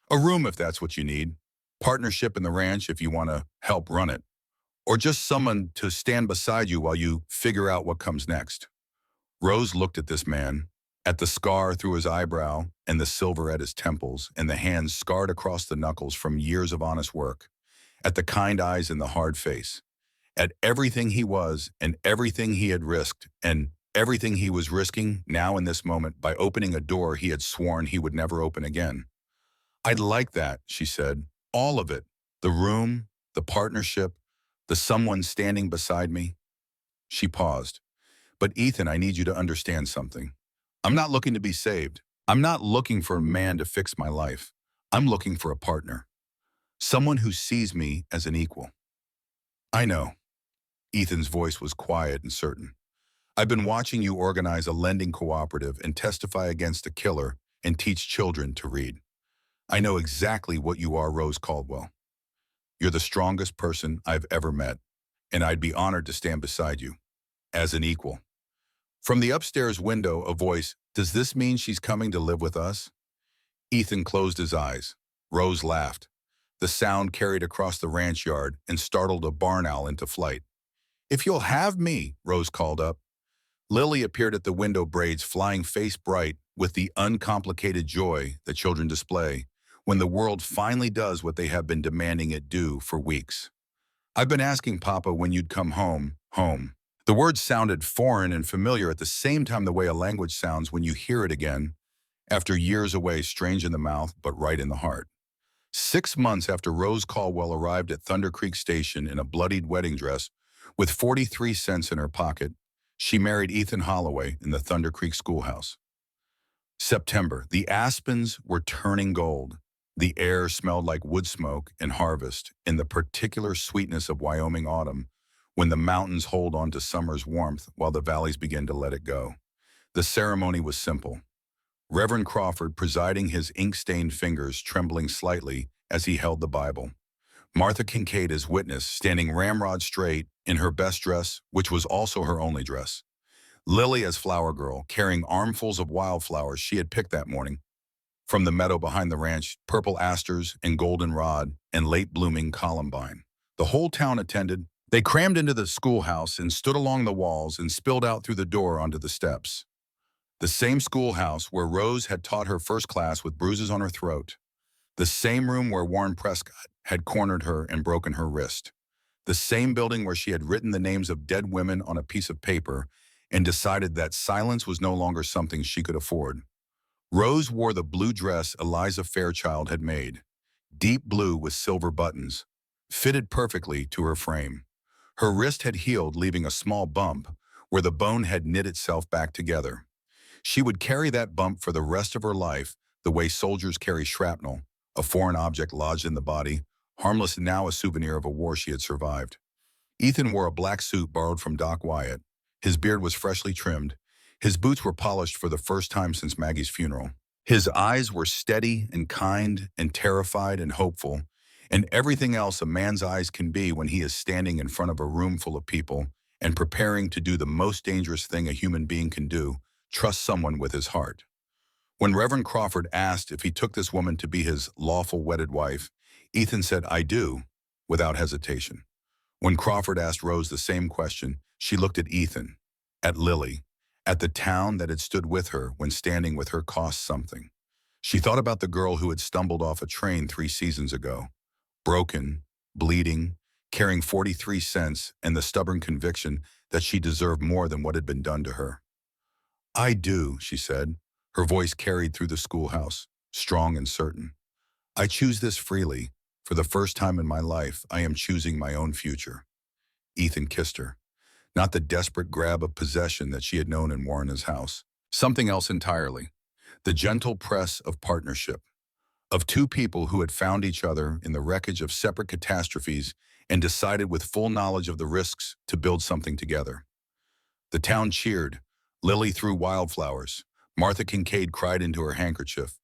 "A room if that's what you need. Partnership in the ranch if you want to help run it. Or just someone to stand beside you while you figure out what comes next." Rose looked at this man, at the scar through his eyebrow and the silver at his temples and the hands scarred across the knuckles from years of honest work, at the kind eyes and the hard face, at everything he was and everything he had risked and everything he was risking now in this moment by opening a door he had sworn he would never open again. "I'd like that," she said. "All of it. The room, the partnership, the someone standing beside me." She paused. "But Ethan, I need you to understand something. I'm not looking to be saved. I'm not looking for a man to fix my life. I'm looking for a partner. Someone who sees me as an equal." "I know." Ethan's voice was quiet and certain. "I've been watching you organize a lending cooperative and testify against a killer and teach children to read. I know exactly what you are, Rose Caldwell. You're the strongest person I've ever met, and I'd be honored to stand beside you, as an equal." From the upstairs window, a voice, "Does this mean she's coming to live with us?" Ethan closed his eyes. Rose laughed. The sound carried across the ranch yard and startled a barn owl into flight. "If you'll have me," Rose called up. Lily appeared at the window, braids flying face bright with the uncomplicated joy that children display when the world finally does what they have been demanding it do for weeks. "I've been asking Papa when you'd come home, home." The words sounded foreign and familiar at the same time, the way a language sounds when you hear it again, after years away, strange in the mouth but right in the heart. 6 months after Rose Caldwell arrived at Thunder Creek Station in a bloodied wedding dress with 43 cents in her pocket, she married Ethan Holloway in the Thunder Creek schoolhouse. September. The aspens were turning gold. The air smelled like wood smoke and harvest in the particular sweetness of Wyoming autumn, when the mountains hold on to summer's warmth while the valleys begin to let it go. The ceremony was simple. Reverend Crawford presiding, his ink-stained fingers trembling slightly as he held the Bible. Martha Kincaid as witness, standing ramrod straight in her best dress, which was also her only dress. Lily as flower girl, carrying armfuls of wildflowers she had picked that morning from the meadow behind the ranch, purple asters and goldenrod and late-blooming columbine. The whole town attended. They crammed into the schoolhouse and stood along the walls and spilled out through the door onto the steps. The same schoolhouse where Rose had taught her first class with bruises on her throat. The same room where Warren Prescott had cornered her and broken her wrist. The same building where she had written the names of dead women on a piece of paper and decided that silence was no longer something she could afford. Rose wore the blue dress Eliza Fairchild had made, deep blue with silver buttons, fitted perfectly to her frame. Her wrist had healed, leaving a small bump where the bone had knit itself back together. She would carry that bump for the rest of her life, the way soldiers carry shrapnel, a foreign object lodged in the body, harmless now a souvenir of a war she had survived. Ethan wore a black suit borrowed from Doc Wyatt. His beard was freshly trimmed. His boots were polished for the first time since Maggie's funeral. His eyes were steady and kind and terrified and hopeful, and everything else a man's eyes can be when he is standing in front of a room full of people and preparing to do the most dangerous thing a human being can do, trust someone with his heart. When Reverend Crawford asked if he took this woman to be his lawful wedded wife, Ethan said, "I do," without hesitation. When Crawford asked Rose the same question, she looked at Ethan, at Lily, at the town that had stood with her when standing with her cost something. She thought about the girl who had stumbled off a train 3 seasons ago, broken, bleeding, carrying 43 cents and the stubborn conviction that she deserved more than what had been done to her. "I do," she said, her voice carried through the schoolhouse, strong and certain. "I choose this freely. For the first time in my life, I am choosing my own future." Ethan kissed her, not the desperate grab of possession that she had known in Warrena's house. Something else entirely. The gentle press of partnership, of two people who had found each other in the wreckage of separate catastrophes and decided with full knowledge of the risks to build something together. The town cheered. Lily threw wildflowers. Martha Kincaid cried into her handkerchief.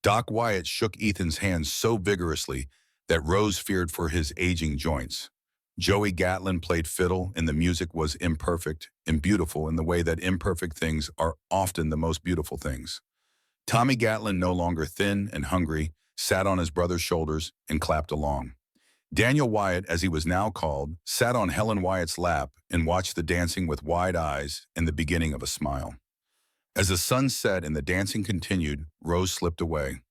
Doc Wyatt shook Ethan's hand so vigorously that Rose feared for his aging joints. Joey Gatlin played fiddle, and the music was imperfect and beautiful in the way that imperfect things are often the most beautiful things. Tommy Gatlin, no longer thin and hungry, sat on his brother's shoulders and clapped along. Daniel Wyatt, as he was now called, sat on Helen Wyatt's lap and watched the dancing with wide eyes and the beginning of a smile. As the sun set and the dancing continued, Rose slipped away.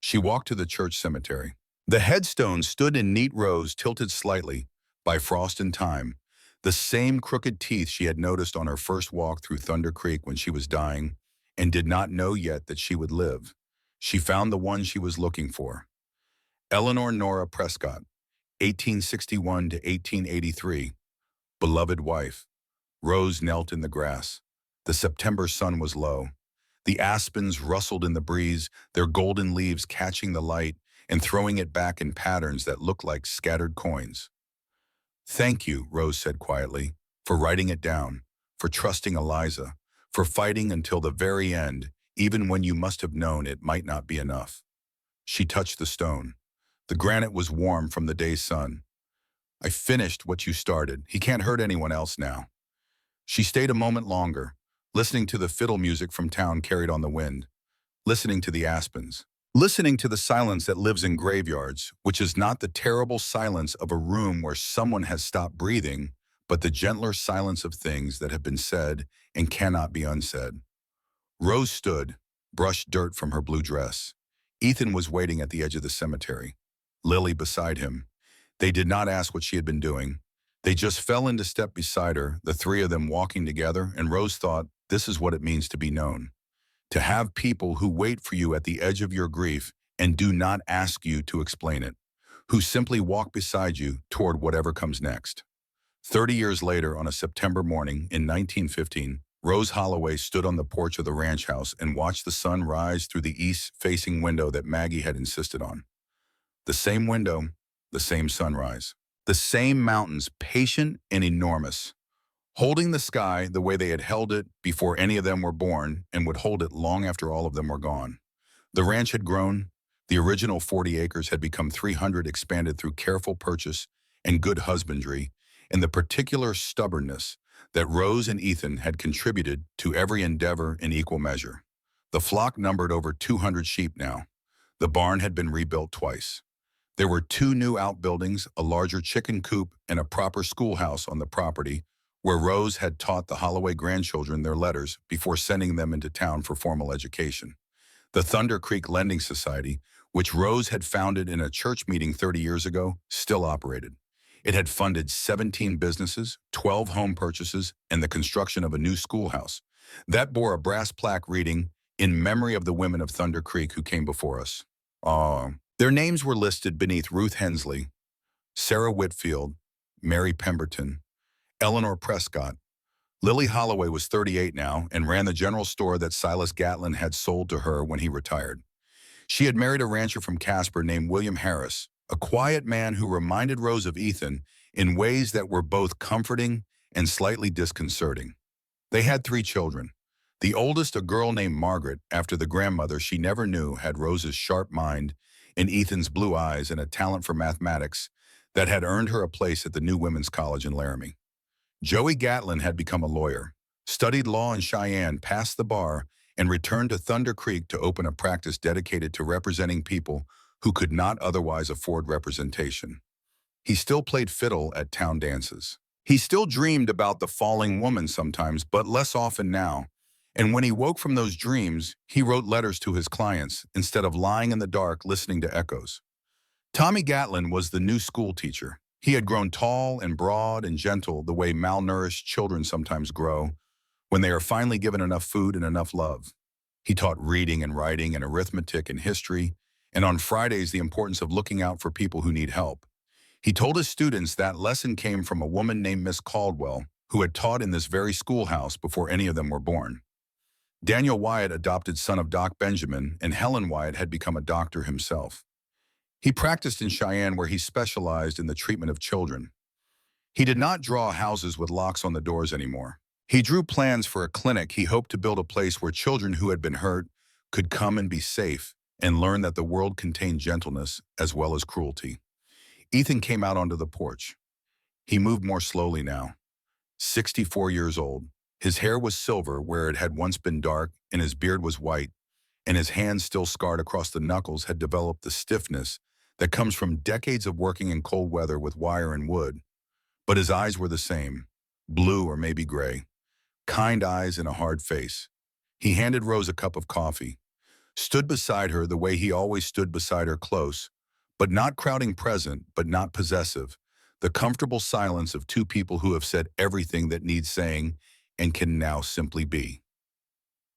She walked to the church cemetery. The headstones stood in neat rows tilted slightly by frost and time, the same crooked teeth she had noticed on her first walk through Thunder Creek when she was dying and did not know yet that she would live. She found the one she was looking for. Eleanor Nora Prescott, 1861 to 1883, beloved wife. Rose knelt in the grass. The September sun was low. The aspens rustled in the breeze, their golden leaves catching the light and throwing it back in patterns that looked like scattered coins. "Thank you," Rose said quietly, "for writing it down, for trusting Eliza, for fighting until the very end, even when you must have known it might not be enough." She touched the stone. The granite was warm from the day's sun. "I finished what you started. He can't hurt anyone else now." She stayed a moment longer, listening to the fiddle music from town carried on the wind, listening to the aspens, listening to the silence that lives in graveyards, which is not the terrible silence of a room where someone has stopped breathing, but the gentler silence of things that have been said and cannot be unsaid. Rose stood, brushed dirt from her blue dress. Ethan was waiting at the edge of the cemetery, Lily beside him. They did not ask what she had been doing. They just fell into step beside her, the three of them walking together, and Rose thought, this is what it means to be known. To have people who wait for you at the edge of your grief and do not ask you to explain it, who simply walk beside you toward whatever comes next. 30 years later, on a September morning in 1915, Rose Holloway stood on the porch of the ranch house and watched the sun rise through the east-facing window that Maggie had insisted on. The same window, the same sunrise. The same mountains, patient and enormous, holding the sky the way they had held it before any of them were born and would hold it long after all of them were gone. The ranch had grown. The original 40 acres had become 300, expanded through careful purchase and good husbandry, and the particular stubbornness that Rose and Ethan had contributed to every endeavor in equal measure. The flock numbered over 200 sheep now. The barn had been rebuilt twice. There were 2 new outbuildings, a larger chicken coop, and a proper schoolhouse on the property where Rose had taught the Holloway grandchildren their letters before sending them into town for formal education. The Thunder Creek Lending Society, which Rose had founded in a church meeting 30 years ago, still operated. It had funded 17 businesses, 12 home purchases, and the construction of a new schoolhouse. That bore a brass plaque reading, "In memory of the women of Thunder Creek who came before us." Their names were listed beneath Ruth Hensley, Sarah Whitfield, Mary Pemberton, Eleanor Prescott. Lily Holloway was 38 now and ran the general store that Silas Gatlin had sold to her when he retired. She had married a rancher from Casper named William Harris, a quiet man who reminded Rose of Ethan in ways that were both comforting and slightly disconcerting. They had 3 children. The oldest, a girl named Margaret, after the grandmother she never knew, had Rose's sharp mind and Ethan's blue eyes and a talent for mathematics that had earned her a place at the new women's college in Laramie. Joey Gatlin had become a lawyer, studied law in Cheyenne, passed the bar, and returned to Thunder Creek to open a practice dedicated to representing people who could not otherwise afford representation. He still played fiddle at town dances. He still dreamed about the falling woman sometimes, but less often now. And when he woke from those dreams, he wrote letters to his clients instead of lying in the dark listening to echoes. Tommy Gatlin was the new school teacher. He had grown tall and broad and gentle the way malnourished children sometimes grow when they are finally given enough food and enough love. He taught reading and writing and arithmetic and history, and on Fridays the importance of looking out for people who need help. He told his students that lesson came from a woman named Miss Caldwell, who had taught in this very schoolhouse before any of them were born. Daniel Wyatt, adopted son of Doc Benjamin, and Helen Wyatt had become a doctor himself. He practiced in Cheyenne, where he specialized in the treatment of children. He did not draw houses with locks on the doors anymore. He drew plans for a clinic. He hoped to build a place where children who had been hurt could come and be safe and learn that the world contained gentleness as well as cruelty. Ethan came out onto the porch. He moved more slowly now. 64 years old. His hair was silver where it had once been dark, and his beard was white, and his hands, still scarred across the knuckles, had developed the stiffness that comes from decades of working in cold weather with wire and wood. But his eyes were the same, blue or maybe gray, kind eyes and a hard face. He handed Rose a cup of coffee, stood beside her the way he always stood beside her, close, but not crowding, present, but not possessive, the comfortable silence of 2 people who have said everything that needs saying and can now simply be.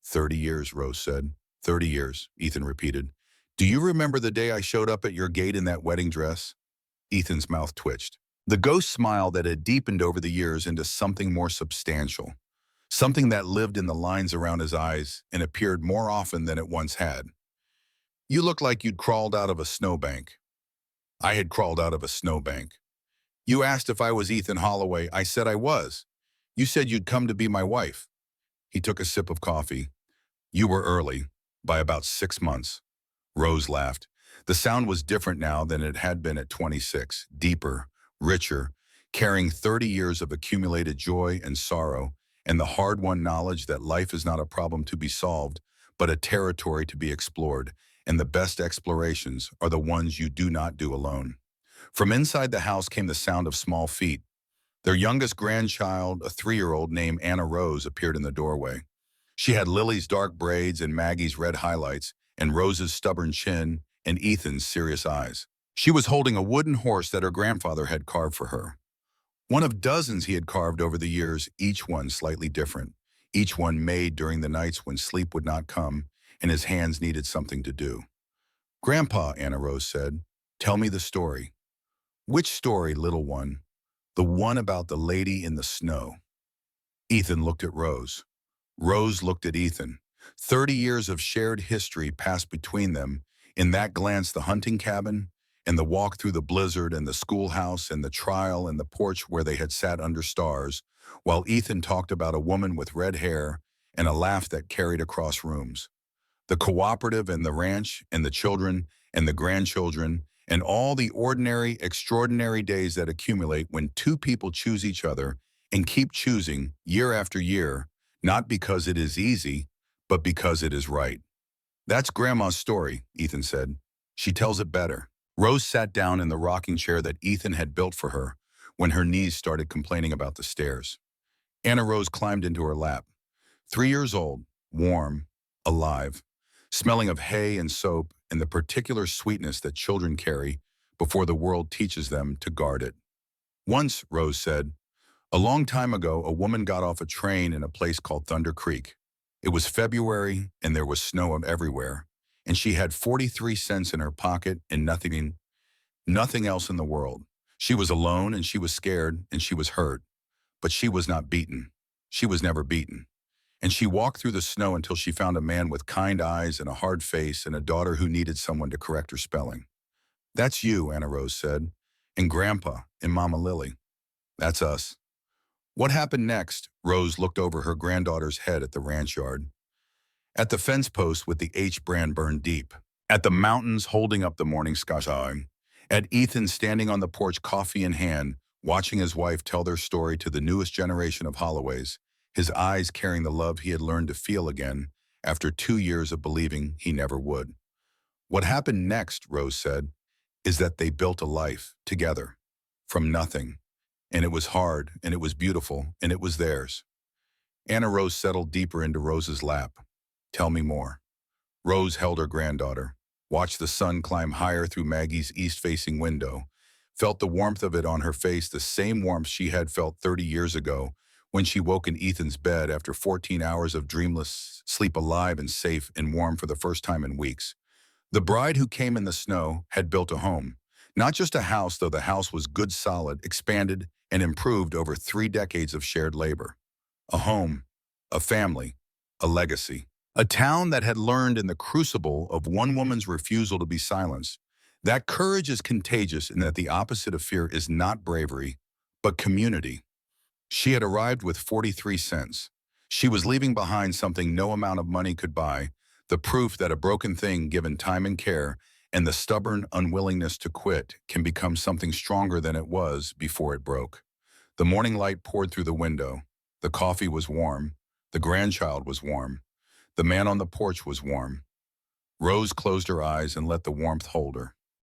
30 years, Rose said. 30 years, Ethan repeated. Do you remember the day I showed up at your gate in that wedding dress? Ethan's mouth twitched. The ghost smile that had deepened over the years into something more substantial, something that lived in the lines around his eyes and appeared more often than it once had. You looked like you'd crawled out of a snowbank. I had crawled out of a snowbank. You asked if I was Ethan Holloway. I said I was. You said you'd come to be my wife. He took a sip of coffee. You were early, by about 6 months. Rose laughed. The sound was different now than it had been at 26, deeper, richer, carrying 30 years of accumulated joy and sorrow, and the hard-won knowledge that life is not a problem to be solved, but a territory to be explored, and the best explorations are the ones you do not do alone. From inside the house came the sound of small feet. Their youngest grandchild, a 3-year-old named Anna Rose, appeared in the doorway. She had Lily's dark braids and Maggie's red highlights, and Rose's stubborn chin and Ethan's serious eyes. She was holding a wooden horse that her grandfather had carved for her. One of dozens he had carved over the years, each one slightly different, each one made during the nights when sleep would not come and his hands needed something to do. Grandpa, Anna Rose said, tell me the story. Which story, little one? The one about the lady in the snow. Ethan looked at Rose. Rose looked at Ethan. 30 years of shared history passed between them. In that glance, the hunting cabin, and the walk through the blizzard, and the schoolhouse, and the trial, and the porch where they had sat under stars, while Ethan talked about a woman with red hair and a laugh that carried across rooms. The cooperative and the ranch, and the children and the grandchildren, and all the ordinary, extraordinary days that accumulate when 2 people choose each other and keep choosing year after year, not because it is easy, but because it is right. That's Grandma's story, Ethan said. She tells it better. Rose sat down in the rocking chair that Ethan had built for her when her knees started complaining about the stairs. Anna Rose climbed into her lap. 3 years old, warm, alive, smelling of hay and soap and the particular sweetness that children carry before the world teaches them to guard it. Once, Rose said, a long time ago, a woman got off a train in a place called Thunder Creek. It was February, and there was snow everywhere, and she had 43 cents in her pocket and nothing else in the world. She was alone, and she was scared, and she was hurt, but she was not beaten. She was never beaten. and she walked through the snow until she found a man with kind eyes and a hard face and a daughter who needed someone to correct her spelling. "That's you," Anna Rose said, "and Grandpa and Mama Lily. That's us." What happened next? Rose looked over her granddaughter's head at the ranch yard, at the fence post with the H brand burned deep, at the mountains holding up the morning sky, at Ethan standing on the porch, coffee in hand, watching his wife tell their story to the newest generation of Holloways, his eyes carrying the love he had learned to feel again after 2 years of believing he never would. What happened next, Rose said, is that they built a life together from nothing. And it was hard, and it was beautiful, and it was theirs. Anna Rose settled deeper into Rose's lap. "Tell me more." Rose held her granddaughter, watched the sun climb higher through Maggie's east-facing window, felt the warmth of it on her face, the same warmth she had felt 30 years ago when she woke in Ethan's bed after 14 hours of dreamless sleep, alive and safe and warm for the first time in weeks. The bride who came in the snow had built a home. Not just a house, though the house was good, solid, expanded, and improved over 3 decades of shared labor. A home, a family, a legacy. A town that had learned in the crucible of one woman's refusal to be silenced that courage is contagious and that the opposite of fear is not bravery, but community. She had arrived with 43 cents. She was leaving behind something no amount of money could buy, the proof that a broken thing, given time and care, and the stubborn unwillingness to quit, can become something stronger than it was before it broke. The morning light poured through the window. The coffee was warm. The grandchild was warm. The man on the porch was warm. Rose closed her eyes and let the warmth hold her.